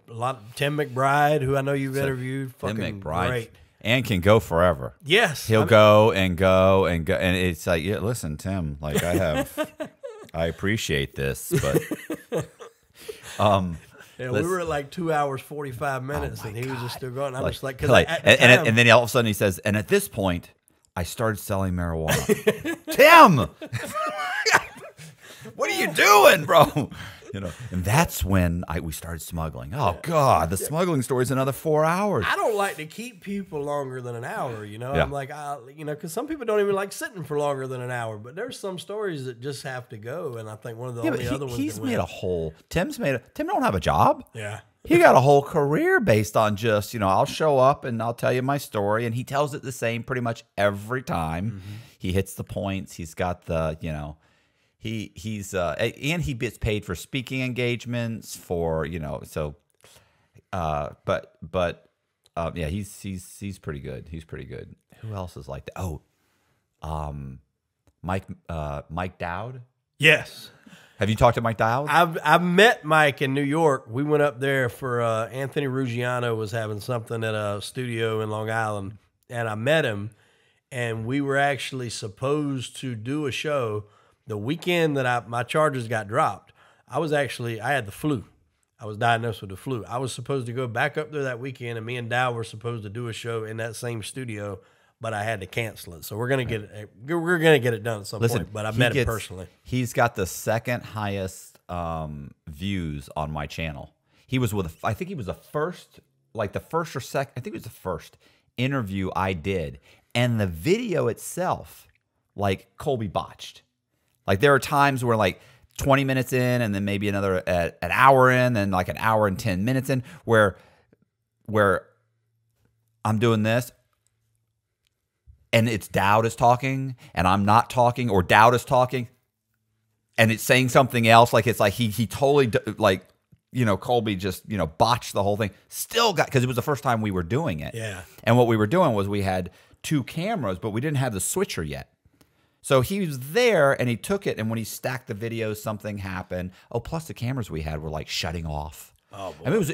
lot Tim McBride, who I know you've interviewed. Tim Fucking McBride. great. And can go forever. Yes, He'll go and go and go, and it's like, yeah, listen, Tim, like I appreciate this, but Yeah, we were at like 2 hours 45 minutes, and he was just still going. I'm just like, because and then all of a sudden he says, and at this point, I started selling marijuana. Tim, what are you doing, bro? And that's when we started smuggling. Oh God, the smuggling story is another 4 hours. I don't like to keep people longer than an hour. Yeah. I'm like, because some people don't even like sitting for longer than an hour. But there's some stories that just have to go, and I think one of the only other ones. He's made a whole. Tim don't have a job. Yeah. He got a whole career based on just, I'll show up and I'll tell you my story. And he tells it the same pretty much every time. Mm-hmm. He hits the points. He's got the, he's and he gets paid for speaking engagements for, so, yeah, he's pretty good. He's pretty good. Who else is like that? Oh, Mike Dowd. Yes. Have you talked to Mike Dowd? I've met Mike in New York. We went up there for Anthony Ruggiano was having something at a studio in Long Island, and I met him, and we were actually supposed to do a show the weekend that my charges got dropped. I had the flu. I was diagnosed with the flu. I was supposed to go back up there that weekend, and me and Dowd were supposed to do a show in that same studio, but I had to cancel it. So we're gonna get it done at some point. But I met him personally. He's got the second highest views on my channel. He was I think he was the first interview I did, and the video itself, like Colby botched. Like there are times where like 20 minutes in, and then maybe another an hour in, then like an hour and 10 minutes in, where I'm doing this. And it's Dowd is talking, and I'm not talking, or Dowd is talking, and it's saying something else. Like it's like he totally Colby just botched the whole thing. Still got, because it was the first time we were doing it. Yeah. And what we were doing was we had 2 cameras, but we didn't have the switcher yet. So he was there, and he took it, and when he stacked the videos, something happened. Oh, plus the cameras we had were like shutting off. Oh, boy. I mean,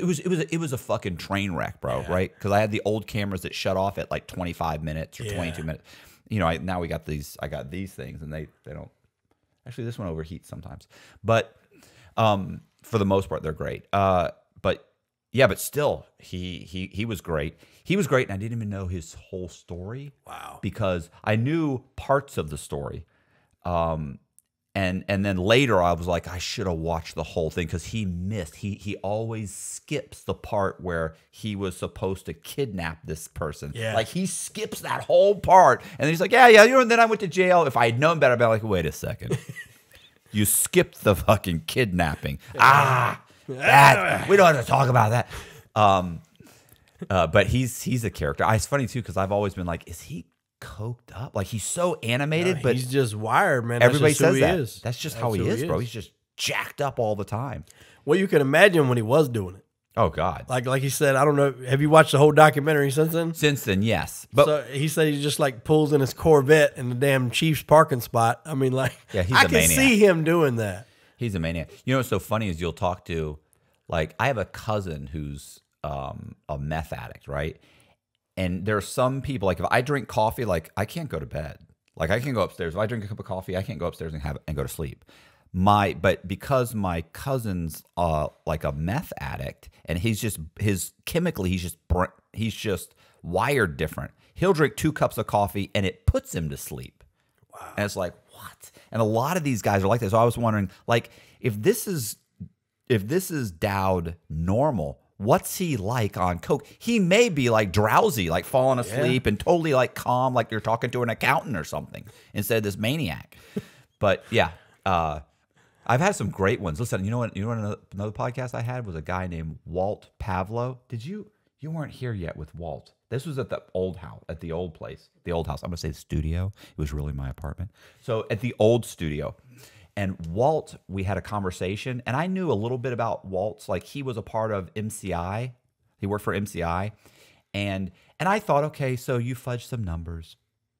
it was a fucking train wreck, bro. Yeah. Right? Because I had the old cameras that shut off at like 25 minutes or 22 minutes. Now we got these. I got these things, and they don't. Actually, this one overheats sometimes, but for the most part, they're great. But still, he was great. He was great, and I didn't even know his whole story. Wow. Because I knew parts of the story. And then later I was like, I should have watched the whole thing, because he missed. He always skips the part where he was supposed to kidnap this person. Yeah. Like he skips that whole part. And then he's like, yeah. And then I went to jail. If I had known better, I'd be like, wait a second. You skipped the fucking kidnapping. We don't have to talk about that. But he's a character. It's funny too, because I've always been like, is he coked up? Like he's so animated, but he's just wired, man. Everybody says he that. Is. That's just how he is, bro. He's just jacked up all the time. Well, you can imagine when he was doing it. Oh God! Like he said, I don't know. Have you watched the whole documentary since then? Since then, yes. But so he said he just like pulls in his Corvette in the damn Chiefs parking spot. I mean, like, yeah, he's I a can maniac. see him doing that. He's a maniac. You know what's so funny is you'll talk to, like, I have a cousin who's a meth addict, right? And there are some people, like if I drink coffee, like I can't go to bed. Like I can go upstairs. If I drink a cup of coffee, I can't go upstairs and go to sleep. But because my cousin's like a meth addict, and he's just wired different. He'll drink 2 cups of coffee and it puts him to sleep. Wow. And it's like, what? And a lot of these guys are like this. So I was wondering, like, if this is Dowd normal, what's he like on coke? He may be like drowsy, like falling asleep, and totally like calm, like you're talking to an accountant or something, instead of this maniac. But yeah, I've had some great ones. Listen, you know what? Another podcast I had was a guy named Walt Pavlo. You weren't here yet with Walt. This was at the old house, at the old place, the old house. I'm gonna say the studio. It was really my apartment. So at the old studio. And Walt, we had a conversation, and I knew a little bit about Walt's. Like he was a part of MCI. He worked for MCI, And I thought, okay, so you fudged some numbers.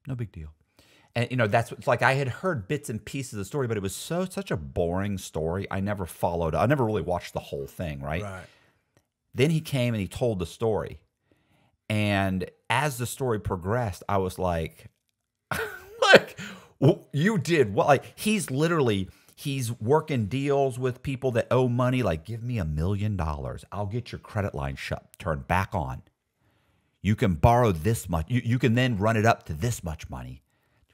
No big deal. And, you know, that's it's like I had heard bits and pieces of the story, but it was such a boring story. I never followed. I never really watched the whole thing, right? Right. Then he came and he told the story. And as the story progressed, I was like, you did what? Like, he's working deals with people that owe money. Like, give me $1 million. I'll get your credit line turned back on. You can borrow this much. You can then run it up to this much money.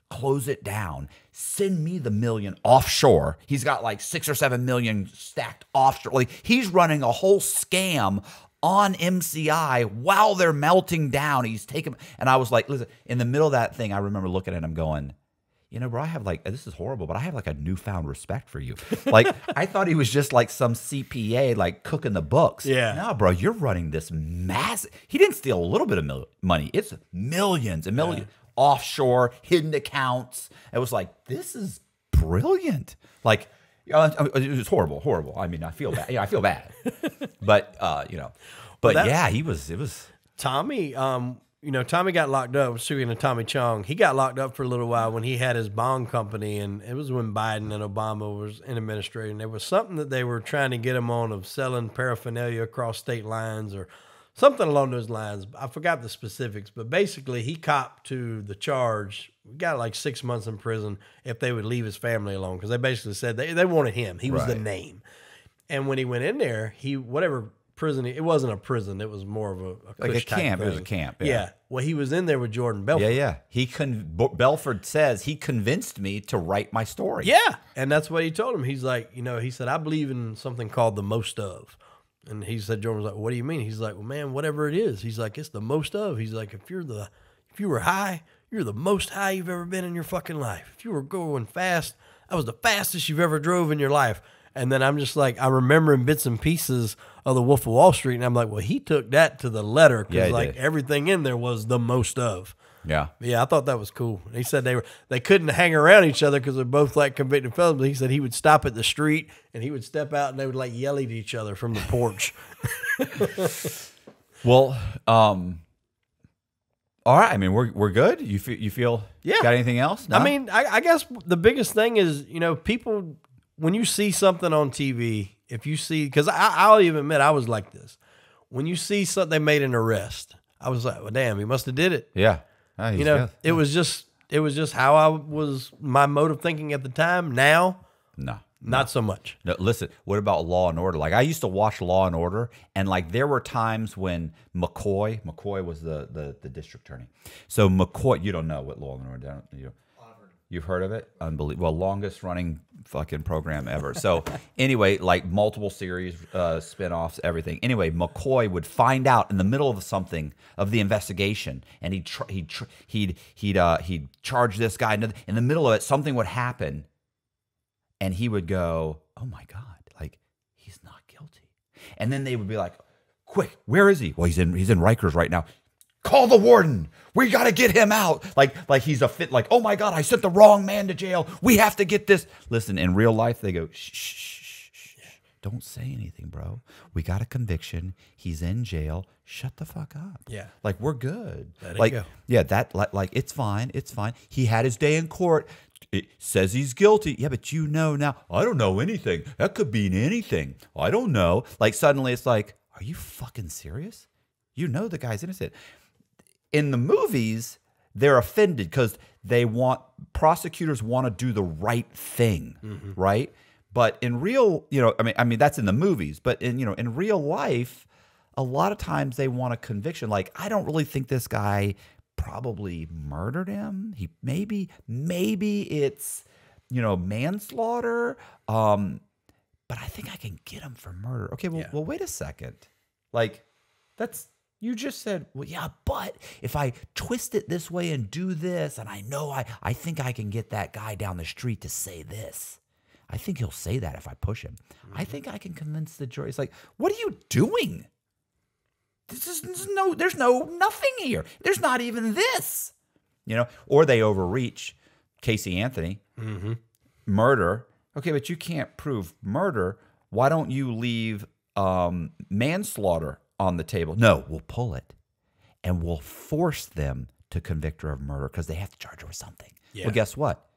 Close it down. Send me the $1 million offshore. He's got like 6 or 7 million stacked offshore. Like, he's running a whole scam on MCI while they're melting down. He's taking, and I was like, listen, in the middle of that thing, I remember looking at him going, you know, bro, I have like, this is horrible, but I have like a newfound respect for you. Like, I thought he was just like some CPA, like cooking the books. Yeah. No, bro, you're running this massive, he didn't steal a little bit of money. It's millions and millions. Offshore, hidden accounts. It was like, this is brilliant. Like, it was horrible. I mean, I feel bad. Yeah, I feel bad. But, you know, but yeah, it was. Tommy, you know, Tommy got locked up. Speaking of Tommy Chong, he got locked up for a little while when he had his bond company, and it was when Biden and Obama was in administration. There was something that they were trying to get him on of selling paraphernalia across state lines or something along those lines. I forgot the specifics, but basically he copped to the charge. We got like 6 months in prison if they would leave his family alone, because they basically said they wanted him. He was the name. And when he went in there, whatever prison, it wasn't a prison. It was more of a like a camp. It was a camp. Yeah. Well, he was in there with Jordan Belfort. Yeah. Belfort says he convinced me to write my story. Yeah. And that's what he told him. He's like, you know, he said, I believe in something called the most of. And he said, Jordan was like, what do you mean? He's like, well, man, whatever it is. He's like, it's the most of. He's like, if you were high, you're the most high you've ever been in your fucking life. If you were going fast, that was the fastest you've ever drove in your life. And then I'm just like, I remember in bits and pieces of the Wolf of Wall Street, and I'm like, well, he took that to the letter, because like everything in there was the most of. Yeah. Yeah, I thought that was cool. He said they couldn't hang around each other because they're both like convicted felons, but he said he would stop at the street and he would step out and they would like yell at each other from the porch. Well, all right. I mean, we're good. You feel Yeah. Got anything else? No? I mean, I guess the biggest thing is, you know, people, when you see something on TV, if you see, because I'll even admit I was like this. When you see something, they made an arrest, I was like, well, damn, he must have did it. Yeah. You know, it was just how I was, my mode of thinking at the time. Now, no. not so much. No, listen, what about Law and Order? Like, I used to watch Law and Order, and like there were times when McCoy was the district attorney. So McCoy, you don't know what Law and Order, you've heard of it? Unbelievable. Well, longest running fucking program ever. So anyway, like multiple series, spinoffs, everything. Anyway, McCoy would find out in the middle of something of the investigation, and he'd charge this guy. In the middle of it, something would happen, and he would go, "Oh my God, like he's not guilty." And then they would be like, "Quick, where is he?" "Well, he's in Rikers right now." "Call the warden. We got to get him out." Like he's a fit. Like, "Oh my God, I sent the wrong man to jail. We have to get this." Listen, in real life, they go, shh. Don't say anything, bro. We got a conviction. He's in jail. Shut the fuck up. Yeah. Like, we're good. Let it like, go. yeah, like it's fine. It's fine. He had his day in court. It says he's guilty. Yeah, but you know now. I don't know anything. That could mean anything. I don't know. Like, suddenly it's like, are you fucking serious? You know the guy's innocent. In the movies, they're offended because prosecutors want to do the right thing, right? But in real, I mean that's in the movies. But in real life, a lot of times they want a conviction. Like, I don't really think this guy probably murdered him. He maybe it's manslaughter. But I think I can get him for murder. Okay, well, wait a second. Like, you just said, well, yeah, but if I twist it this way and do this, and I think I can get that guy down the street to say this. I think he'll say that if I push him. I think I can convince the jury. It's like, what are you doing? There's nothing here. There's not even this. Or they overreach. Casey Anthony, murder. Okay, but you can't prove murder. Why don't you leave manslaughter on the table? No, we'll pull it. and will force them to convict her of murder because they have to charge her with something. Yeah. Well, guess what?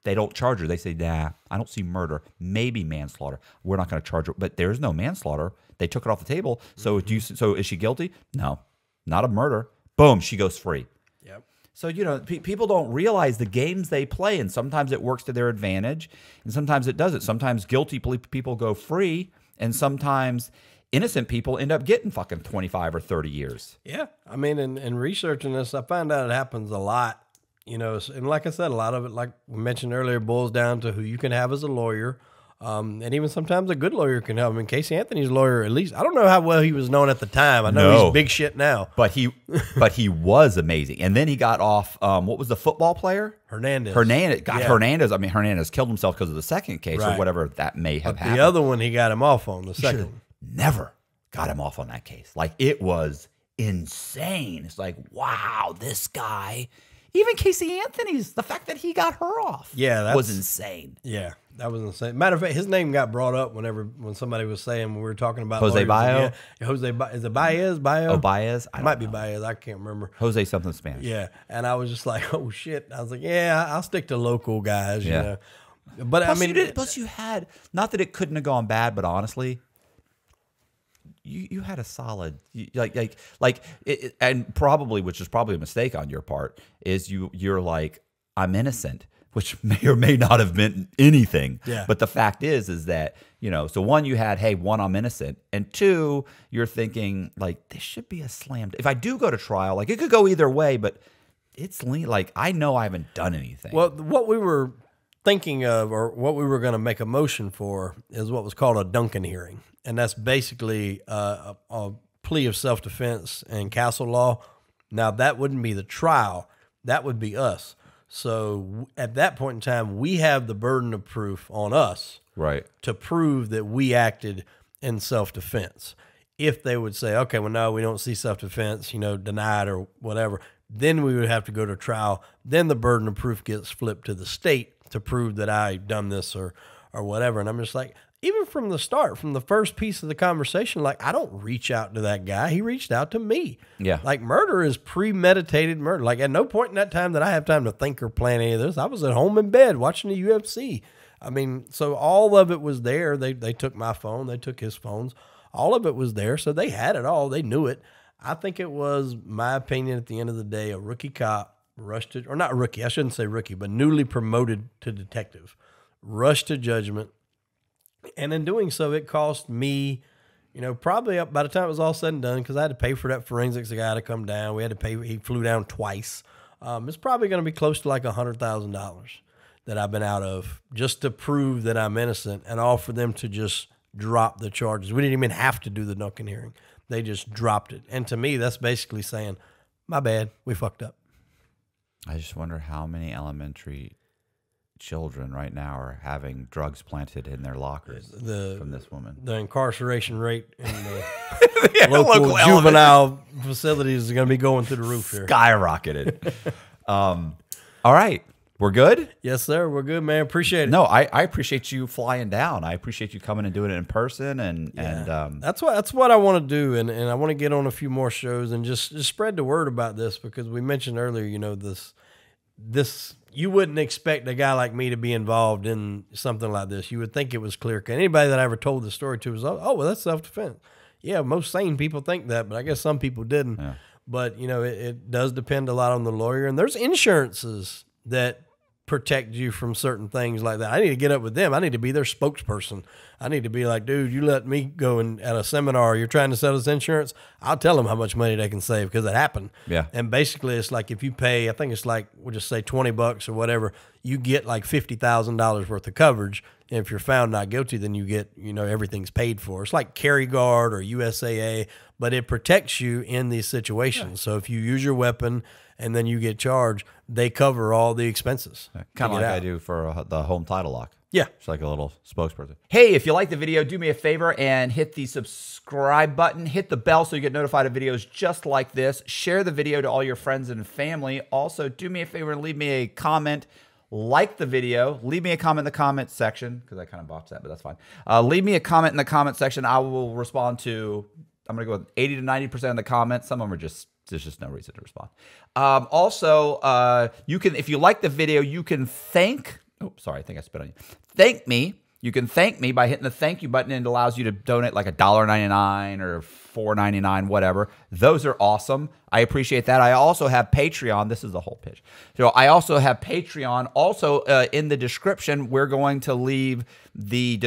They don't charge her. They say, nah, I don't see murder. Maybe manslaughter. We're not going to charge her. But there's no manslaughter. They took it off the table. So so is she guilty? No, not of murder. Boom, she goes free. Yep. So, you know, people don't realize the games they play, and sometimes it works to their advantage, and sometimes it doesn't. Sometimes guilty people go free, and sometimes innocent people end up getting fucking 25 or 30 years. Yeah. I mean, in researching this, I found out it happens a lot. You know, and like I said, a lot of it, like we mentioned earlier, boils down to who you can have as a lawyer. And even sometimes a good lawyer can help. I mean, Casey Anthony's lawyer, at least, I don't know how well he was known at the time. I know he's big shit now. But he was amazing. And then he got off, what was the football player? Hernandez. Hernandez. I mean, Hernandez killed himself because of the second case or whatever that may have happened. The other one, he got him off on the second one. Never got him off on that case. Like, it was insane. It's like, wow, this guy... Even Casey Anthony's, the fact that he got her off was insane. Yeah, that was insane. Matter of fact, his name got brought up when somebody was saying, when we were talking about Jose Baez. Yeah, is it Baez? Baez? Oh, Baez? It might be Baez. I can't remember. Jose something Spanish. Yeah, and I was just like, oh, shit. I was like, yeah, I'll stick to local guys, you know. But plus, I mean... plus you had, not that it couldn't have gone bad, but honestly... You had a solid and probably, which is probably a mistake on your part, is you're like, I'm innocent, which may or may not have meant anything. Yeah. But the fact is that, you know, so one, you had, hey, one, I'm innocent, and two, you're thinking like, this should be a slam. If I do go to trial, like, it could go either way, but it's like, I know I haven't done anything. Well, what we were thinking of, or what we were going to make a motion for, is what was called a Duncan hearing. And that's basically a plea of self-defense and castle law. Now, that wouldn't be the trial. That would be us. So at that point in time, we have the burden of proof on us to prove that we acted in self-defense. If they would say, okay, well, no, we don't see self-defense, you know, denied or whatever, then we would have to go to trial. Then the burden of proof gets flipped to the state to prove that I done this or whatever. And I'm just like... Even from the start, from the first piece of the conversation, like, I don't reach out to that guy. He reached out to me. Yeah. Like, murder is premeditated murder. Like, at no point in that time did I have time to think or plan any of this. I was at home in bed watching the UFC. I mean, so all of it was there. They took my phone. They took his phones. All of it was there. So they had it all. They knew it. I think it was, my opinion, at the end of the day, a rookie cop rushed to, or not rookie, I shouldn't say rookie, but newly promoted to detective, rushed to judgment. And in doing so, it cost me, you know, probably up by the time it was all said and done, because I had to pay for that forensics guy to come down. We had to pay, he flew down twice. It's probably going to be close to like $100,000 that I've been out of just to prove that I'm innocent, and all for them to just drop the charges. We didn't even have to do the Duncan hearing. They just dropped it. And to me, that's basically saying, my bad, we fucked up. I just wonder how many elementary children right now are having drugs planted in their lockers from this woman. The incarceration rate in the local juvenile facilities is going to be going through the roof here. Skyrocketed. All right. We're good? Yes, sir. We're good, man. Appreciate it. No, I appreciate you flying down. I appreciate you coming and doing it in person. And that's what I want to do. And I want to get on a few more shows and just spread the word about this, because we mentioned earlier, you know, this you wouldn't expect a guy like me to be involved in something like this. You would think it was clear. Anybody that I ever told the story to was, oh, well, that's self-defense. Yeah, most sane people think that, but I guess some people didn't. Yeah. But, you know, it does depend a lot on the lawyer. And there's insurances that protect you from certain things like that. I need to get up with them. I need to be their spokesperson. I need to be like, dude, you let me go at a seminar, you're trying to sell this insurance, I'll tell them how much money they can save, because it happened. Yeah. And basically it's like, if you pay, I think it's like, we'll just say $20 or whatever, you get like $50,000 worth of coverage. And if you're found not guilty, then you get, you know, everything's paid for. It's like Carry Guard or USAA, but it protects you in these situations. Yeah. So if you use your weapon and then you get charged, they cover all the expenses. Kind of like I do for the home title lock. Yeah. It's like a little spokesperson. Hey, if you like the video, do me a favor and hit the subscribe button. Hit the bell so you get notified of videos just like this. Share the video to all your friends and family. Also, do me a favor and leave me a comment. Like the video. Leave me a comment in the comment section, because I kind of botched that, but that's fine. Leave me a comment in the comment section. I will respond to, I'm going to go with 80 to 90% of the comments. Some of them are just there's just no reason to respond. Also, you can, if you like the video, you can thank. Oh, sorry, I think I spit on you. Thank me. You can thank me by hitting the thank you button, and it allows you to donate like $1.99 or $4.99, whatever. Those are awesome. I appreciate that. I also have Patreon. This is the whole pitch. So I also have Patreon. Also, in the description, we're going to leave the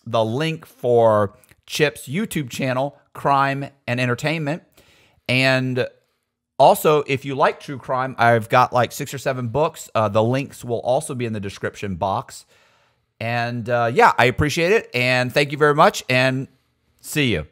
link for Chip's YouTube channel, Crime and Entertainment. And also, if you like true crime, I've got like 6 or 7 books. The links will also be in the description box. And yeah, I appreciate it. And thank you very much. And see you.